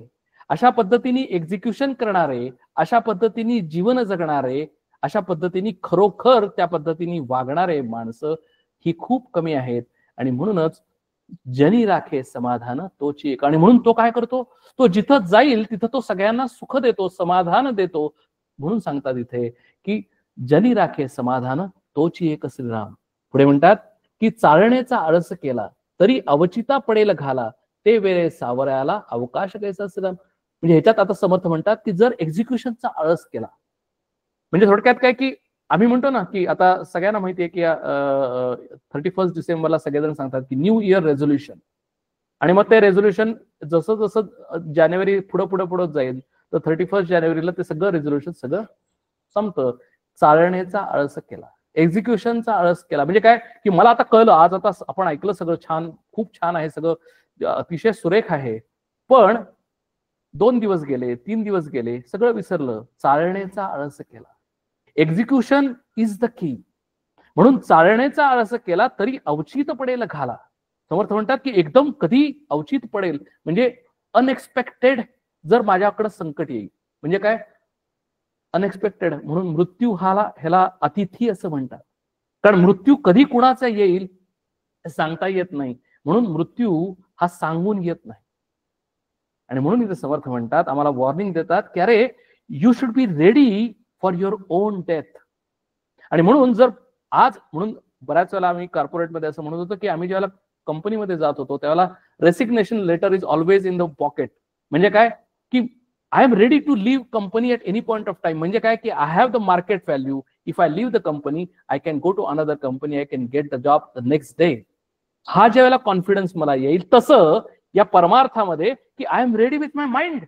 अशा पद्धतीने एक्झिक्युशन करणारे, अशा पद्धतीने जीवन जगणारे, अशा पद्धतीने खरोखर त्या पद्धतीने वागणारे माणसं ही खूप कमी आहेत. आणि म्हणूनच जनी राखे समाधान तोची एक. आणि म्हणून तो काय करतो, तो जिथं जाईल तिथं तो सगळ्यांना सुख देतो, समाधान देतो. म्हणून सांगतात इथे की जनी राखे समाधान तोची एक श्रीराम. पुढे म्हणतात की चालण्याचा आळस केला तरी अवचिता पडेल घाला, ते वेळे सावरायला अवकाश कैसा श्रीराम. म्हणजे ह्याच्यात आता समर्थ म्हणतात की जर एक्झिक्युशनचा आळस केला, म्हणजे थोडक्यात काय, की आम्ही म्हणतो ना की आता सगळ्यांना माहिती आहे की 31 डिसेंबरला सगळेजण सांगतात की न्यू इयर रेझोल्युशन. आणि मग ते रेझोल्युशन जसं जसं जानेवारी पुढे जाईल तर 31 जानेवारीला ते सगळं रेझोल्युशन सगळं संपतं. चालण्याचा आळस केला, एक्झिक्युशनचा आळस केला. म्हणजे काय, की मला आता कळलं, आज आता आपण ऐकलं सगळं छान, खूप छान आहे, सगळं अतिशय सुरेख आहे, पण 2 दिवस गेले, 3 दिवस गेले, सगळं विसरलं. चालण्याचा आळस केला. Execution is the key. म्हणून चालण्याचा आळस केला तरी अवचित पडेल घाला. समर्थ म्हणतात की एकदम कधी अवचित पडेल, म्हणजे अनएक्सपेक्टेड जर माझ्याकडे संकट येईल, म्हणजे काय अनएक्सपेक्टेड, म्हणून मृत्यू ह्याला अतिथी असं म्हणतात. कारण मृत्यू कधी कुणाचा येईल हे सांगता येत नाही, म्हणून मृत्यू हा सांगून येत नाही. आणि म्हणून इथे समर्थ म्हणतात, आम्हाला वॉर्निंग देतात की अरे you should be ready for your on death. आणि म्हणून जर आज, म्हणून बऱ्याच वेळेला आम्ही कॉर्पोरेटमध्ये असं म्हणत होतो की आम्ही ज्यावेळेला कंपनीमध्ये जात होतो त्यावेळेला resignation letter is always in the pocket. म्हणजे काय की I am ready to leave company at any point of time. म्हणजे काय की I have the market value, if I leave the company I can go to another company, I can get the job the next day. हा ज्या वेळेला confidence मला येईल, तसं या परमार्थामध्ये की I am ready with my mind.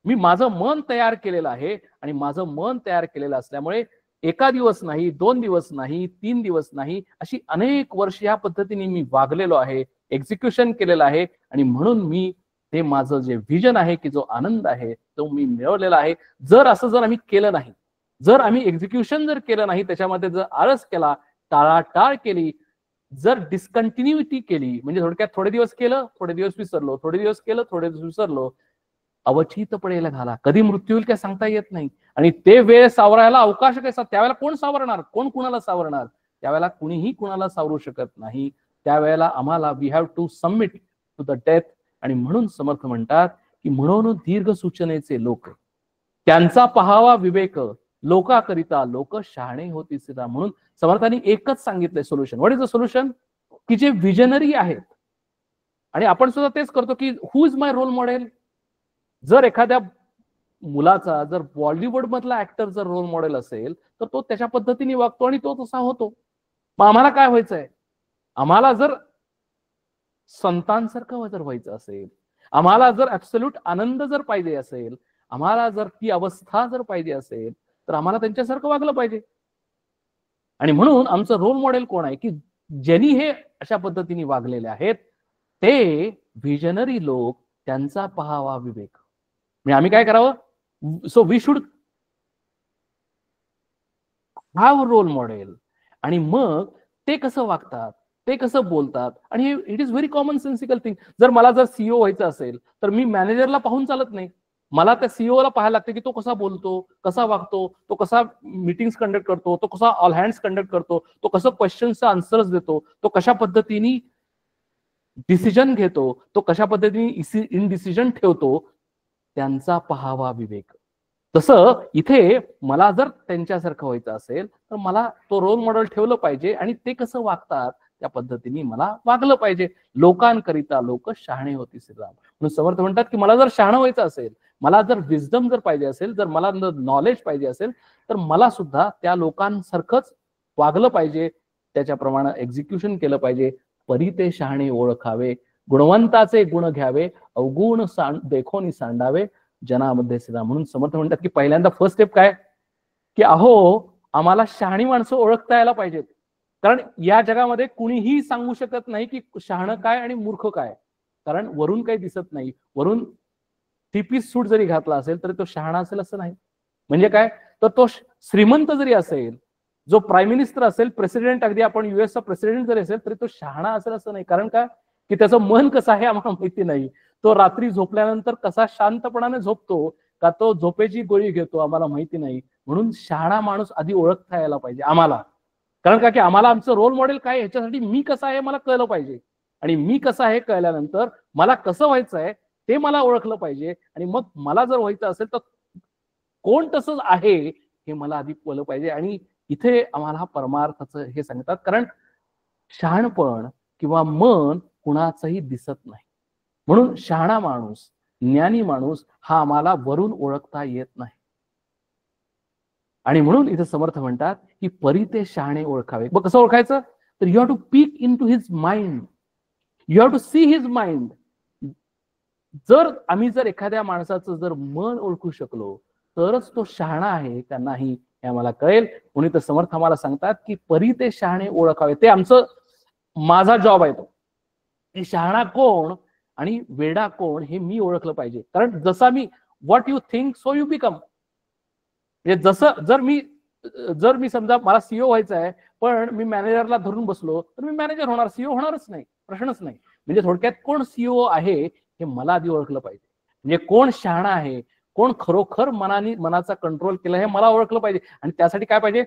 मी माझं मन तयार केलेलं आहे, आणि माझं मन तयार केलेलं असल्यामुळे एका दिवस नाही, 2 दिवस नाही, 3 दिवस नाही, अशी अनेक वर्ष या पद्धतीने मी वागलेलो आहे, एक्झिक्युशन केलेलं आहे. आणि म्हणून मी ते माझं जे व्हिजन आहे की जो आनंद आहे तो मी मिळवलेला आहे. जर आम्ही केलं नाही, जर आम्ही एक्झिक्युशन जर केलं नाही, त्याच्यामध्ये जर आळस केला, टाळाटाळ केली, जर डिस्कंटिन्युटी केली, म्हणजे थोडक्यात थोडे दिवस केलं, थोडे दिवस विसरलो, थोडे दिवस केलं, थोडे दिवस विसरलो, अवचित पडेल घाला. कधी मृत्यू येईल काय सांगता येत नाही. आणि ते वेळ सावरायला अवकाश कसा, त्यावेळेला कोण सावरणार, कोण कुणाला सावरणार, त्यावेळेला कुणीही कुणाला सावरू शकत नाही. त्यावेळेला आम्हाला we have to submit to the death. आणि म्हणून समर्थ म्हणतात की म्हणून दीर्घ सूचनेचे लोक, त्यांचा पहावा विवेक, लोकाकरिता लोक शहाणे होतीस. म्हणून समर्थांनी एकच सांगितलंय solution. What is the solution? की जे विजनरी आहेत, आणि आपण सुद्धा तेच करतो की हु इज माय रोल मॉडेल. जर एखाद्या मुलाचा जर बॉलिवूड मधला ऍक्टर जर रोल मॉडेल असेल तर तो त्याच्या पद्धतीने वागतो आणि तो तसा होतो. मग आम्हाला काय व्हायचंय? आम्हाला जर संतांसारखं जर व्हायचं असेल, आम्हाला जर ऍब्सोल्यूट आनंद जर पाहिजे असेल, आम्हाला जर ती अवस्था जर पाहिजे असेल, तर आम्हाला त्यांच्यासारखं वागलं पाहिजे. आणि म्हणून आमचं रोल मॉडेल कोण आहे की ज्यांनी हे अशा पद्धतीने वागलेले आहेत, ते व्हिजनरी लोक, त्यांचा पहावा विवेक. म्हणजे आम्ही काय करावं? So we should have role model. आणि मग ते कसं वागतात, ते कसं बोलतात, आणि it is very common sensical thing. जर मला जर सीईओ व्हायचं असेल तर मी मॅनेजरला पाहून चालत नाही. मला त्या सीईओला पाहायला लागते की तो कसा बोलतो, कसा वागतो, तो कसा मीटिंग्स कंडक्ट करतो, तो कसा ऑल हँड्स कंडक्ट करतो, तो कसं क्वेश्चन्सचा आन्सर्स देतो, तो कशा पद्धतीने डिसिजन घेतो, तो कशा पद्धतीने इन डिसिजन ठेवतो, त्यांचा पहावा विवेक. तसं इथे मला जर त्यांच्यासारखं व्हायचं असेल तर मला तो रोल मॉडेल ठेवलं पाहिजे, आणि ते कसं वागतात त्या पद्धतीने मला वागलं पाहिजे. लोकांकरिता लोक शहाणे होती श्रीराम. म्हणून समर्थ म्हणतात की मला जर शहाणं व्हायचं असेल, मला जर विजडम जर पाहिजे असेल, जर मला नॉलेज पाहिजे असेल, तर मला सुद्धा त्या लोकांसारखंच वागलं पाहिजे, त्याच्याप्रमाणे एक्झिक्युशन केलं पाहिजे. परी ते शहाणे ओळखावे, गुणवंताचे गुण घ्यावे, अवगुण देखोनी सांडावे जनामध्ये श्रीराम. म्हणून समर्थ म्हणतात की पहिल्यांदा फर्स्ट स्टेप काय की अहो आम्हाला शहाणी माणसं ओळखता यायला पाहिजेत. कारण या जगामध्ये कुणीही सांगू शकत नाही की शहाणं काय आणि मूर्ख काय, कारण वरून काही दिसत नाही. वरून थ्री-पीस सूट जरी घातला असेल तरी तो शहाणा असेल असं नाही. म्हणजे काय, तर तो श्रीमंत जरी असेल, जो प्राईम मिनिस्टर असेल, प्रेसिडेंट, अगदी आपण युएसचा प्रेसिडेंट जरी असेल तरी तो शहाणा असेल असं नाही. कारण काय की त्याचं मन कसं आहे आम्हाला माहिती नाही. तो रात्री झोपल्यानंतर कसा शांतपणाने झोपतो, का तो झोपेची गोळी घेतो, आम्हाला माहिती नाही. म्हणून शहाणा माणूस आधी ओळखता यायला पाहिजे आम्हाला. कारण का की आम्हाला आमचं रोल मॉडेल काय, ह्याच्यासाठी मी कसं आहे मला कळलं पाहिजे. आणि मी कसं आहे कळल्यानंतर मला कसं व्हायचं आहे ते मला ओळखलं पाहिजे. आणि मग मला जर व्हायचं असेल तर कोण तसंच आहे हे मला आधी कळलं पाहिजे. आणि इथे आम्हाला परमार्थाचं हे सांगतात, कारण शहाणपण किंवा मन कुणाचंही दिसत नाही. म्हणून शहाणा माणूस, ज्ञानी माणूस हा आम्हाला वरून ओळखता येत नाही. आणि म्हणून इथे समर्थ म्हणतात की परी ते शहाणे ओळखावे. मग कसं ओळखायचं? तर you have to peek in to his mind, you have to see his mind. जर आम्ही जर एखाद्या माणसाचं जर मन ओळखू शकलो तरच तो शहाणा आहे का नाही हे आम्हाला कळेल. म्हणून तर समर्थ आम्हाला सांगतात की परी ते शहाणे ओळखावे. ते आमचं, माझा जॉब आहे तो, की शहाणा कोण आणि वेडा कोण हे मी ओळखलं पाहिजे. कारण जसा मी, what you think so you become. म्हणजे जसं जर मी समजा मला सीईओ व्हायचं आहे पण मी मॅनेजरला धरून बसलो तर मी मॅनेजर होणार, सीईओ होणारच नाही, प्रश्नच नाही. म्हणजे थोडक्यात कोण सीईओ आहे हे मला आधी ओळखलं पाहिजे. म्हणजे कोण शहाणा आहे, कोण खरोखर मनाचा कंट्रोल केला हे मला ओळखलं पाहिजे. आणि त्यासाठी काय पाहिजे,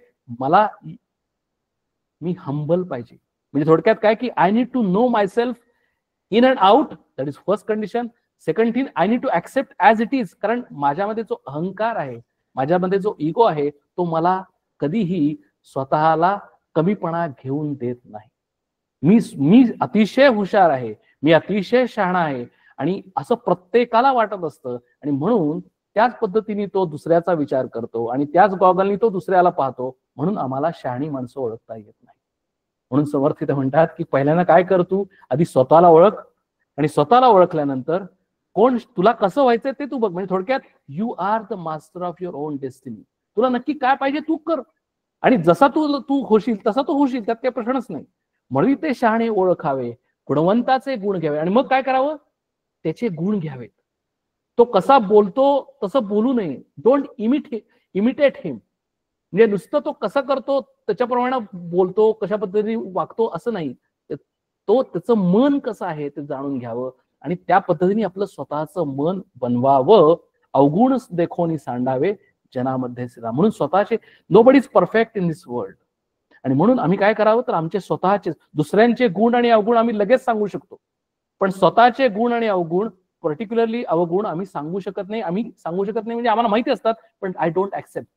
मी हंबल पाहिजे. म्हणजे थोडक्यात काय की I need to know myself in and out, that is first condition. Second thing, I need to accept as it is. कारण माझ्यामध्ये जो अहंकार आहे, माझ्यामध्ये जो इगो आहे, तो मला कधीही स्वतःला कमीपणा घेऊन देत नाही. मी अतिशय हुशार आहे, मी अतिशय शहाणा आहे आणि असं प्रत्येकाला वाटत असतं. आणि म्हणून त्याच पद्धतीने तो दुसऱ्याचा विचार करतो आणि त्याच गॉगलनी तो दुसऱ्याला पाहतो. म्हणून आम्हाला शहाणी माणसं ओळखता येत नाही. म्हणून समर्थ इथे म्हणतात की पहिल्यांदा काय कर, तू आधी स्वतःला ओळख आणि स्वतःला ओळखल्यानंतर कोण तुला कसं व्हायचंय ते तू बघ. म्हणजे थोडक्यात you are the master of your own destiny. तुला नक्की काय पाहिजे तू कर आणि जसा तू होशील तसा तू होशील, त्यात काही प्रश्नच नाही. म्हणून ते शहाणे ओळखावे, गुणवंताचे गुण घ्यावे आणि मग काय करावं, त्याचे गुण घ्यावेत. तो कसा बोलतो तसं बोलू नये. डोंट इमिटेट हिम. म्हणजे नुसतं तो कसं करतो त्याच्याप्रमाणे बोलतो, कशा पद्धतीने वागतो असं नाही. तो त्याचं मन कसं आहे ते जाणून घ्यावं आणि त्या पद्धतीने आपलं स्वतःचं मन बनवावं. अवगुण देखोनी सांडावे जनामध्ये श्रीराम. म्हणून स्वतःचे nobody is perfect in this world. आणि म्हणून आम्ही काय करावं तर आमचे स्वतःचे, दुसऱ्यांचे गुण आणि अवगुण आम्ही लगेच सांगू शकतो, पण स्वतःचे गुण आणि अवगुण, पर्टिक्युलरली अवगुण आम्ही सांगू शकत नाही. आम्ही सांगू शकत नाही म्हणजे आम्हाला माहिती असतात, पण आय डोंट ऍक्सेप्ट.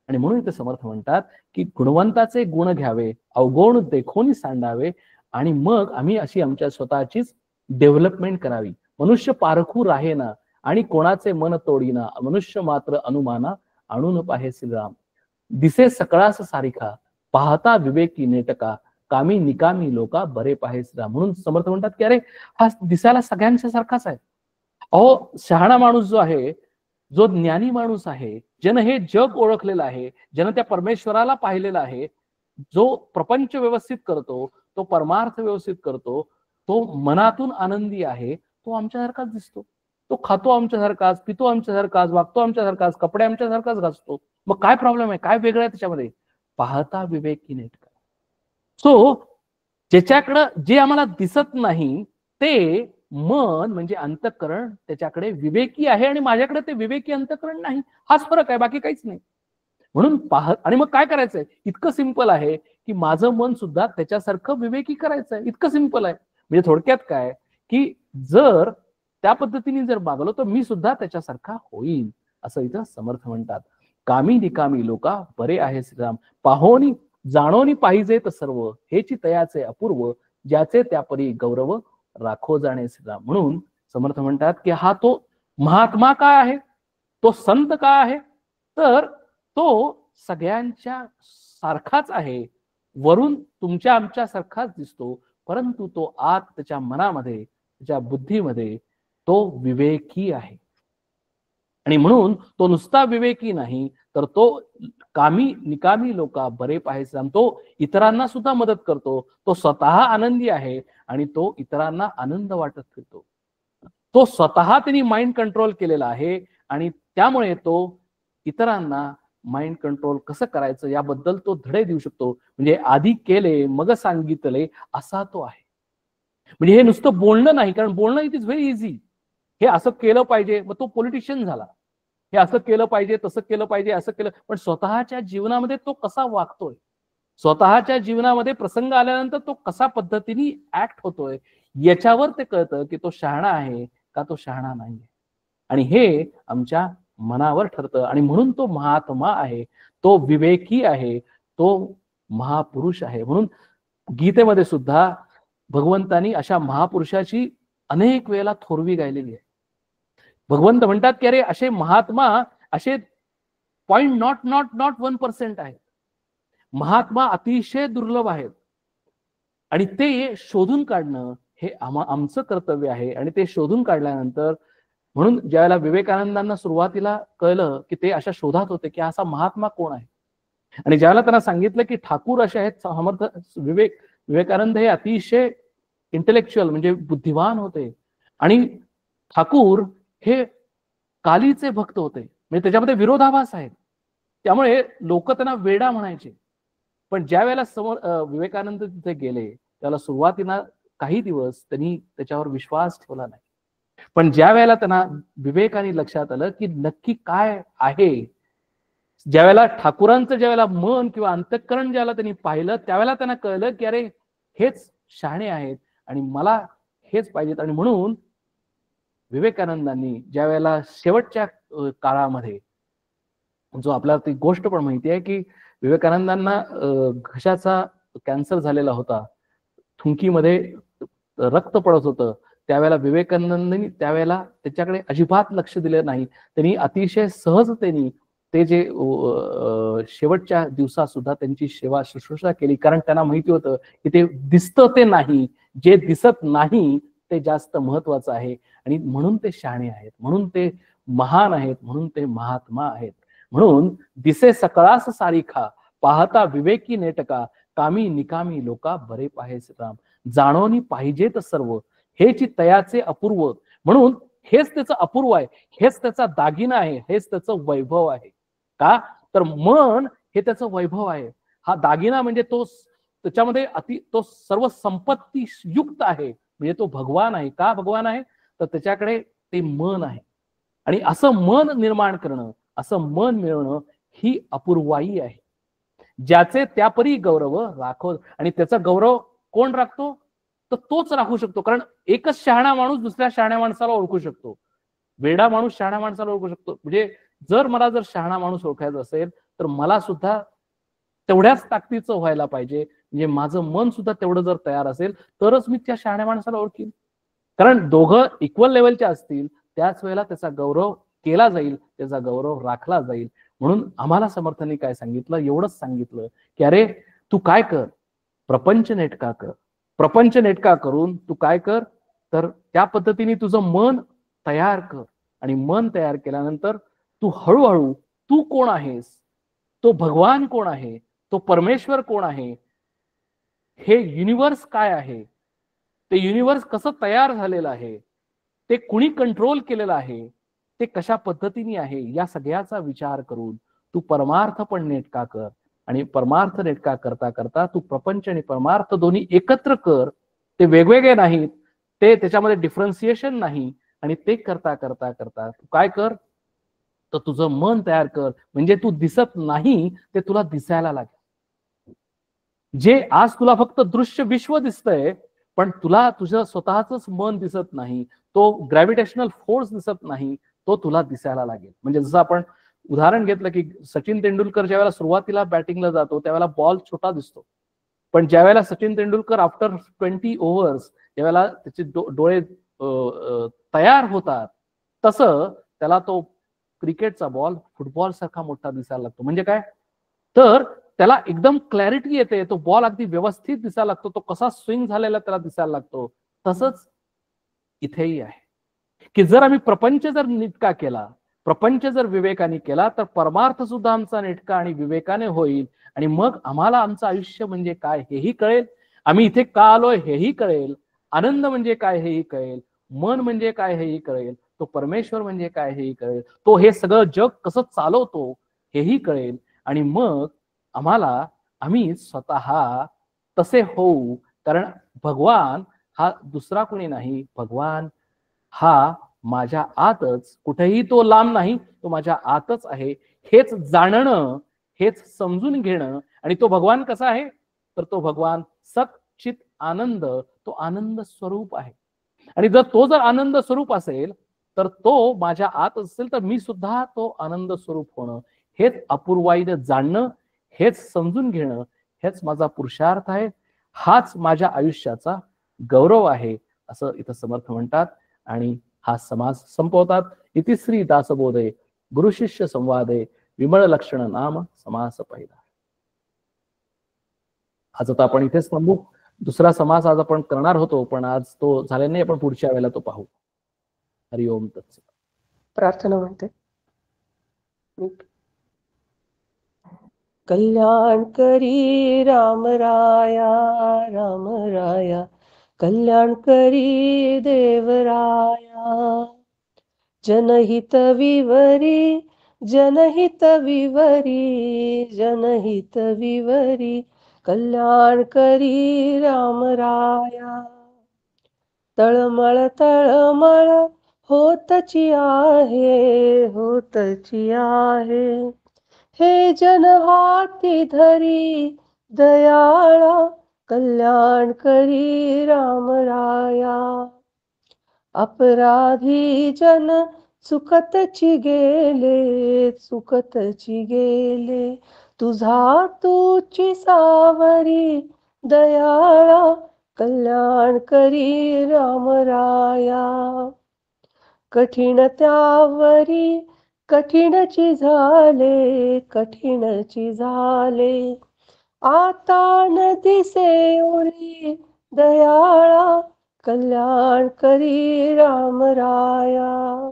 आणि म्हणून इथे समर्थ म्हणतात की गुणवंताचे गुण घ्यावे, अवगुण देखोनी सांडावे आणि मग आम्ही अशी आमच्या स्वतःचीच डेव्हलपमेंट करावी. मनुष्य पारखू राहे ना आणि कोणाचे मन तोडीना, मनुष्य मात्र अनुमाना आणून पाहे श्रीराम. दिसे सकळास सारिखा, पाहता विवेकी नेटका, कामी निकामी लोका बरे पाहे श्रीराम. म्हणून समर्थ म्हणतात की अरे हा दिसायला सगळ्यांच्या सारखाच आहे. अहो शहाणा माणूस जो आहे, जो ज्ञानी माणूस आहे, ज्यानं हे जग ओळखलेलं आहे, ज्यानं त्या परमेश्वराला पाहिलेलं आहे, जो प्रपंच व्यवस्थित करतो, तो परमार्थ व्यवस्थित करतो, तो मनातून आनंदी आहे, तो आमच्यासारखाच दिसतो. तो खातो आमच्यासारखाच, पितो आमच्यासारखाच, वागतो आमच्यासारखाच, कपडे आमच्यासारखाच घासतो. मग काय प्रॉब्लेम आहे, काय वेगळं आहे त्याच्यामध्ये? पाहता विवेकी नेटका. सो ज्याच्याकडं जे आम्हाला दिसत नाही ते मन म्हणजे अंतःकरण त्याच्याकडे विवेकी आहे आणि माझ्याकडे ते विवेकी अंतःकरण नाही. हाच फरक आहे, बाकी काहीच नाही. म्हणून आणि मग काय करायचंय? इतकं सिंपल आहे की माझं मन सुद्धा त्याच्यासारखं विवेकी करायचंय. इतकं सिंपल आहे. म्हणजे थोडक्यात काय की जर त्या पद्धतीने जर मागलो तर मी सुद्धा त्याच्यासारखा होईल, असं इथं समर्थ म्हणतात. कामी निकामी लोका बरे आहे श्रीराम, पाहोनी जाणोनी पाहिजेत सर्व, हेची तयाचे अपूर्व, ज्याचे त्यापरी गौरव राखो जाणे श्रीराम. म्हणून समर्थ म्हणतात की हा तो महात्मा काय आहे, तो संत काय आहे, तर तो सगळ्यांच्या सारखाच आहे. वरून तुमच्या आमच्या सारखाच दिसतो, परंतु तो आत त्याच्या मनामध्ये, त्याच्या बुद्धीमध्ये तो विवेकी आहे. आणि म्हणून तो नुसता विवेकी नाही तर तो कामी निकामी लोका बरे पाहायचे, तो इतरांना सुद्धा मदत करतो, तो स्वतः आनंदी आहे आणि तो इतरांना आनंद वाटत फिरतो. तो स्वतः त्यांनी माइंड कंट्रोल केलेला आहे आणि त्यामुळे तो इतरांना माइंड कंट्रोल कसं करायचं याबद्दल तो धडे देऊ शकतो. म्हणजे आधी केले मग सांगितले असा तो आहे. म्हणजे हे नुसतं बोलणं नाही, कारण बोलणं इट इज व्हेरी इझी. हे असं केलं पाहिजे, मग तो पॉलिटिशियन झाला. हे असं केलं पाहिजे, तसं केलं पाहिजे, असं केलं, पण स्वतःच्या जीवनामध्ये तो कसा वागतोय, स्वतःच्या जीवनामध्ये प्रसंग आल्यानंतर तो कसा पद्धतीने ऍक्ट होतोय, याच्यावर ते कळतं की तो शहाणा आहे का तो शहाणा नाहीये. आणि हे आमच्या मनावर ठरतं. आणि म्हणून तो महात्मा आहे, तो विवेकी आहे, तो महापुरुष आहे. म्हणून गीतेमध्ये सुद्धा भगवंतांनी अशा महापुरुषाची अनेक वेळेला थोरवी गायलेली आहे. भगवंत म्हणतात की अरे असे महात्मा असे 0.0001% आहेत. महात्मा अतिशय दुर्लभ आहेत आणि ते शोधून काढणं हे आमचं कर्तव्य आहे. आणि ते शोधून काढल्यानंतर, म्हणून ज्यावेळेला विवेकानंदांना सुरुवातीला कळलं की ते अशा शोधात होते की असा महात्मा कोण आहे, आणि ज्यावेळेला त्यांना सांगितलं की ठाकूर असे आहेत समर्थ, विवेकानंद हे अतिशय इंटेलेक्च्युअल म्हणजे बुद्धिवान होते आणि ठाकूर हे कालीचे भक्त होते, म्हणजे त्याच्यामध्ये विरोधाभास आहेत, त्यामुळे लोक त्यांना वेडा म्हणायचे. पण ज्या वेळेला विवेकानंद तिथे गेले त्याला सुरुवातीला काही दिवस त्यांनी त्याच्यावर विश्वास ठेवला नाही. पण ज्या वेळेला त्यांना विवेकाने लक्षात आलं की नक्की काय आहे, ज्या वेळेला ठाकूरांचं ज्या वेळेला मन किंवा अंतःकरण ज्याला त्यांनी पाहिलं, त्यावेळेला त्यांना कळलं की अरे हेच शहाणे आहेत आणि मला हेच पाहिजेत. आणि म्हणून विवेकानंदांनी ज्या वेळेला शेवटच्या काळामध्ये, जो आपल्याला ती गोष्ट पण माहिती आहे की विवेकानंदांना घशाचा कॅन्सर झालेला होता, थुंकीमध्ये रक्त पडत होतं, त्यावेळेला विवेकानंदांनी त्यावेळेला त्याच्याकडे अजिबात लक्ष दिलं नाही. त्यांनी अतिशय सहजतेने ते जे शेवटच्या दिवसात सुद्धा त्यांची सेवा शुश्रूषा केली, कारण त्यांना माहिती होतं की ते दिसतं ते नाही, जे दिसत नाही ते जास्त महत्वाचं आहे. आणि म्हणून ते शहाणे आहेत, म्हणून ते महान आहेत, म्हणून ते महात्मा आहेत. म्हणून दिसे सकळास सारिखा, पाहता विवेकी नेटका, कामी निकामी लोका बरे पाहेस राम. जाणोनी पाहिजेत सर्व, हेची तयाचे अपूर्व. म्हणून हेच त्याचं अपूर्व आहे, हेच त्याचा दागिना आहे, हेच त्याचं वैभव आहे. का तर मन हे त्याचं वैभव आहे. हा दागिना म्हणजे तो त्याच्यामध्ये तो सर्व संपत्ती युक्त आहे, म्हणजे तो भगवान आहे. का भगवान आहे तर त्याच्याकडे ते मन आहे. आणि असं मन निर्माण करणं, असं मन मिळवणं ही अपूर्वाई आहे. ज्याचे त्यापरी गौरव राखो. आणि त्याचा गौरव कोण राखतो तर तोच राखू शकतो. कारण एकच शहाणा माणूस दुसऱ्या शहाण्या माणसाला ओळखू शकतो, वेडा माणूस शहाण्या माणसाला ओळखू शकतो. म्हणजे जर मला जर शहाणा माणूस ओळखायचा असेल तर मला सुद्धा तेवढ्याच ताकदीचं व्हायला पाहिजे, म्हणजे माझं मन सुद्धा तेवढं जर तयार असेल तरच मी त्या शहाण्या माणसाला ओळखीन. कारण दोघं इक्वल लेवलचे असतील त्याच वेळेला त्याचा गौरव केला जाईल, त्याचा गौरव राखला जाईल. म्हणून आम्हाला समर्थांनी काय सांगितलं, एवढंच सांगितलं की अरे तू काय कर, प्रपंच नेटका कर. प्रपंच नेटका करून तू काय कर तर त्या पद्धतीने तुझं मन तयार कर. आणि मन तयार केल्यानंतर तू हळूहळू तू कोण आहेस, तो भगवान कोण आहे, तो परमेश्वर कोण आहे, हे युनिवर्स काय आहे, ते युनिवर्स कसं तयार झालेलं आहे, ते कुणी कंट्रोल केलेलं आहे, ते कशा पद्धतीने आहे, या सगळ्याचा विचार करून तू परमार्थ पण नेटका कर. आणि परमार्थ नेटका करता करता तू प्रपंच आणि परमार्थ दोन्ही एकत्र कर. ते वेगवेगळे नाहीत, ते त्याच्यामध्ये डिफरन्सिएशन नाही. आणि ते करता करता करता तू काय कर तर तुझं मन तयार कर, म्हणजे तू दिसत नाही ते तुला दिसायला लागेल. जे आज तुला फक्त दृश्य विश्व दिसतंय, पण तुला तुझं स्वतःच मन दिसत नाही, तो ग्रॅव्हिटेशनल फोर्स दिसत नाही, तो तुला दिसायला लागेल. म्हणजे जसं आपण उदाहरण घेतलं की सचिन तेंडुलकर ज्यावेळेला सुरुवातीला बॅटिंगला जातो त्यावेळेला बॉल छोटा दिसतो, पण ज्यावेळेला सचिन तेंडुलकर आफ्टर 20 ओव्हर्स ज्यावेळेला त्याचे डोळे तयार होतात, तसं त्याला तो क्रिकेटचा बॉल फुटबॉल सारखा मोठा दिसायला लागतो. म्हणजे काय तर त्याला एकदम क्लॅरिटी येते, तो बॉल अगदी व्यवस्थित दिसायला लागतो, तो कसा स्विंग झालेला त्याला दिसायला लागतो. तसंच इथेही आहे की जर आम्ही प्रपंच जर नीटका केला, प्रपंच जर विवेकाने केला, तर परमार्थ सुद्धा आमचा नीटका आणि विवेकाने होईल. आणि मग आम्हाला आमचं आयुष्य म्हणजे काय हेही कळेल, आम्ही इथे का आलोय हेही कळेल, आनंद म्हणजे काय हेही कळेल, मन म्हणजे काय हेही कळेल, तो परमेश्वर म्हणजे काय हेही कळेल, तो हे सगळं जग कसं चालवतो हेही कळेल. आणि मग आम्ही स्वतः तसे होऊ. कारण भगवान हा दुसरा कोणी नाही, भगवान हा माझ्या आतच, कुठेही तो लांब नाही, तो माझ्या आतच आहे. हेच जाणणं, हेच समजून घेणं. आणि तो भगवान कसा आहे तर तो भगवान सच्चित आनंद, तो आनंद स्वरूप आहे. आणि जर तो जर आनंद स्वरूप असेल तर तो माझ्या आत असेल तर मी सुद्धा तो आनंद स्वरूप होणं, हेच अपूर्वाईने जाणणं, हेच समजून घेणं, हेच माझा पुरुषार्थ आहे, हाच माझ्या आयुष्याचा गौरव आहे, असं इथं समर्थ म्हणतात. आणि हा समास संपवतात. इतिश्री दासबोधे गुरु शिष्य संवादे विमळ लक्षण नाम समास पहिला. आज आता आपण इथेच थांबू. दुसरा समास आज आपण करणार होतो, पण आज तो झाला नाही, आपण पुढच्या वेळेला तो पाहू. हरिओम तत्सत. प्रार्थना म्हणते. कल्याण करी राम राया, राम राया कल्याण करी देवराया. जनहित विवरी, जनहित विवरी, जनहित विवरी कल्याण करी राम राया. तळमळ तळमळ होतची आहे, होतची आहे. हे जन हाती धरी दयाळा, कल्याण करी रामराया. अपराधी जन चुकतची गेले, चुकतची गेले. तुझा तूची सावरी दयाळा, कल्याण करी रामराया. कठीण त्यावरी कठीणची झाले, कठीणची झाले. आता न दिसे ओरी दयाळा, कल्याण करी रामराया.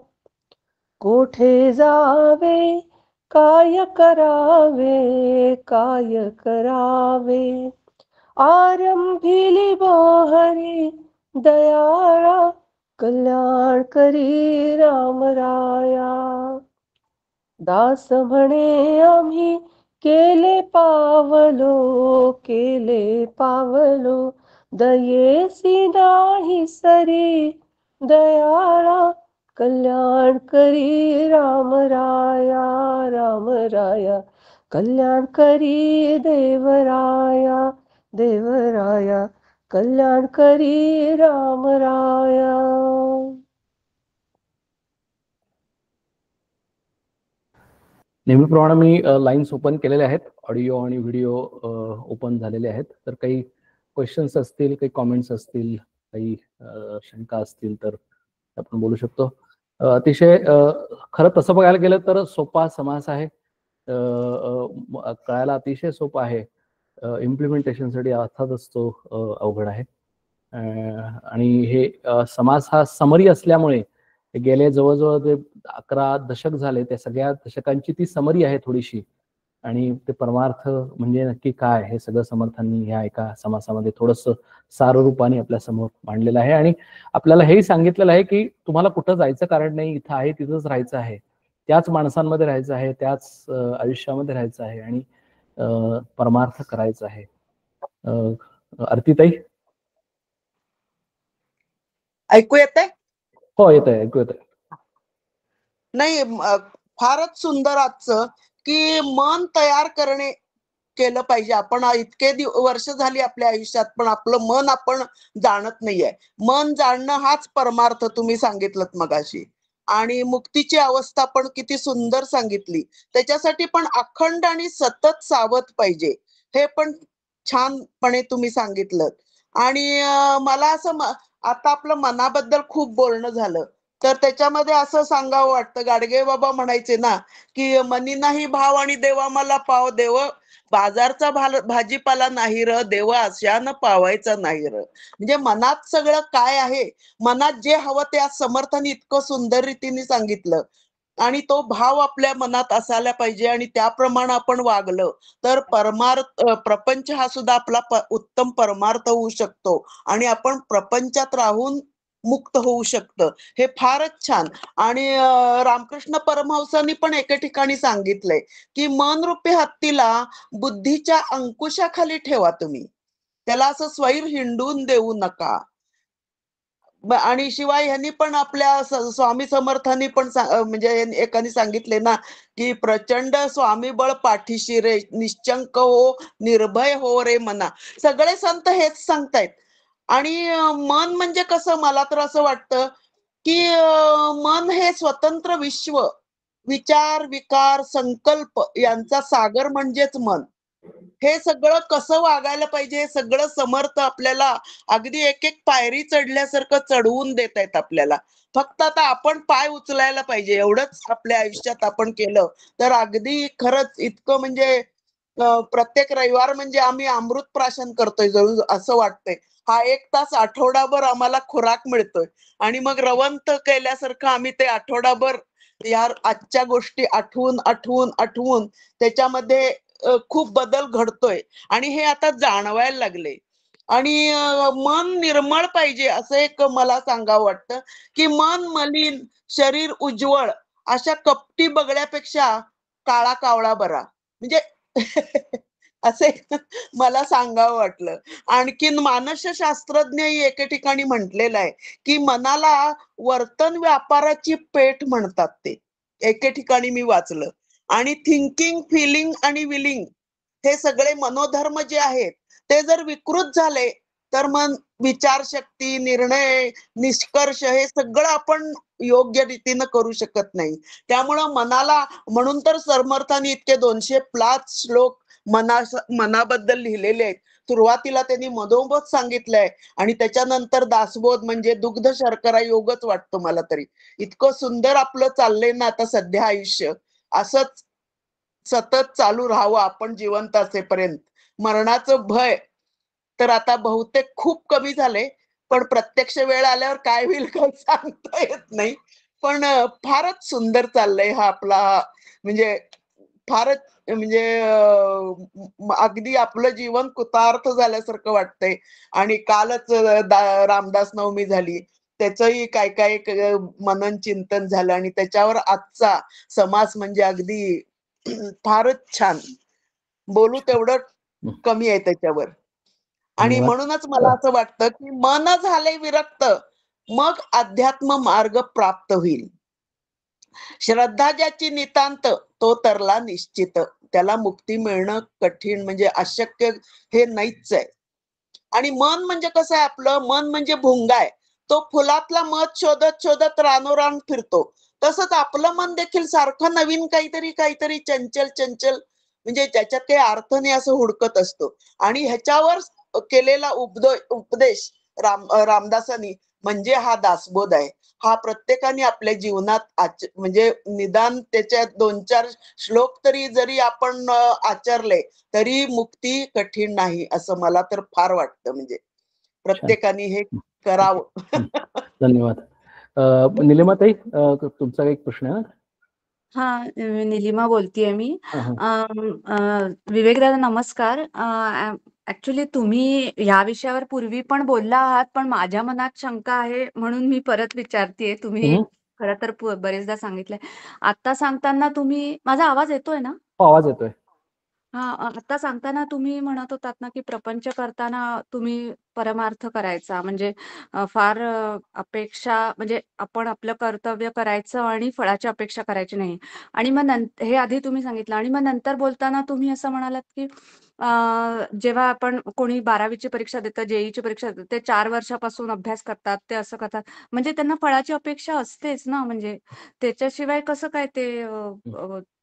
कोठे जावे, काय करावे, काय करावे. आरंभिली बोहरी दयाळा, कल्याण करी रामराया. दास म्हणे आम्ही केले पावलो, केले पावलो. दयेसी नाही सरी दयाळा, कल्याण करी रामराया. रामराया कल्याण करी देवराया, देवराया कल्याण करी रामराया. नेहमीप्रमाणे मी लाईन्स ओपन केलेल्या आहेत, ऑडिओ आणि व्हिडिओ ओपन झालेले आहेत. तर काही क्वेश्चन्स असतील, काही कॉमेंट्स असतील, काही शंका असतील तर आपण बोलू शकतो. अतिशय खरं तसं बघायला गेलं तर सोपा समास आहे, कळायला अतिशय सोपा आहे. इम्प्लिमेंटेशनसाठी अर्थातच तो अवघड आहे. आणि हे समास हा समरी असल्यामुळे गेले जवळजवळ जे 11 दशक झाले, त्या सगळ्या दशकांची ती समरी आहे थोडीशी. आणि ते परमार्थ म्हणजे नक्की काय हे सगळं समर्थांनी ह्या एका समासामध्ये थोडंसं साररूपाने आपल्या समोर मांडलेलं आहे. आणि आपल्याला हेही सांगितलेलं आहे की तुम्हाला कुठं जायचं कारण नाही, इथं आहे तिथंच राहायचं आहे, त्याच माणसांमध्ये राहायचं आहे, त्याच आयुष्यामध्ये राहायचं आहे आणि परमार्थ करायचा आहे. आरतीताई, ऐकू येतंय? हो येतंय, ऐकू येतंय. नाही, फारच सुंदर आजचं की मन तयार करणे केलं पाहिजे. आपण इतके वर्ष झाली आपल्या आयुष्यात, पण आपलं मन आपण जाणत नाहीये. मन जाणणं हाच परमार्थ तुम्ही सांगितलं मगाशी. आणि मुक्तीची अवस्था पण किती सुंदर सांगितली. त्याच्यासाठी पण अखंड आणि सतत सावध पाहिजे, हे पण छानपणे तुम्ही सांगितलं. आणि मला असं आता आपलं मनाबद्दल खूप बोलणं झालं, तर त्याच्यामध्ये असं सांगावं वाटतं, गाडगे बाबा म्हणायचे ना की मनी नाही भाव आणि देवा मला पाव. देव बाजारचा भाजीपाला नाही र, देव आशानं पावायचा नाही र. म्हणजे मनात सगळं काय आहे, मनात जे हवं ते आज समर्थांनी इतकं सुंदर रीतीने सांगितलं. आणि तो भाव आपल्या मनात असायला पाहिजे आणि त्याप्रमाणे आपण वागलं तर प्रपंच हा सुद्धा आपला उत्तम परमार्थ होऊ शकतो आणि आपण प्रपंचात राहून मुक्त होऊ शकतं. हे फारच छान. आणि रामकृष्ण परमहंसांनी पण एके ठिकाणी सांगितलंय की मन रूपी हत्तीला बुद्धीच्या अंकुशाखाली ठेवा तुम्ही, त्याला असं स्वैर हिंडून देऊ नका. आणि शिवाय ह्यांनी पण आपल्या स्वामी समर्थांनी पण म्हणजे एकाने सांगितले ना की प्रचंड स्वामी बळ पाठीशी रे, निश्चंक हो निर्भय हो रे मना. सगळे संत हेच सांगतायत. आणि मन म्हणजे कसं, मला तर असं वाटतं की मन हे स्वतंत्र विश्व, विचार विकार संकल्प यांचा सागर म्हणजेच मन. हे सगळं कसं वागायला पाहिजे हे सगळं समर्थ आपल्याला अगदी एक एक पायरी चढल्यासारखं चढवून देत आहेत आपल्याला. फक्त आता आपण पाय उचलायला पाहिजे, एवढंच आपल्या आयुष्यात आपण केलं तर अगदी खरंच इतकं म्हणजे प्रत्येक रविवार म्हणजे आम्ही अमृत प्राशन करतोय जरूर असं वाटतंय. हा 1 तास आठवडाभर आम्हाला खुराक मिळतोय आणि मग रवंत केल्यासारखं आम्ही ते आठवडाभर या आजच्या गोष्टी आठवून आठवून आठवून त्याच्यामध्ये खूप बदल घडतोय आणि हे आता जाणवायला लागले. आणि मन निर्मळ पाहिजे असं एक मला सांगावं वाटतं की मन मलिन शरीर उज्ज्वळ अशा कपटी बगड्यापेक्षा काळा कावळा बरा. म्हणजे असे मला सांगावं वाटलं. आणखीन मानसशास्त्रज्ञही एके ठिकाणी म्हटलेलं आहे की मनाला वर्तन व्यापाराची पेठ म्हणतात ते, एके ठिकाणी मी वाचलं. आणि थिंकिंग, फिलिंग आणि विलिंग हे सगळे मनोधर्म जे आहेत ते जर विकृत झाले तर मग विचारशक्ती, निर्णय, निष्कर्ष हे सगळं आपण योग्य रीतीनं करू शकत नाही. त्यामुळं मनाला, म्हणून तर समर्थांनी इतके 200+ श्लोक मनाबद्दल लिहिलेले आहेत. सुरुवातीला त्यांनी मधोमध सांगितलंय आणि त्याच्यानंतर दासबोध, म्हणजे दुग्ध शर्करा योगच वाटतो मला तरी. इतकं सुंदर आपलं चाललंय ना आता सध्या आयुष्य, असंच सतत चालू राहावं आपण जिवंत असेपर्यंत. मरणाचं भय तर आता बहुतेक खूप कमी झाले, पण प्रत्यक्ष वेळ आल्यावर काय होईल काही सांगता येत नाही. पण फारच सुंदर चाललंय हा आपला, म्हणजे फारच, म्हणजे अगदी आपलं जीवन कृतार्थ झाल्यासारखं वाटतंय. आणि कालच रामदास नवमी झाली, त्याचंही काय काय मनन चिंतन झालं आणि त्याच्यावर आजचा समास म्हणजे अगदी फारच छान. बोलू तेवढं कमी आहे त्याच्यावर. आणि धन्यवाद. म्हणूनच मला असं वाटतं की मन झाले विरक्त, मग अध्यात्म मार्ग प्राप्त होईल. श्रद्धा ज्याची नितांत, तो तरला निश्चित. त्याला मुक्ती मिळणं कठीण म्हणजे अशक्य हे नाहीच आहे. आणि मन म्हणजे कसं आहे, आपलं मन म्हणजे भुंगा आहे. तो फुलातला मध शोधत शोधत रानोरान फिरतो. तसंच आपलं मन देखील सारखं नवीन काहीतरी काहीतरी चंचल चंचल, म्हणजे ज्याच्यात काही अर्थ नाही असं हुडकत असतो. आणि ह्याच्यावर केलेला उपदेश रामदासांनी म्हणजे हा दासबोध आहे. हा प्रत्येकाने आपल्या जीवनात म्हणजे निदान त्याच्या 2-4 श्लोक तरी जरी आपण आचरले तरी मुक्ती कठीण नाही, असं मला तर फार वाटतं. म्हणजे प्रत्येकाने हे करावं. धन्यवाद. निलिमाताई, तुमचा एक प्रश्न आहे? हा, निलिमा बोलतीये मी. हा, हा. विवेकदादा नमस्कार. ऍक्च्युली तुम्ही या विषयावर पूर्वी पण बोलला आहात, पण माझ्या मनात शंका आहे म्हणून मी परत विचारतेय. तुम्ही हम्म. खरं तर बरेचदा सांगितलंय. आता सांगताना तुम्ही, माझा आवाज येतोय ना? हो, आवाज येतोय. हां, आता सांगताना तुम्ही म्हणत होतात ना, की प्रपंच करताना तुम्ही परमार्थ करायचा. म्हणजे फार अपेक्षा, म्हणजे आपण आपलं कर्तव्य करायचं आणि फळाची अपेक्षा करायची नाही. आणि मग हे आधी तुम्ही सांगितलं आणि मग नंतर बोलताना तुम्ही असं म्हणालात, की जेव्हा आपण कोणी 12वीची परीक्षा देतं, जेईची परीक्षा देतं, ते 4 वर्षापासून अभ्यास करतात, ते असं करतात. म्हणजे त्यांना फळाची अपेक्षा असतेच ना, म्हणजे त्याच्याशिवाय कसं काय ते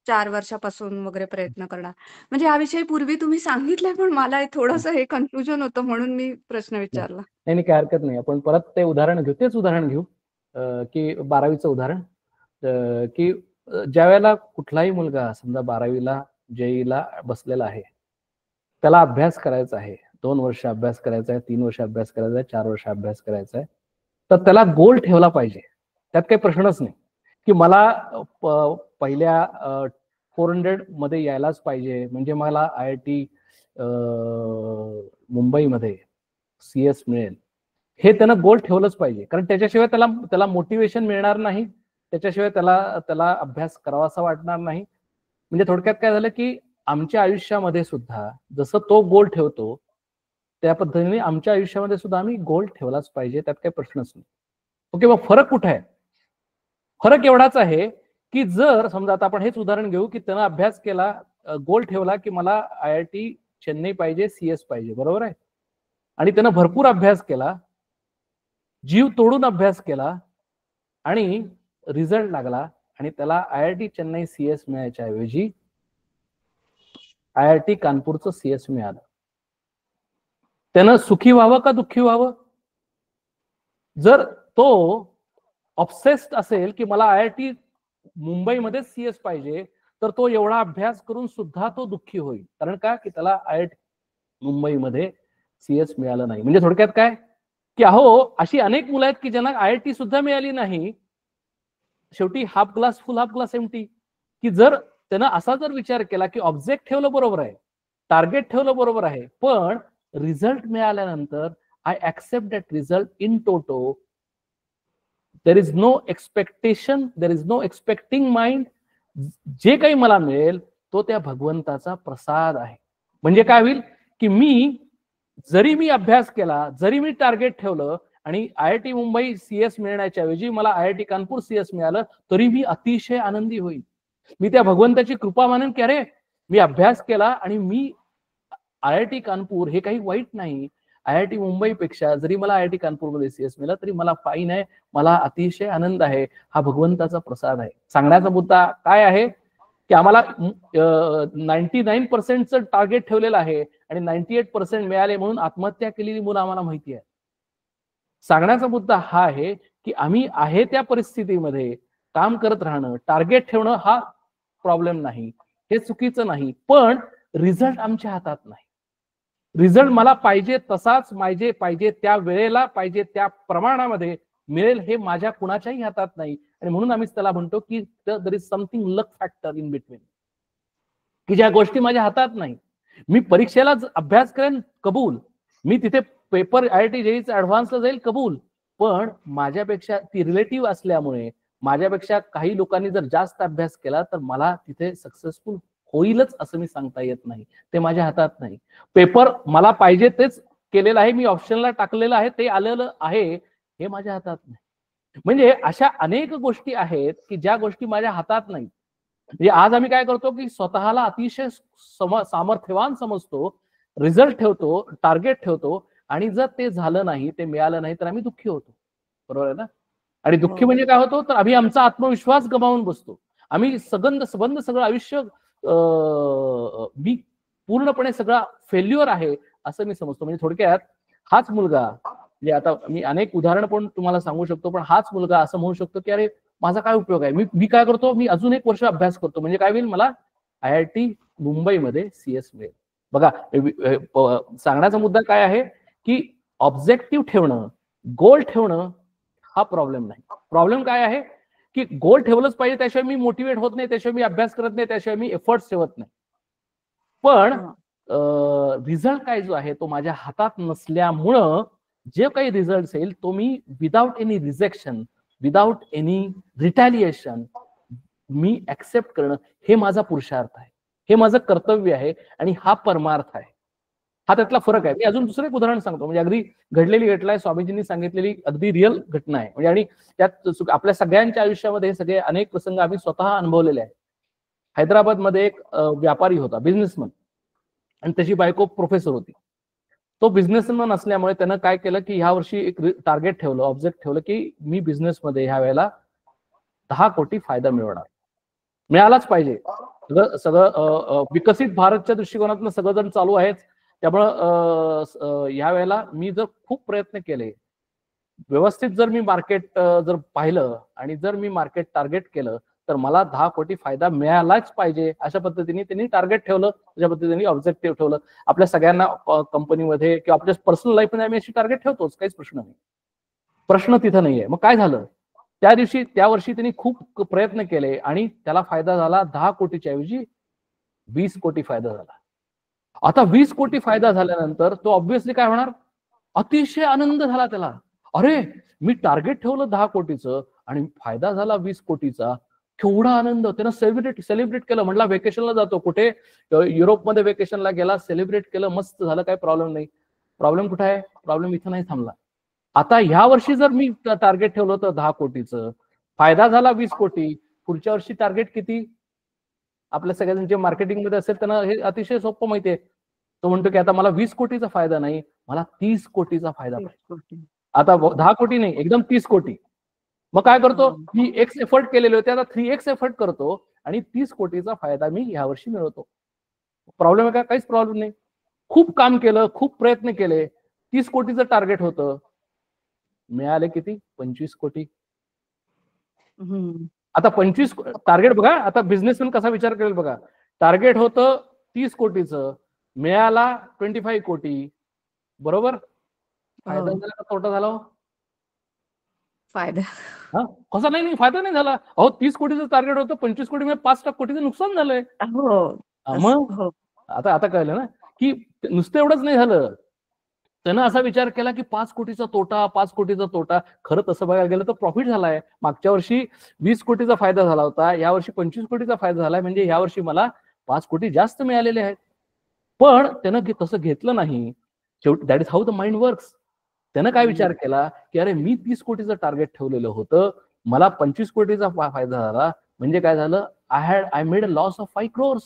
4 वर्षापासून वगैरे प्रयत्न करणार. म्हणजे याविषयी पूर्वी तुम्ही सांगितलंय, पण मला थोडंसं हे कन्फ्युजन होतं म्हणून मी प्रश्न विचारला. नाही, काही हरकत नाही. आपण परत ते उदाहरण घेऊ, तेच उदाहरण घेऊ की 12वीचं उदाहरण. की ज्या वेळेला कुठलाही मुलगा समजा 12वीला जेईला बसलेला आहे, त्याला अभ्यास करायचा आहे, 2 वर्ष अभ्यास करायचा आहे, 3 वर्ष अभ्यास करायचा आहे, 4 वर्ष अभ्यास करायचा आहे, तर त्याला गोल ठेवला पाहिजे. त्यात काही प्रश्नच नाही की मला पहिल्या 400 मध्ये यायलाच पाहिजे, म्हणजे मला IIT मुंबईमध्ये CS मिळेल, हे त्यानं गोल ठेवलंच पाहिजे. कारण त्याच्याशिवाय त्याला मोटिवेशन मिळणार नाही, त्याच्याशिवाय त्याला अभ्यास करावासा वाटणार नाही. म्हणजे थोडक्यात काय झालं की आमच्या आयुष्यामध्ये सुद्धा जसं तो गोल ठेवतो त्या पद्धतीने आमच्या आयुष्यामध्ये सुद्धा आम्ही गोल ठेवलाच पाहिजे, त्यात काही प्रश्नच नाही. ओके, मग फरक कुठे आहे? फरक एवढाच आहे की जर समजा आता आपण हेच उदाहरण घेऊ की त्यानं अभ्यास केला, गोल ठेवला की मला IIT चेन्नई पाहिजे, CS पाहिजे, बरोबर आहे, आणि त्यानं भरपूर अभ्यास केला, जीव तोडून अभ्यास केला आणि रिझल्ट लागला आणि त्याला IIT चेन्नई CS मिळायच्या ऐवजी IIT कानपूरचं CS मिळालं. त्यानं सुखी व्हावं का दुःखी व्हावं? जर तो ऑब्सेस्ड असेल की मला IIT मुंबईमध्ये CS पाहिजे, तर तो एवढा अभ्यास करून सुद्धा तो दुःखी होईल. कारण का, की त्याला IIT मुंबईमध्ये CS मिळालं नाही. म्हणजे थोडक्यात काय की अहो, अशी अनेक मुलं आहेत की ज्यांना IIT सुद्धा मिळाली नाही. शेवटी हाफ ग्लास फुल, हाफ ग्लास एम्प्टी. की जर त्यानं असा जर विचार केला की ऑब्जेक्ट ठेवलं बरोबर आहे, टार्गेट ठेवलं बरोबर आहे, पण रिझल्ट मिळाल्यानंतर I accept that result in toto, there is no expectation, there is no expecting mind. जे काही मला मिळेल तो त्या भगवंताचा प्रसाद आहे. म्हणजे काय होईल की जरी मी अभ्यास केला, जरी मी टार्गेट ठेवलं आणि IIT मुंबई CS मिळण्याच्या ऐवजी मला IIT कानपूर CS मिळालं, तरी मी अतिशय आनंदी होईल. मी त्या भगवंताची कृपा मानेन की अरे मी अभ्यास केला आणि मी IIT कानपूर हे काही वाईट नाही. IIT मुंबईपेक्षा जरी मला IIT कानपूरमध्ये CS मिळालं तरी मला फाईन आहे, मला अतिशय आनंद आहे. हा भगवंताचा प्रसाद आहे. सांगण्याचा मुद्दा काय आहे की आम्हाला 99% टार्गेट ठेवलेलं आहे आणि 98% मिळाले म्हणून आत्महत्या केलेली मुलं आम्हाला माहिती आहे. सांगण्याचा मुद्दा हा आहे की आम्ही आहे त्या परिस्थितीमध्ये काम करत राहणं, टार्गेट ठेवणं हा प्रॉब्लेम नाही, हे चुकीचं नाही, पण रिझल्ट आमच्या हातात नाही. रिझल्ट मला पाहिजे तसाच पाहिजे त्या वेळेला पाहिजे त्या प्रमाणामध्ये मिळेल हे माझ्या कुणाच्याही हातात नाही. आणि म्हणून आम्ही त्याला म्हणतो की there is something luck factor in between, की ज्या गोष्टी माझ्या हातात नाही. मी परीक्षेला अभ्यास करेन कबूल, मी तिथे पेपर IIT JEEचा ऍडव्हान्सला जाईल कबूल, पण माझ्यापेक्षा ती रिलेटिव्ह असल्यामुळे माझ्यापेक्षा काही लोकांनी जर जास्त अभ्यास केला तर मला तिथे सक्सेसफुल होईलच असं मी सांगता येत नाही. ते माझ्या हातात नाही. पेपर मला पाहिजे तेच केलेलं आहे, मी ऑप्शनला टाकलेलं आहे, ते आलेलं आहे, हे माझ्या हातात नाही. म्हणजे अशा अनेक गोष्टी आहेत की ज्या गोष्टी माझ्या हातात नाही. म्हणजे आज आम्ही काय करतो की स्वतःला अतिशय सामर्थ्यवान समजतो, रिझल्ट ठेवतो, टार्गेट ठेवतो आणि जर ते झालं नाही, ते मिळालं नाही तर आम्ही दुःखी होतो. बरोबर आहे ना? आणि दुःखी म्हणजे काय होतो तर आम्ही आमचा आत्मविश्वास गमावून बसतो. आम्ही सबंध सगळं आयुष्य मी पूर्णपणे सगळा फेल्युअर आहे असं मी समजतो. म्हणजे थोडक्यात हाच मुलगा, म्हणजे आता मी अनेक उदाहरण पण तुम्हाला सांगू शकतो, पण हाच मुलगा असं म्हणू शकतो की अरे माझा काय उपयोग आहे, मी काय करतो, मी अजून 1 वर्ष अभ्यास करतो म्हणजे काय होईल, मला IIT मुंबईमध्ये CS मिळेल. बघा सांगण्याचा मुद्दा काय आहे की ऑब्जेक्टिव्ह ठेवणं, गोल ठेवणं हा प्रॉब्लेम नाही. प्रॉब्लेम काय आहे की गोल ठेवलंच पाहिजे, त्याशिवाय मी मोटिवेट होत नाही, त्याशिवाय मी अभ्यास करत नाही, त्याशिवाय मी एफर्ट्स ठेवत नाही. पण रिझल्ट काय जो आहे तो माझ्या हातात नसल्यामुळं जे काही रिझल्ट येईल तो मी without any rejection, without any retaliation मी ऍक्सेप्ट करणं हे माझा पुरुषार्थ आहे, हे माझं कर्तव्य आहे आणि हा परमार्थ आहे. हा त्यातला फरक आहे. मी अजून दुसरं एक उदाहरण सांगतो, म्हणजे अगदी घडलेली घटना आहे, स्वामीजींनी सांगितलेली अगदी रिअल घटना आहे. म्हणजे आणि त्यात आपल्या सगळ्यांच्या आयुष्यामध्ये हे सगळे अनेक प्रसंग आम्ही स्वतः अनुभवलेले आहेत. हैदराबादमध्ये एक व्यापारी होता, बिझनेसमन, आणि त्याची बायको प्रोफेसर होती. तो बिझनेसमन असल्यामुळे त्यानं काय केलं की ह्या वर्षी एक टार्गेट ठेवलं, ऑब्जेक्ट ठेवलं की मी बिझनेसमध्ये ह्या वेळेला 10 कोटी फायदा मिळालाच पाहिजे. सगळं विकसित भारतच्या दृष्टिकोनातून सगळं चालू आहेच. त्यामुळं ह्या वेळेला मी जर खूप प्रयत्न केले, व्यवस्थित जर मी मार्केट जर पाहिलं आणि जर मी मार्केट टार्गेट केलं तर मला 10 कोटी फायदा मिळालाच पाहिजे, अशा पद्धतीने त्यांनी टार्गेट ठेवलं, अशा पद्धतीने ऑब्जेक्टिव्ह ठेवलं. आपल्या सगळ्यांना कंपनीमध्ये किंवा आपल्या पर्सनल लाईफमध्ये आम्ही अशी टार्गेट ठेवतोच, काहीच प्रश्न नाही. प्रश्न तिथं नाहीये. मग काय झालं, त्या वर्षी त्यांनी खूप प्रयत्न केले आणि त्याला फायदा झाला 10 कोटीच्या ऐवजी 20 कोटी फायदा झाला. आता 20 कोटी फायदा झाल्यानंतर तो ऑब्व्हियसली काय होणार, अतिशय आनंद झाला त्याला. अरे मी टार्गेट ठेवलं 10 कोटीचं आणि फायदा झाला 20 कोटीचा, केवढा आनंद. त्यानं सेलिब्रेट केलं. म्हटलं वेकेशनला जातो, कुठे युरोपमध्ये वेकेशनला गेला, सेलिब्रेट केलं, मस्त झालं, काही प्रॉब्लेम नाही. प्रॉब्लेम कुठे आहे, प्रॉब्लेम इथं नाही थांबला. आता ह्या वर्षी जर मी टार्गेट ठेवलं होतं 10 कोटीचं, फायदा झाला 20 कोटी, पुढच्या वर्षी टार्गेट किती, आपल्या सगळ्यांचे जे मार्केटिंगमध्ये असेल त्यांना हे अतिशय सोपं माहितीये. तो म्हणतो की आता मला 20 कोटीचा फायदा नाही, मला 30 कोटीचा फायदा पाहिजे. आता 10 कोटी नाही, एकदम 30 कोटी. मग काय करतो, मी एक्स एफर्ट केलेले होते, आता 3x एफर्ट करतो आणि 30 कोटीचा फायदा मी ह्या वर्षी मिळवतो. प्रॉब्लेम आहे का, काहीच प्रॉब्लेम नाही. खूप काम केलं, खूप प्रयत्न केले, 30 कोटीचं टार्गेट होतं, मिळाले किती, 25 कोटी. आता 25 टार्गेट बघा, आता बिझनेसमॅन कसा विचार करेल बघा. टार्गेट होतं 30 कोटीचं, मिळाला 25 कोटी, बरोबर. फायदा झाला का तोटा झाला, फायदा. हा कसा नाही, फायदा नाही झाला. अहो 30 कोटीचं टार्गेट होतं, 25 कोटी मध्ये 5 कोटीचं नुकसान झालंय. मग आता कळलं ना की नुसतं एवढंच नाही झालं. त्यानं असा विचार केला की 5 कोटीचा तोटा. खरं तसं बघायला गेलं तर प्रॉफिट झालाय. मागच्या वर्षी 20 कोटीचा फायदा झाला होता, या वर्षी 25 कोटीचा फायदा झालाय, म्हणजे या वर्षी मला 5 कोटी जास्त मिळालेले आहेत. पण त्यानं तसं घेतलं नाही. शेवटी that is how the mind works. त्यानं काय विचार केला की अरे मी 30 कोटीचं टार्गेट ठेवलेलं होतं, मला 25 कोटीचा फायदा झाला, म्हणजे काय झालं, I made a loss of 5 crores.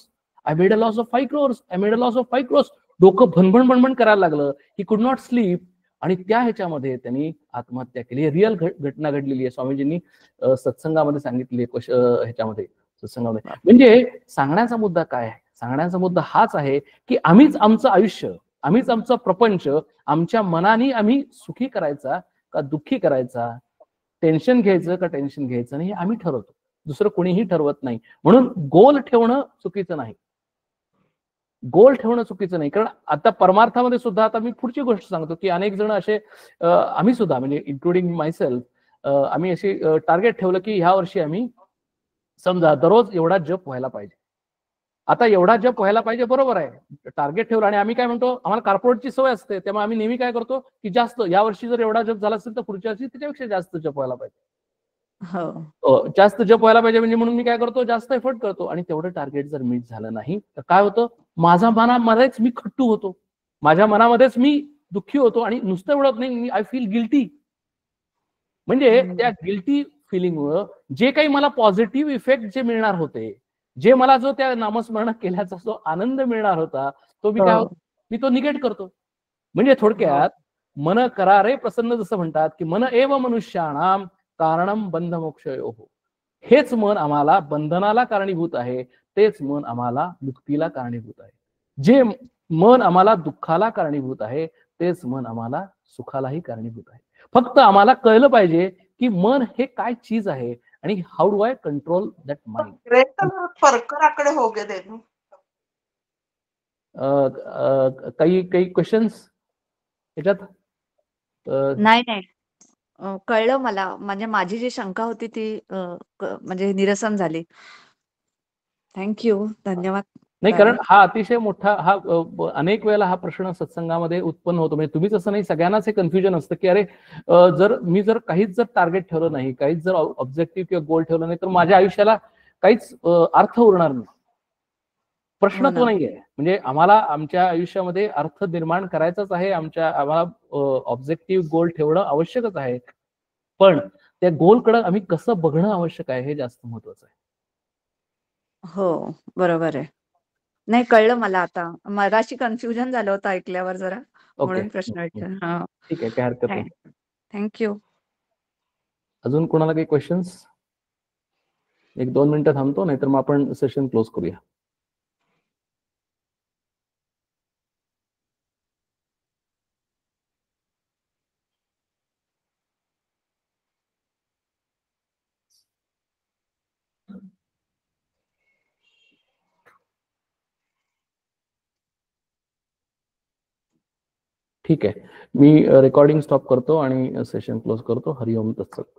I made a loss of 5 crores. I made a loss of 5 crores. डोकं भणभण करायला लागलं. He could not sleep. आणि त्या ह्याच्यामध्ये त्यांनी आत्महत्या केली. रिअल घटना घडलेली आहे. स्वामीजींनी सत्संगामध्ये सांगितली ह्याच्यामध्ये सत्संगामध्ये. म्हणजे सांगण्याचा मुद्दा काय आहे? सांगण्याचा मुद्दा हाच आहे की आम्हीच आमचं आयुष्य, आम्हीच आमचा प्रपंच आमच्या मनाने आम्ही सुखी करायचा का दुःखी करायचा, टेन्शन घ्यायचं का टेन्शन घ्यायचं नाही, हे आम्ही ठरवतो. दुसरं कोणीही ठरवत नाही. म्हणून गोल ठेवणं चुकीचं नाही. गोल ठेवणं चुकीचं नाही. कारण आता परमार्थामध्ये सुद्धा, आता मी पुढची गोष्ट सांगतो की अनेक जण असे, आम्ही सुद्धा म्हणजे इन्क्लुडिंग मायसेल्फ, आम्ही अशी टार्गेट ठेवलं की ह्या वर्षी आम्ही समजा दररोज एवढा जप व्हायला पाहिजे. आता एवढा जप व्हायला पाहिजे, बरोबर आहे, टार्गेट ठेवलं. आणि आम्ही काय म्हणतो, आम्हाला कॉर्पोरेटची सवय असते, त्यामुळे आम्ही नेहमी काय करतो की जास्त, या वर्षी जर एवढा जप झाला असेल तर पुढच्या वर्षी त्याच्यापेक्षा जास्त जप व्हायला पाहिजे. जास्त जप व्हायला पाहिजे म्हणजे म्हणून मी काय करतो, जास्त एफर्ट करतो. आणि तेवढं टार्गेट जर मीट झालं नाही तर काय होतं, माझ्या मनामध्येच मी खट्टू होतो, माझ्या मनामध्येच मी दुःखी होतो. आणि नुसतं एवढं नाही, आय फील गिल्टी. म्हणजे त्या गिल्टी फिलिंगमुळं जे काही मला पॉझिटिव्ह इफेक्ट जे मिळणार होते, जे मला जो त्या नामस्मरण केल्याचा जो आनंद मिळणार होता, तो मी काय मी तो निगेट करतो. म्हणजे थोडक्यात मन करारे प्रसन्न, जसं म्हणतात की मन एव मनुष्याणाम कारणम बंध मोक्षयोः. हेच मन आम्हाला बंधनाला कारणीभूत आहे, तेच मन आम्हाला मुक्तीला कारणीभूत आहे. जे मन आम्हाला दुःखाला कारणीभूत आहे, तेच मन आम्हाला सुखालाही कारणीभूत आहे. फक्त आम्हाला कळलं पाहिजे की मन हे काय चीज आहे आणि how do I control that mind. परकराकडे हो गे दे. काही क्वेश्चन्स याच्यात? नाही कळलं मला. म्हणजे माझी जी शंका होती ती म्हणजे निरसन झाली. थँक्यू, धन्यवाद. नाही, कारण हा अतिशय मोठा, हा अनेक वेळेला हा प्रश्न सत्संगामध्ये उत्पन्न होतो. म्हणजे तुम्हीच असं नाही, सगळ्यांनाच हे कन्फ्युजन असतं की अरे मी जर काहीच जर टार्गेट ठेवलं नाही, काहीच जर ऑब्जेक्टिव्ह किंवा गोल ठेवलं नाही, तर माझ्या आयुष्याला काहीच अर्थ उरणार नाही. प्रश्न तो नाहीये. म्हणजे आम्हाला आमच्या आयुष्यामध्ये अर्थ निर्माण करायचाच आहे, आम्हाला ऑब्जेक्टिव्ह गोल ठेवणं आवश्यकच आहे. पण त्या गोलकडे आम्ही कसं बघणं आवश्यक आहे, हे जास्त महत्वाचं आहे. हो, बरोबर आहे. नाही, कळलं मला आता. मगाशी कन्फ्युजन झालं होतं ऐकल्यावर जरा, म्हणून प्रश्न विचारला. ठीक आहे, काही हरकत नाही. थँक्यू. अजून कोणाला काही क्वेश्चन्स? 1-2 मिनिटं थांबतो, नाहीतर मग आपण सेशन क्लोज करूया. ठीक आहे, मी रेकॉर्डिंग स्टॉप करतो आणि सेशन क्लोज करतो. हरिओम तत्सत.